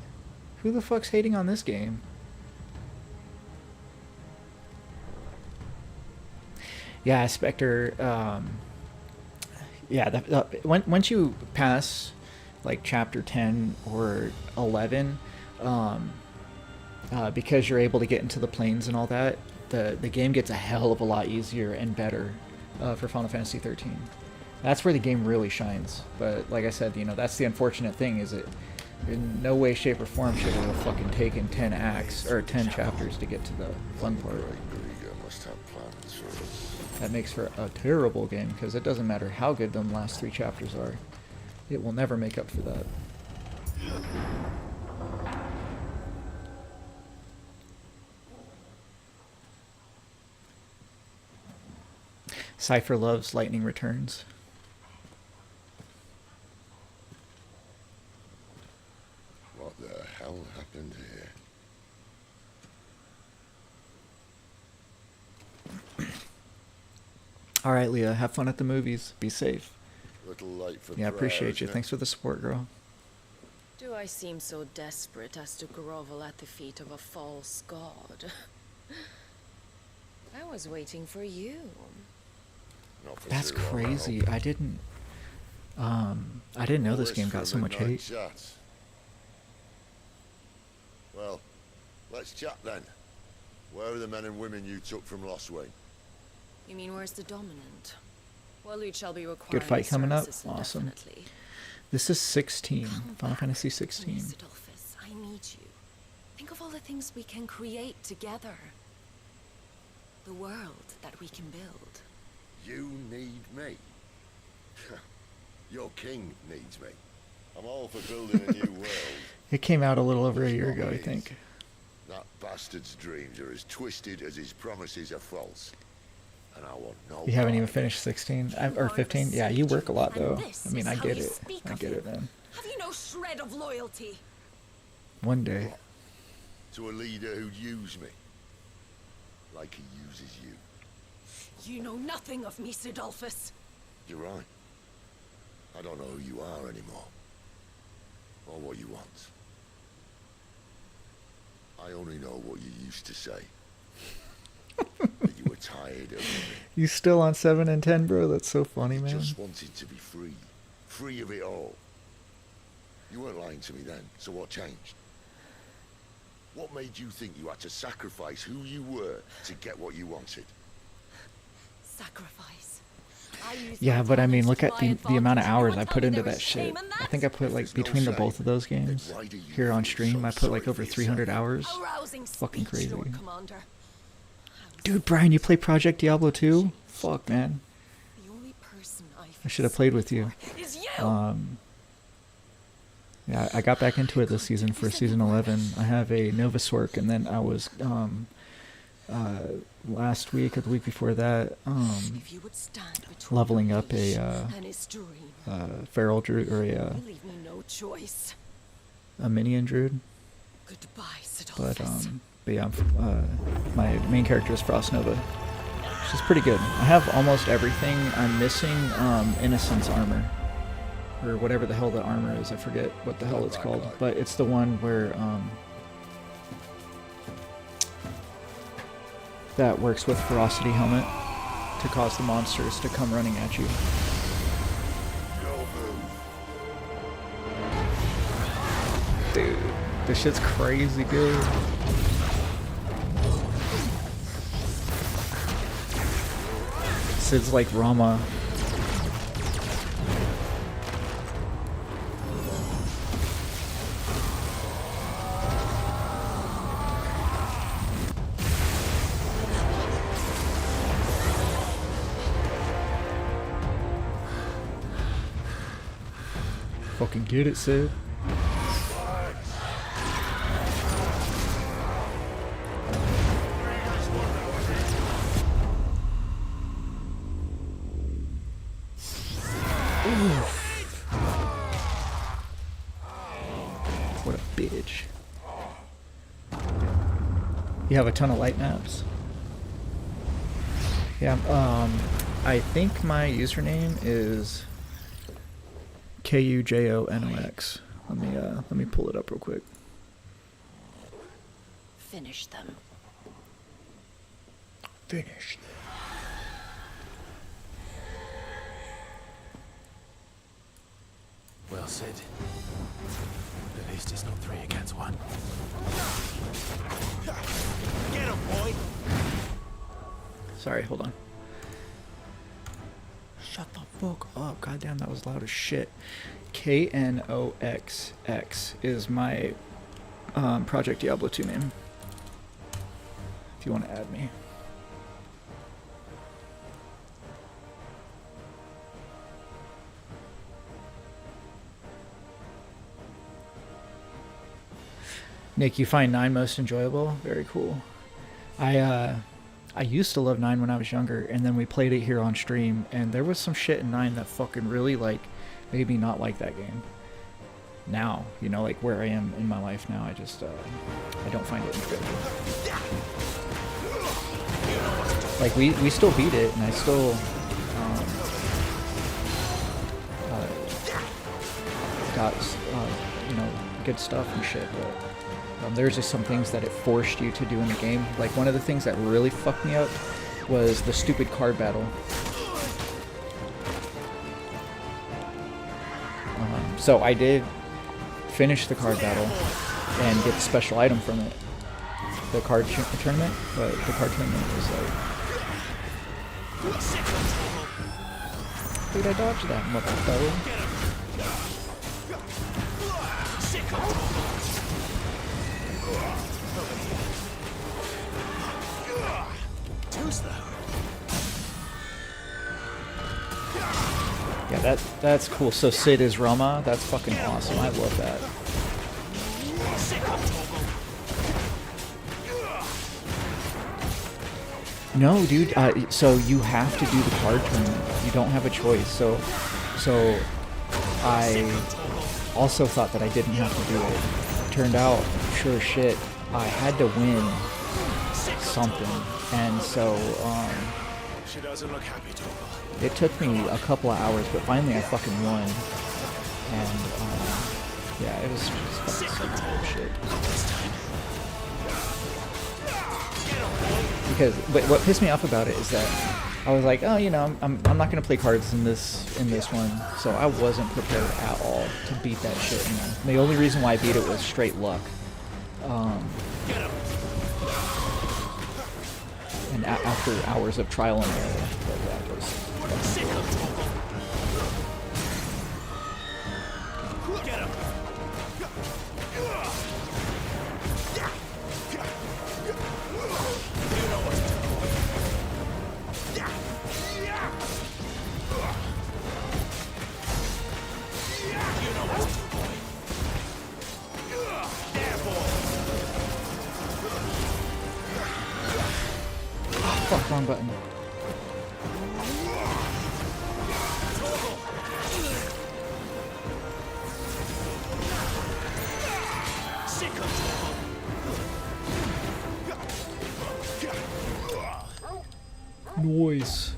Who the fuck's hating on this game? Yeah, Spectre. Yeah, once you pass like chapter 10 or 11, because you're able to get into the planes and all that, the game gets a hell of a lot easier and better for Final Fantasy 13. That's where the game really shines. But like I said, you know, that's the unfortunate thing, is it in no way, shape, or form should it have fucking taken 10 acts or 10 chapters to get to the fun part. Must have plans for us. That makes for a terrible game, because it doesn't matter how good them last 3 chapters are. It will never make up for that. Cypher loves Lightning Returns. What the hell happened here? All right, Leah, have fun at the movies. Be safe. Little late for Yeah, I appreciate prayers, you. yeah? Thanks for the support, girl. Do I seem so desperate as to grovel at the feet of a false god? I was waiting for you. Not for That's too long, I crazy. hope. I didn't know this game got so much hate. Chat. Well, let's chat then. Where are the men and women you took from Lostwing? You mean where's the dominant? Well, it shall be required. Good fight coming up. Awesome. This is 16. Final Fantasy 16. Adolphus, I need you. Think of all the things we can create together. The world that we can build. You need me. Your king needs me. I'm all for building a new world. It came out a little over a year ago, I think. That bastard's dreams are as twisted as his promises are false. And I want no You haven't part even of it. finished 16 or 15. Yeah, you work a lot though. I mean, I get it. I get it, man. Have you no shred of loyalty? One day. To a leader who'd use me. Like he uses you. You know nothing of me, Sidolphus. You're right. I don't know who you are anymore. Or what you want. I only know what you used to say. That you were tired of me. You still on 7 and 10, bro? That's so funny, man. Just wanted to be free. Free of it all. You weren't lying to me then, so what changed? What made you think you had to sacrifice who you were to get what you wanted? Sacrifice. Yeah, but I mean, look at the amount of hours I put into that shit. I think I put like between the both of those games here on stream, I put like over 300 hours. Fucking crazy. Dude, Brian, you play Project Diablo 2? Fuck, man. I should have played with you. Yeah, I got back into it this season for season 11. I have a Novasork, and then I was last week or the week before that leveling up a feral druid or a minion druid. But yeah, my main character is Frost Nova. She's pretty good. I have almost everything. I'm missing Innocence armor. Or whatever the hell the armor is. I forget what the hell it's called. But it's the one where that works with Ferocity Helmet to cause the monsters to come running at you. Dude, this shit's crazy good. Sid's like Rama. Fucking get it, Sid. What a bitch. You have a ton of light maps? Yeah, I think my username is KUJONOX. Let me pull it up real quick. finish them. Finish them. Well, Sid. At least it's not 3 against 1. Get him, boy! Sorry, hold on. Shut the fuck up. Goddamn, that was loud as shit. KNOXX is my Project Diablo 2 name. If you want to add me. Nick, you find 9 most enjoyable? Very cool. I used to love 9 when I was younger, and then we played it here on stream, and there was some shit in 9 that fucking really, like, made me not like that game. Now, you know, like, where I am in my life now, I just, I don't find it enjoyable. Like, we still beat it, and I still, got, you know, good stuff and shit, but there's just some things that it forced you to do in the game. Like, one of the things that really fucked me up was the stupid card battle. So I did finish the card battle and get the special item from it. The card tournament, but the card tournament was like... Dude, I dodged that, motherfucker. Yeah, that's cool. So Sid is Roma. That's fucking awesome. I love that. No, dude. So you have to do the card tournament. You don't have a choice. So I also thought that I didn't have to do it. Turned out, sure as shit, I had to win something, and so She doesn't look happy, Torgal. it took me a couple of hours, but finally I fucking won. And yeah, it was just fucking some bullshit. Because what pissed me off about it is that I was like, oh, you know, I'm not gonna play cards in this one, so I wasn't prepared at all to beat that shit. You know, the only reason why I beat it was straight luck. And after hours of trial and error, but that was. Fuck, wrong button. Noise.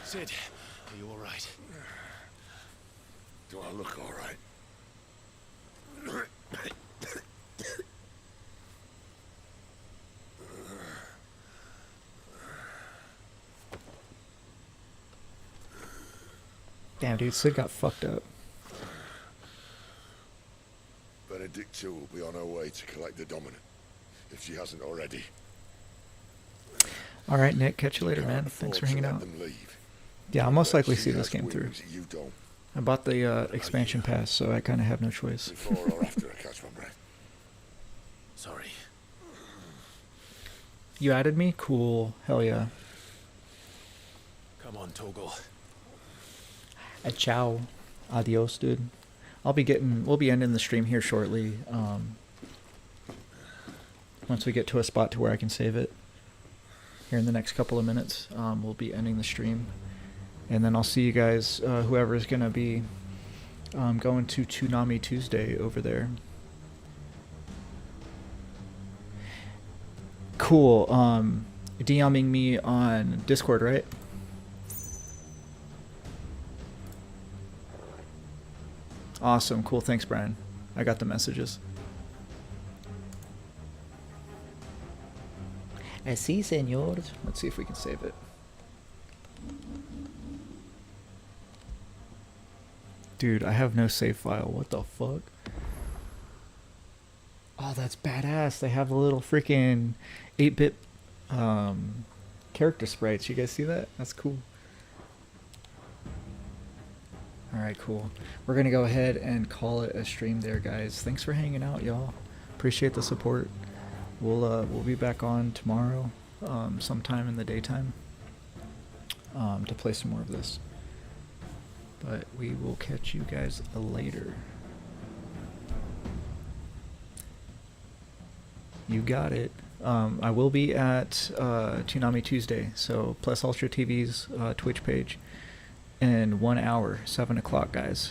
Sid, are you all right? Do I look all right? Damn, dude, Sid got fucked up. Benedicta will be on her way to collect the dominant, if she hasn't already. All right, Nick, catch you later, man. Thanks for hanging out. Yeah, I'll most likely see this game through. I bought the expansion pass, so I kind of have no choice. Before or after I catch my breath. Sorry. You added me? Cool. Hell yeah. Come on, Torgal. Ciao. Adios, dude. We'll be ending the stream here shortly. Once we get to a spot to where I can save it. Here in the next couple of minutes, we'll be ending the stream. And then I'll see you guys, whoever is going to be going to Toonami Tuesday over there. Cool. DMing me on Discord, right? Awesome. Cool. Thanks, Brian. I got the messages. Sí, señor. Let's see if we can save it. Dude, I have no save file. What the fuck? Oh, that's badass. They have the little freaking 8-bit character sprites. You guys see that? That's cool. Alright, cool. We're going to go ahead and call it a stream there, guys. Thanks for hanging out, y'all. Appreciate the support. We'll be back on tomorrow, sometime in the daytime, to play some more of this. But we will catch you guys later. You got it. I will be at Toonami Tuesday, so Plus Ultra TV's Twitch page, in 1 hour, 7 o'clock, guys.